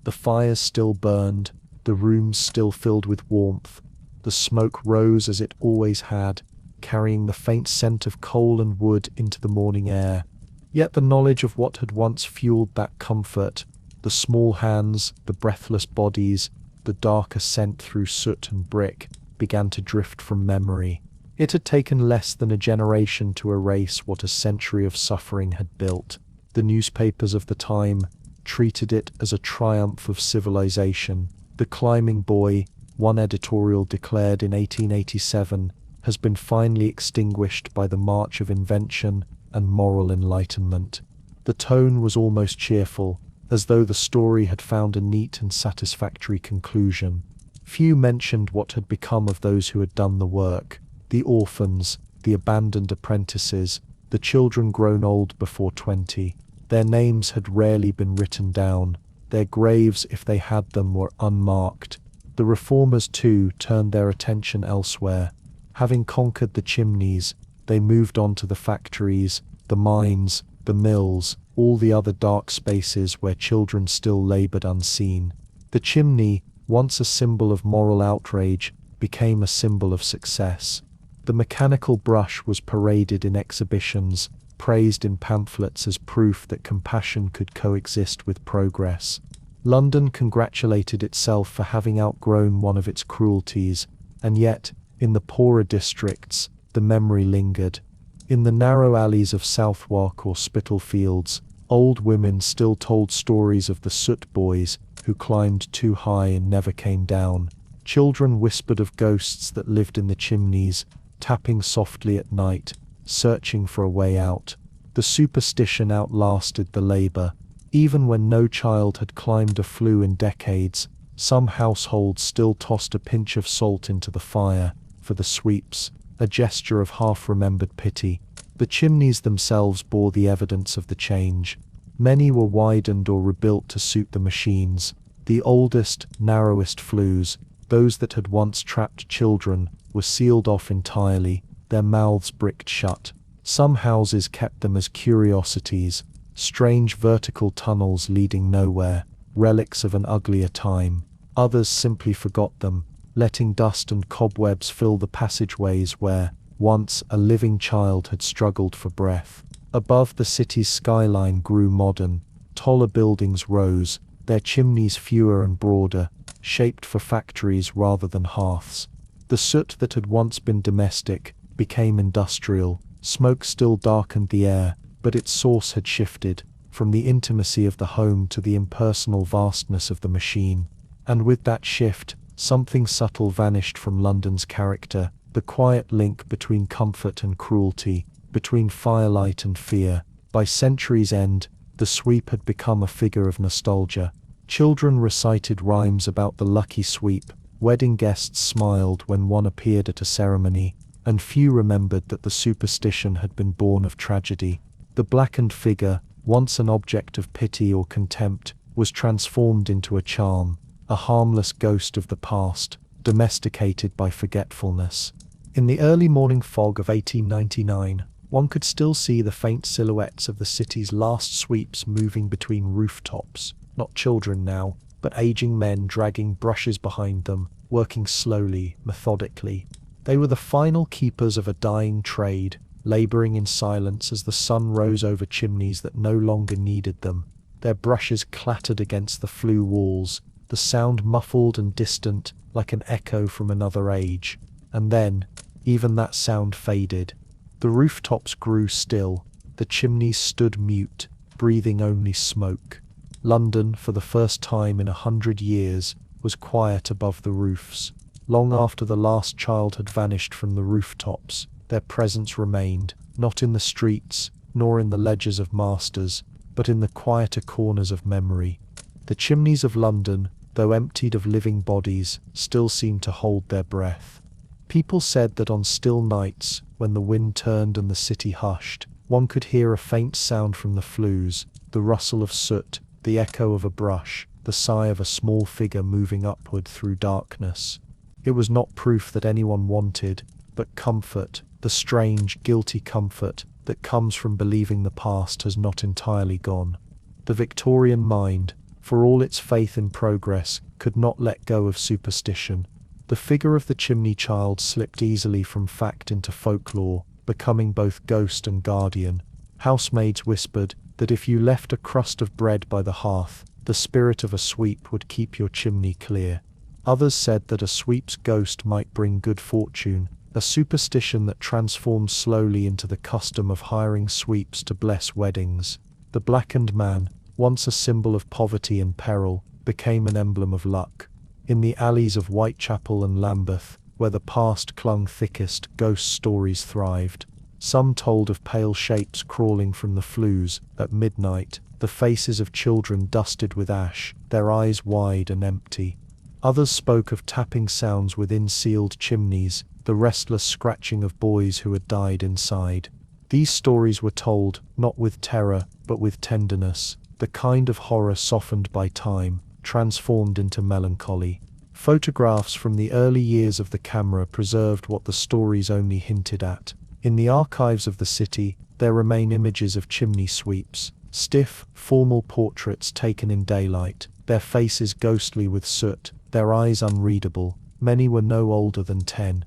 The fires still burned, the rooms still filled with warmth. The smoke rose as it always had, carrying the faint scent of coal and wood into the morning air. Yet the knowledge of what had once fueled that comfort, the small hands, the breathless bodies, the dark ascent through soot and brick, began to drift from memory. It had taken less than a generation to erase what a century of suffering had built. The newspapers of the time treated it as a triumph of civilization. The climbing boy, one editorial declared in 1887, has been finally extinguished by the march of invention and moral enlightenment. The tone was almost cheerful, as though the story had found a neat and satisfactory conclusion. Few mentioned what had become of those who had done the work: the orphans, the abandoned apprentices, the children grown old before 20. Their names had rarely been written down. Their graves, if they had them, were unmarked. The reformers, too, turned their attention elsewhere. Having conquered the chimneys, they moved on to the factories, the mines, the mills, all the other dark spaces where children still labored unseen. The chimney, once a symbol of moral outrage, became a symbol of success. The mechanical brush was paraded in exhibitions, praised in pamphlets as proof that compassion could coexist with progress. London congratulated itself for having outgrown one of its cruelties, and yet, in the poorer districts, the memory lingered. In the narrow alleys of Southwark or Spitalfields, old women still told stories of the soot boys who climbed too high and never came down. Children whispered of ghosts that lived in the chimneys, tapping softly at night, searching for a way out. The superstition outlasted the labor. Even when no child had climbed a flue in decades, some households still tossed a pinch of salt into the fire for the sweeps, a gesture of half-remembered pity. The chimneys themselves bore the evidence of the change. Many were widened or rebuilt to suit the machines. The oldest, narrowest flues, those that had once trapped children, were sealed off entirely, their mouths bricked shut. Some houses kept them as curiosities, strange vertical tunnels leading nowhere, relics of an uglier time. Others simply forgot them, letting dust and cobwebs fill the passageways where, once, a living child had struggled for breath. Above, the city's skyline grew modern. Taller buildings rose, their chimneys fewer and broader, shaped for factories rather than hearths. The soot that had once been domestic became industrial. Smoke still darkened the air, but its source had shifted, from the intimacy of the home to the impersonal vastness of the machine. And with that shift, something subtle vanished from London's character, the quiet link between comfort and cruelty, between firelight and fear. By century's end, the sweep had become a figure of nostalgia. Children recited rhymes about the lucky sweep, wedding guests smiled when one appeared at a ceremony, and few remembered that the superstition had been born of tragedy. The blackened figure, once an object of pity or contempt, was transformed into a charm, a harmless ghost of the past, domesticated by forgetfulness. In the early morning fog of 1899, one could still see the faint silhouettes of the city's last sweeps moving between rooftops. Not children now, but aging men dragging brushes behind them, working slowly, methodically. They were the final keepers of a dying trade, laboring in silence as the sun rose over chimneys that no longer needed them. Their brushes clattered against the flue walls, the sound muffled and distant, like an echo from another age. And then, even that sound faded. The rooftops grew still, the chimneys stood mute, breathing only smoke. London, for the first time in 100 years, was quiet above the roofs. Long after the last child had vanished from the rooftops, their presence remained, not in the streets, nor in the ledgers of masters, but in the quieter corners of memory. The chimneys of London, though emptied of living bodies, still seemed to hold their breath. People said that on still nights, when the wind turned and the city hushed, one could hear a faint sound from the flues, the rustle of soot, the echo of a brush, the sigh of a small figure moving upward through darkness. It was not proof that anyone wanted, but comfort, the strange, guilty comfort that comes from believing the past has not entirely gone. The Victorian mind, for all its faith in progress, could not let go of superstition. The figure of the chimney child slipped easily from fact into folklore, becoming both ghost and guardian. Housemaids whispered that if you left a crust of bread by the hearth, the spirit of a sweep would keep your chimney clear. Others said that a sweep's ghost might bring good fortune, a superstition that transformed slowly into the custom of hiring sweeps to bless weddings. The blackened man, once a symbol of poverty and peril, became an emblem of luck. In the alleys of Whitechapel and Lambeth, where the past clung thickest, ghost stories thrived. Some told of pale shapes crawling from the flues at midnight, the faces of children dusted with ash, their eyes wide and empty. Others spoke of tapping sounds within sealed chimneys, the restless scratching of boys who had died inside. These stories were told, not with terror, but with tenderness, the kind of horror softened by time, transformed into melancholy. Photographs from the early years of the camera preserved what the stories only hinted at. In the archives of the city, there remain images of chimney sweeps, stiff, formal portraits taken in daylight, their faces ghostly with soot, their eyes unreadable. Many were no older than 10.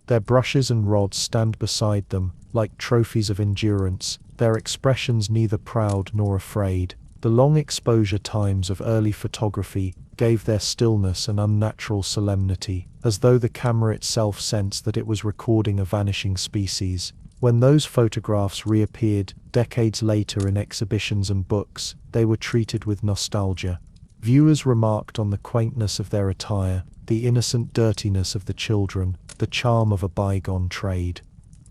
Their brushes and rods stand beside them, like trophies of endurance, their expressions neither proud nor afraid. The long exposure times of early photography gave their stillness an unnatural solemnity, as though the camera itself sensed that it was recording a vanishing species. When those photographs reappeared, decades later in exhibitions and books, they were treated with nostalgia. Viewers remarked on the quaintness of their attire, the innocent dirtiness of the children, the charm of a bygone trade.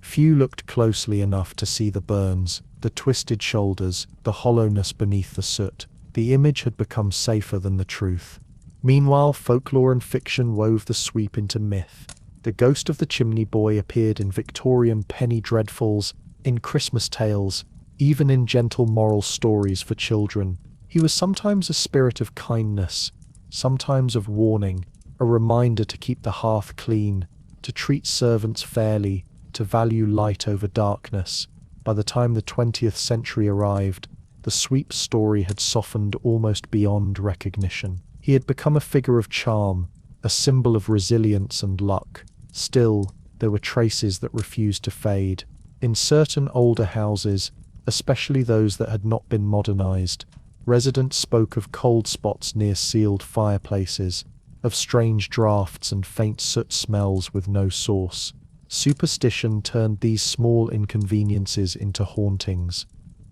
Few looked closely enough to see the burns, the twisted shoulders, the hollowness beneath the soot. The image had become safer than the truth. Meanwhile, folklore and fiction wove the sweep into myth. The ghost of the chimney boy appeared in Victorian penny dreadfuls, in Christmas tales, even in gentle moral stories for children. He was sometimes a spirit of kindness, sometimes of warning, a reminder to keep the hearth clean, to treat servants fairly, to value light over darkness. By the time the 20th century arrived, the sweep's story had softened almost beyond recognition. He had become a figure of charm, a symbol of resilience and luck. Still, there were traces that refused to fade. In certain older houses, especially those that had not been modernized, residents spoke of cold spots near sealed fireplaces, of strange drafts and faint soot smells with no source. Superstition turned these small inconveniences into hauntings.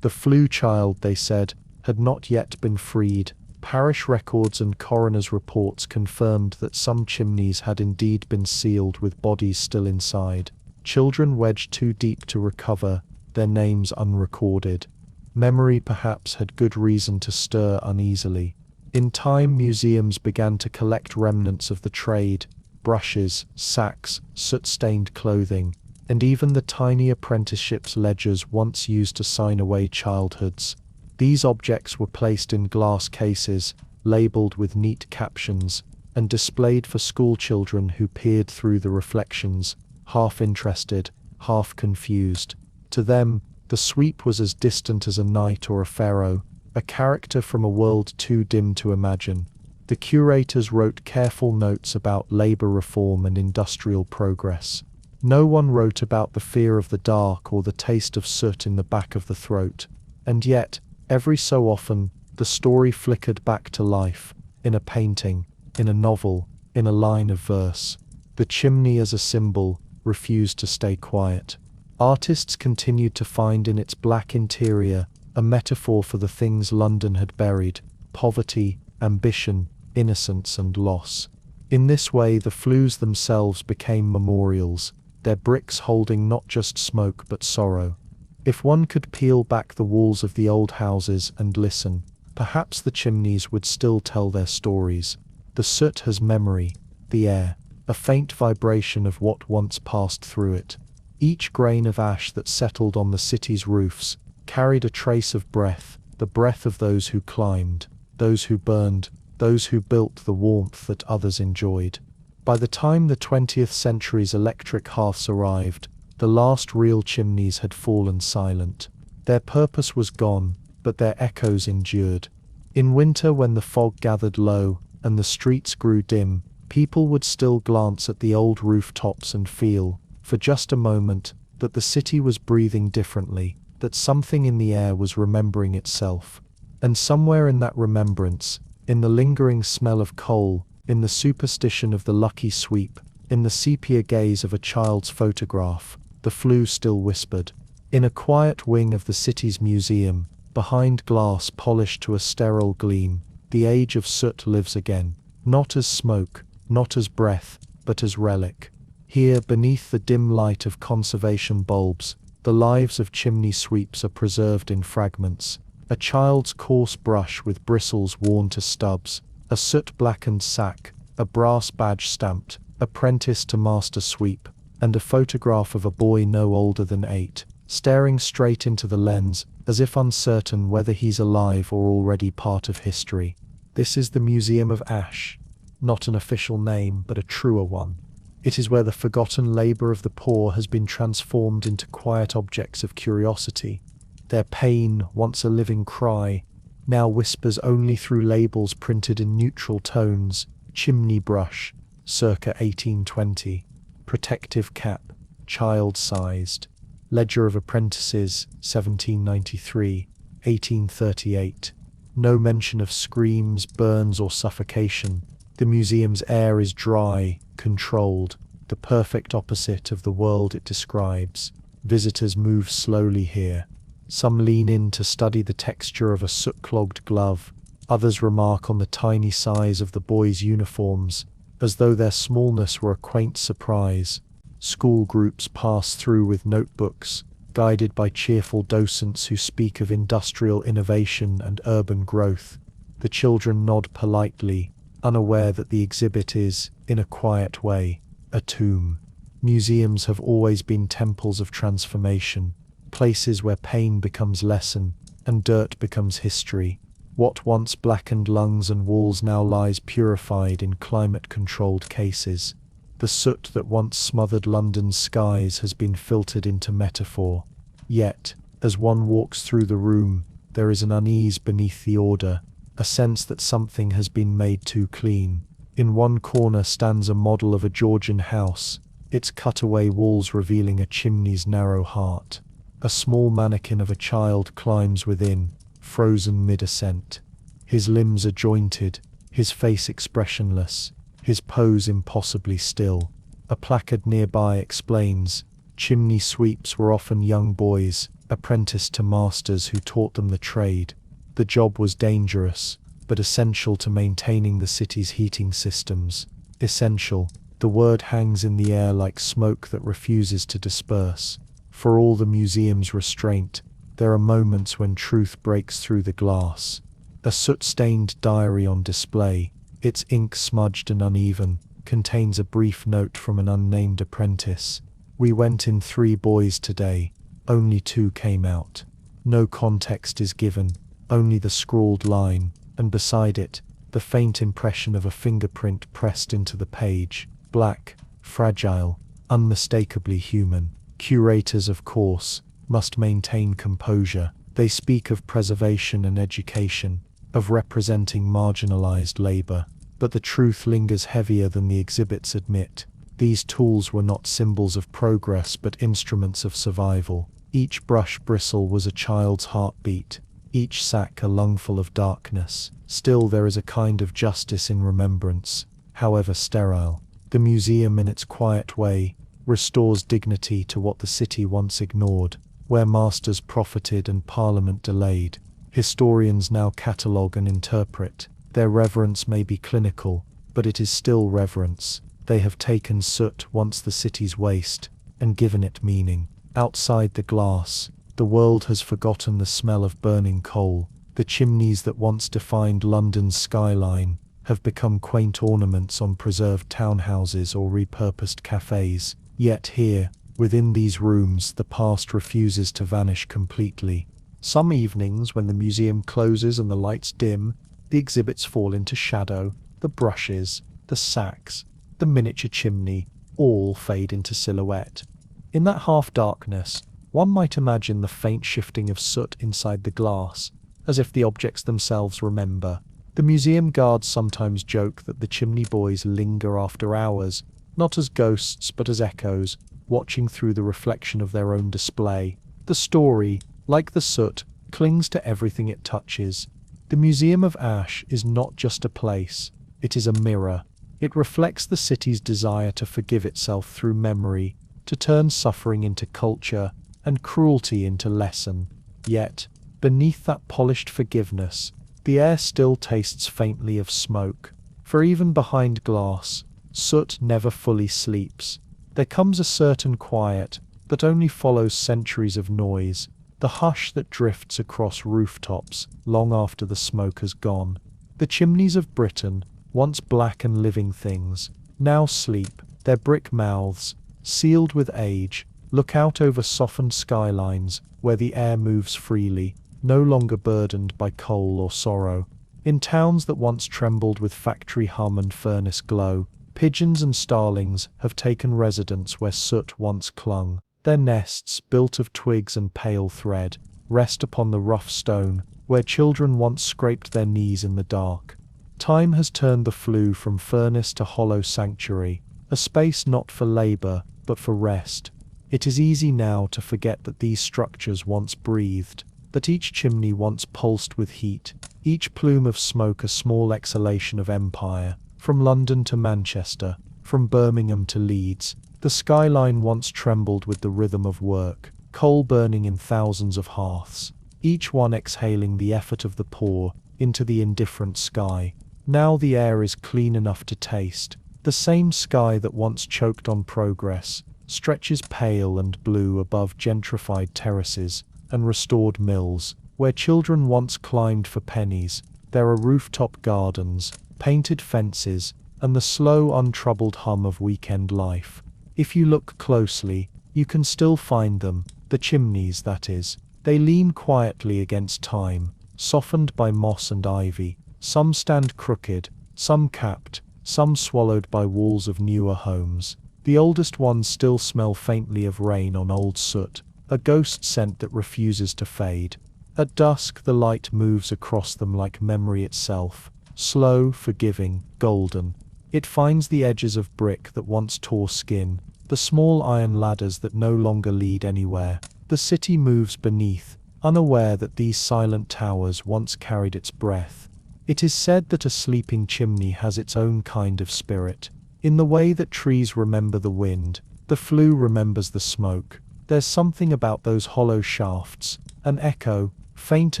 The flu child, they said, had not yet been freed. Parish records and coroner's reports confirmed that some chimneys had indeed been sealed with bodies still inside. Children wedged too deep to recover, their names unrecorded. Memory perhaps had good reason to stir uneasily. In time, museums began to collect remnants of the trade, brushes, sacks, soot-stained clothing, and even the tiny apprenticeships ledgers once used to sign away childhoods. These objects were placed in glass cases, labeled with neat captions, and displayed for school children who peered through the reflections, half interested, half confused. To them, the sweep was as distant as a knight or a pharaoh, a character from a world too dim to imagine. The curators wrote careful notes about labor reform and industrial progress. No one wrote about the fear of the dark or the taste of soot in the back of the throat. And yet, every so often, the story flickered back to life, in a painting, in a novel, in a line of verse. The chimney as a symbol refused to stay quiet. Artists continued to find in its black interior a metaphor for the things London had buried: poverty, ambition, innocence and loss. In this way, the flues themselves became memorials, their bricks holding not just smoke but sorrow. If one could peel back the walls of the old houses and listen, perhaps the chimneys would still tell their stories. The soot has memory, the air, a faint vibration of what once passed through it. Each grain of ash that settled on the city's roofs carried a trace of breath, the breath of those who climbed, those who burned, those who built the warmth that others enjoyed. By the time the 20th century's electric hearths arrived, the last real chimneys had fallen silent. Their purpose was gone, but their echoes endured. In winter, when the fog gathered low and the streets grew dim, people would still glance at the old rooftops and feel, for just a moment, that the city was breathing differently, that something in the air was remembering itself. And somewhere in that remembrance, in the lingering smell of coal, in the superstition of the lucky sweep, in the sepia gaze of a child's photograph, the flue still whispered. In a quiet wing of the city's museum, behind glass polished to a sterile gleam, the age of soot lives again, not as smoke, not as breath, but as relic. Here, beneath the dim light of conservation bulbs, the lives of chimney sweeps are preserved in fragments. A child's coarse brush with bristles worn to stubs, a soot-blackened sack, a brass badge stamped, apprentice to master sweep, and a photograph of a boy no older than 8, staring straight into the lens, as if uncertain whether he's alive or already part of history. This is the Museum of Ash. Not an official name, but a truer one. It is where the forgotten labour of the poor has been transformed into quiet objects of curiosity. Their pain, once a living cry, now whispers only through labels printed in neutral tones. Chimney brush, circa 1820. Protective cap, child-sized. Ledger of Apprentices, 1793, 1838. No mention of screams, burns, or suffocation. The museum's air is dry, controlled, the perfect opposite of the world it describes. Visitors move slowly here. Some lean in to study the texture of a soot-clogged glove. Others remark on the tiny size of the boys' uniforms, as though their smallness were a quaint surprise. School groups pass through with notebooks, guided by cheerful docents who speak of industrial innovation and urban growth. The children nod politely, unaware that the exhibit is, in a quiet way, a tomb. Museums have always been temples of transformation, places where pain becomes lesson and dirt becomes history. What once blackened lungs and walls now lies purified in climate-controlled cases. The soot that once smothered London's skies has been filtered into metaphor. Yet, as one walks through the room, there is an unease beneath the order, a sense that something has been made too clean. In one corner stands a model of a Georgian house, its cutaway walls revealing a chimney's narrow heart. A small mannequin of a child climbs within, frozen mid-ascent. His limbs are jointed, his face expressionless, his pose impossibly still. A placard nearby explains, chimney sweeps were often young boys, apprenticed to masters who taught them the trade. The job was dangerous, but essential to maintaining the city's heating systems. Essential, the word hangs in the air like smoke that refuses to disperse. For all the museum's restraint, there are moments when truth breaks through the glass. A soot-stained diary on display, its ink smudged and uneven, contains a brief note from an unnamed apprentice. We went in 3 boys today, only 2 came out. No context is given, only the scrawled line, and beside it, the faint impression of a fingerprint pressed into the page. Black, fragile, unmistakably human. Curators, of course, must maintain composure. They speak of preservation and education, of representing marginalized labor. But the truth lingers heavier than the exhibits admit. These tools were not symbols of progress but instruments of survival. Each brush bristle was a child's heartbeat, each sack a lungful of darkness. Still there is a kind of justice in remembrance, however sterile. The museum, in its quiet way, restores dignity to what the city once ignored, where masters profited and Parliament delayed. Historians now catalogue and interpret. Their reverence may be clinical, but it is still reverence. They have taken soot, once the city's waste, and given it meaning. Outside the glass, the world has forgotten the smell of burning coal. The chimneys that once defined London's skyline have become quaint ornaments on preserved townhouses or repurposed cafes. Yet here, within these rooms, the past refuses to vanish completely. Some evenings, when the museum closes and the lights dim, the exhibits fall into shadow. The brushes, the sacks, the miniature chimney, all fade into silhouette. In that half-darkness, one might imagine the faint shifting of soot inside the glass, as if the objects themselves remember. The museum guards sometimes joke that the chimney boys linger after hours, not as ghosts but as echoes, watching through the reflection of their own display. The story, like the soot, clings to everything it touches. The Museum of Ash is not just a place, it is a mirror. It reflects the city's desire to forgive itself through memory, to turn suffering into culture, and cruelty into lesson. Yet, beneath that polished forgiveness, the air still tastes faintly of smoke. For even behind glass, soot never fully sleeps. There comes a certain quiet that only follows centuries of noise, the hush that drifts across rooftops long after the smoke has gone. The chimneys of Britain, once black and living things, now sleep, their brick mouths, sealed with age, look out over softened skylines where the air moves freely, no longer burdened by coal or sorrow. In towns that once trembled with factory hum and furnace glow, pigeons and starlings have taken residence where soot once clung. Their nests, built of twigs and pale thread, rest upon the rough stone where children once scraped their knees in the dark. Time has turned the flue from furnace to hollow sanctuary, a space not for labor, but for rest. It is easy now to forget that these structures once breathed, that each chimney once pulsed with heat, each plume of smoke a small exhalation of empire. From London to Manchester, from Birmingham to Leeds, the skyline once trembled with the rhythm of work, coal burning in thousands of hearths, each one exhaling the effort of the poor into the indifferent sky. Now the air is clean enough to taste. The same sky that once choked on progress stretches pale and blue above gentrified terraces and restored mills. Where children once climbed for pennies, there are rooftop gardens, painted fences, and the slow, untroubled hum of weekend life. If you look closely, you can still find them, the chimneys, that is. They lean quietly against time, softened by moss and ivy. Some stand crooked, some capped, some swallowed by walls of newer homes. The oldest ones still smell faintly of rain on old soot, a ghost scent that refuses to fade. At dusk the light moves across them like memory itself, slow, forgiving, golden. It finds the edges of brick that once tore skin, the small iron ladders that no longer lead anywhere. The city moves beneath, unaware that these silent towers once carried its breath. It is said that a sleeping chimney has its own kind of spirit. In the way that trees remember the wind, the flue remembers the smoke. There's something about those hollow shafts, an echo, faint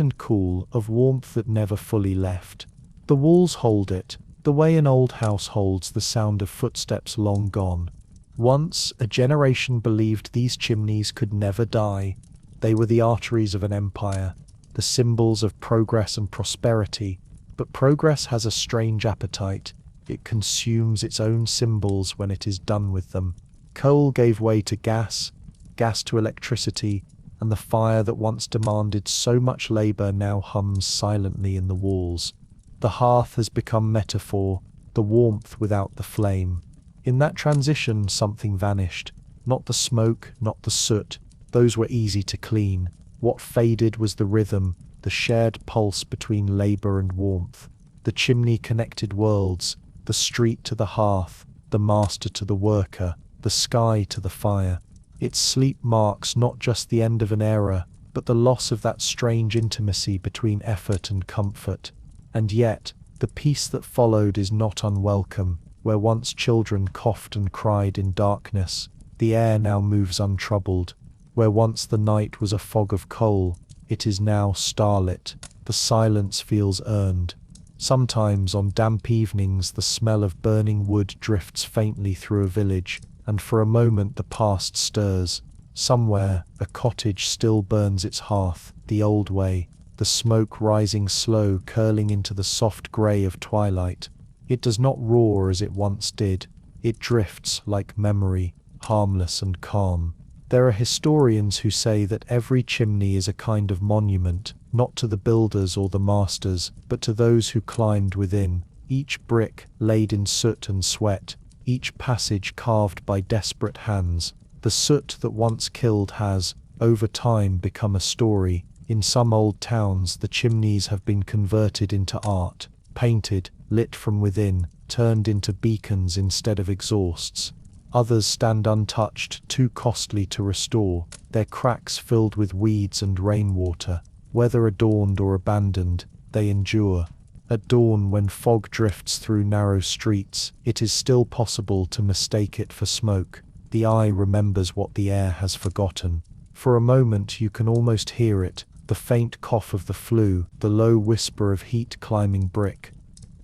and cool, of warmth that never fully left. The walls hold it, the way an old house holds the sound of footsteps long gone. Once, a generation believed these chimneys could never die. They were the arteries of an empire, the symbols of progress and prosperity. But progress has a strange appetite. It consumes its own symbols when it is done with them. Coal gave way to gas, gas to electricity, and the fire that once demanded so much labor now hums silently in the walls. The hearth has become metaphor, the warmth without the flame. In that transition something vanished. Not the smoke, not the soot. Those were easy to clean. What faded was the rhythm, the shared pulse between labor and warmth. The chimney connected worlds, the street to the hearth, the master to the worker, the sky to the fire. Its sleep marks not just the end of an era, but the loss of that strange intimacy between effort and comfort. And yet, the peace that followed is not unwelcome. Where once children coughed and cried in darkness, the air now moves untroubled. Where once the night was a fog of coal, it is now starlit. The silence feels earned. Sometimes on damp evenings the smell of burning wood drifts faintly through a village, and for a moment the past stirs. Somewhere, a cottage still burns its hearth, the old way, the smoke rising slow, curling into the soft grey of twilight. It does not roar as it once did. It drifts like memory, harmless and calm. There are historians who say that every chimney is a kind of monument, not to the builders or the masters, but to those who climbed within. Each brick laid in soot and sweat, each passage carved by desperate hands. The soot that once killed has, over time, become a story, In some old towns, the chimneys have been converted into art, painted, lit from within, turned into beacons instead of exhausts. Others stand untouched, too costly to restore, their cracks filled with weeds and rainwater. Whether adorned or abandoned, they endure. At dawn, when fog drifts through narrow streets, it is still possible to mistake it for smoke. The eye remembers what the air has forgotten. For a moment you can almost hear it, the faint cough of the flue, the low whisper of heat climbing brick.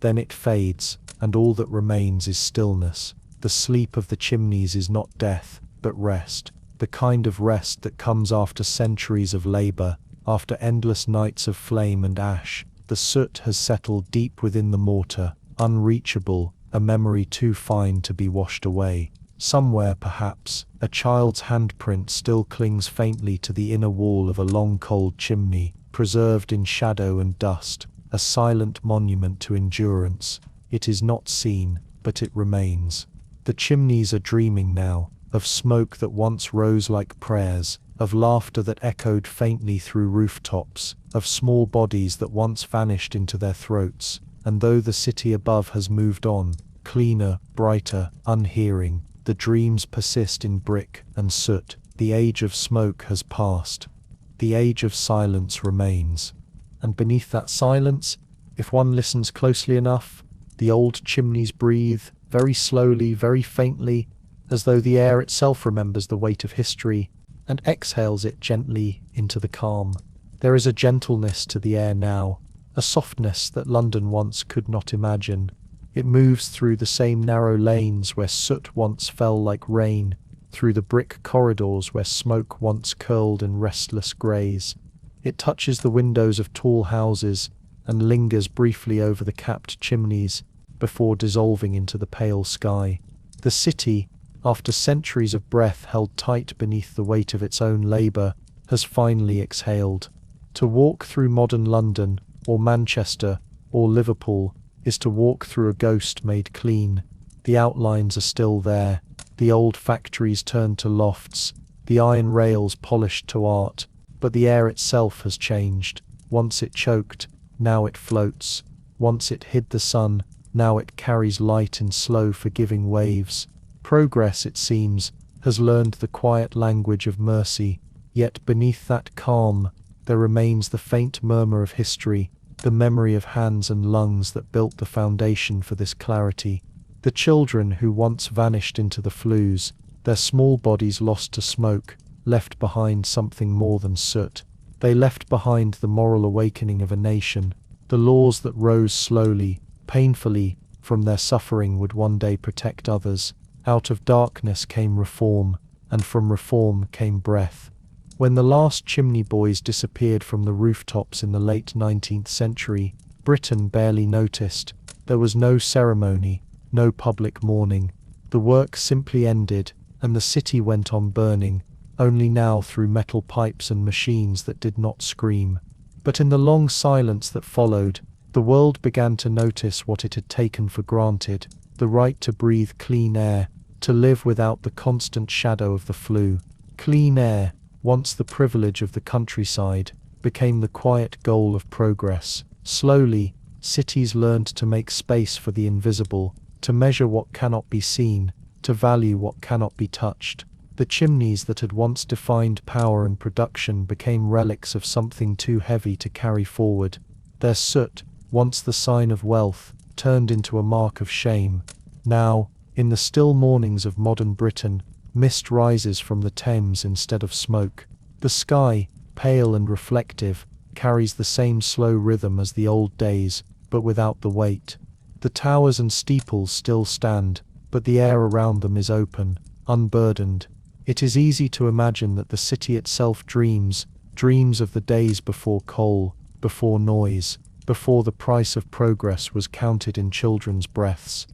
Then it fades, and all that remains is stillness. The sleep of the chimneys is not death, but rest. The kind of rest that comes after centuries of labor, after endless nights of flame and ash. The soot has settled deep within the mortar, unreachable, a memory too fine to be washed away. Somewhere, perhaps, a child's handprint still clings faintly to the inner wall of a long cold chimney, preserved in shadow and dust, a silent monument to endurance. It is not seen, but it remains. The chimneys are dreaming now, of smoke that once rose like prayers, of laughter that echoed faintly through rooftops, of small bodies that once vanished into their throats. And though the city above has moved on, cleaner, brighter, unhearing, the dreams persist in brick and soot. The age of smoke has passed. The age of silence remains. And beneath that silence, if one listens closely enough, the old chimneys breathe, very slowly, very faintly, as though the air itself remembers the weight of history, and exhales it gently into the calm. There is a gentleness to the air now, a softness that London once could not imagine. It moves through the same narrow lanes where soot once fell like rain, through the brick corridors where smoke once curled in restless greys. It touches the windows of tall houses and lingers briefly over the capped chimneys before dissolving into the pale sky. The city, after centuries of breath held tight beneath the weight of its own labour, has finally exhaled. To walk through modern London, or Manchester, or Liverpool, is to walk through a ghost made clean. The outlines are still there, the old factories turned to lofts, the iron rails polished to art, but the air itself has changed. Once it choked, now it floats. Once it hid the sun, now it carries light in slow, forgiving waves. Progress, it seems, has learned the quiet language of mercy, yet beneath that calm, there remains the faint murmur of history, the memory of hands and lungs that built the foundation for this clarity. The children who once vanished into the flues, their small bodies lost to smoke, left behind something more than soot. They left behind the moral awakening of a nation. The laws that rose slowly, painfully, from their suffering would one day protect others. Out of darkness came reform, and from reform came breath. When the last chimney boys disappeared from the rooftops in the late 19th century, Britain barely noticed. There was no ceremony, no public mourning. The work simply ended, and the city went on burning, only now through metal pipes and machines that did not scream. But in the long silence that followed, the world began to notice what it had taken for granted: the right to breathe clean air, to live without the constant shadow of the flue. Clean air, once the privilege of the countryside, became the quiet goal of progress. Slowly, cities learned to make space for the invisible, to measure what cannot be seen, to value what cannot be touched. The chimneys that had once defined power and production became relics of something too heavy to carry forward. Their soot, once the sign of wealth, turned into a mark of shame. Now, in the still mornings of modern Britain, mist rises from the Thames instead of smoke. The sky, pale and reflective, carries the same slow rhythm as the old days, but without the weight. The towers and steeples still stand, but the air around them is open, unburdened. It is easy to imagine that the city itself dreams of the days before coal, before noise, before the price of progress was counted in children's breaths.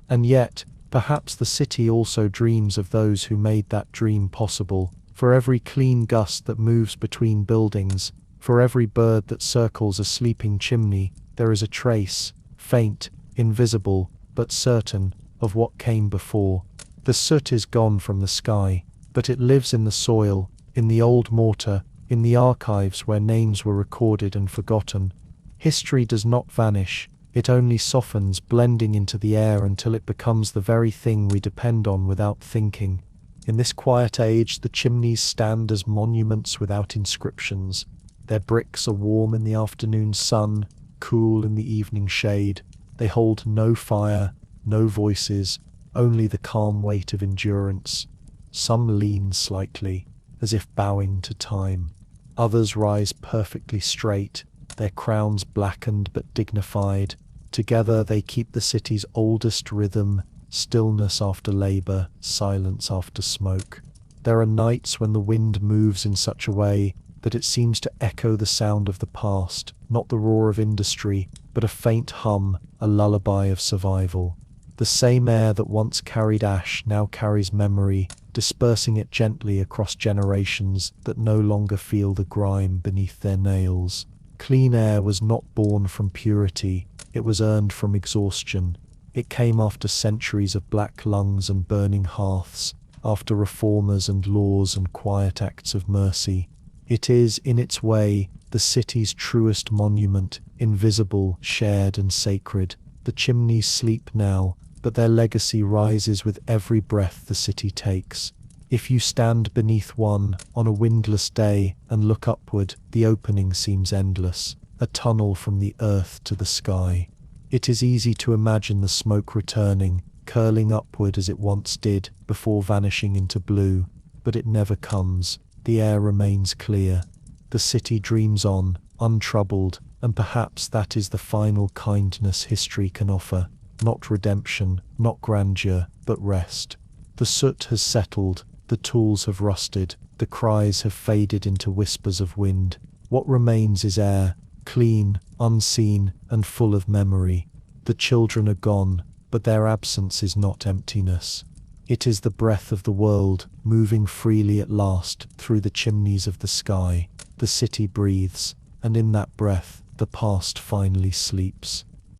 And yet, perhaps the city also dreams of those who made that dream possible. For every clean gust that moves between buildings, for every bird that circles a sleeping chimney, there is a trace, faint, invisible, but certain, of what came before. The soot is gone from the sky, but it lives in the soil, in the old mortar, In the archives where names were recorded and forgotten, history does not vanish, it only softens, blending into the air until it becomes the very thing we depend on without thinking. In this quiet age, the chimneys stand as monuments without inscriptions. Their bricks are warm in the afternoon sun, cool in the evening shade. They hold no fire, no voices, only the calm weight of endurance. Some lean slightly, as if bowing to time. Others rise perfectly straight, their crowns blackened but dignified. Together they keep the city's oldest rhythm, stillness after labor, silence after smoke. There are nights when the wind moves in such a way that it seems to echo the sound of the past, not the roar of industry, but a faint hum, a lullaby of survival. The same air that once carried ash now carries memory, dispersing it gently across generations that no longer feel the grime beneath their nails. Clean air was not born from purity, it was earned from exhaustion. It came after centuries of black lungs and burning hearths, after reformers and laws and quiet acts of mercy. It is, in its way, the city's truest monument, invisible, shared and sacred. The chimneys sleep now, but their legacy rises with every breath the city takes. If you stand beneath one on a windless day and look upward, the opening seems endless, a tunnel from the earth to the sky. It is easy to imagine the smoke returning, curling upward as it once did, before vanishing into blue. But it never comes. The air remains clear. The city dreams on, untroubled, and perhaps that is the final kindness history can offer. Not redemption, not grandeur, but rest. The soot has settled, the tools have rusted, the cries have faded into whispers of wind. What remains is air, clean, unseen, and full of memory. The children are gone, but their absence is not emptiness. It is the breath of the world, moving freely at last through the chimneys of the sky. The city breathes, and in that breath, the past finally sleeps.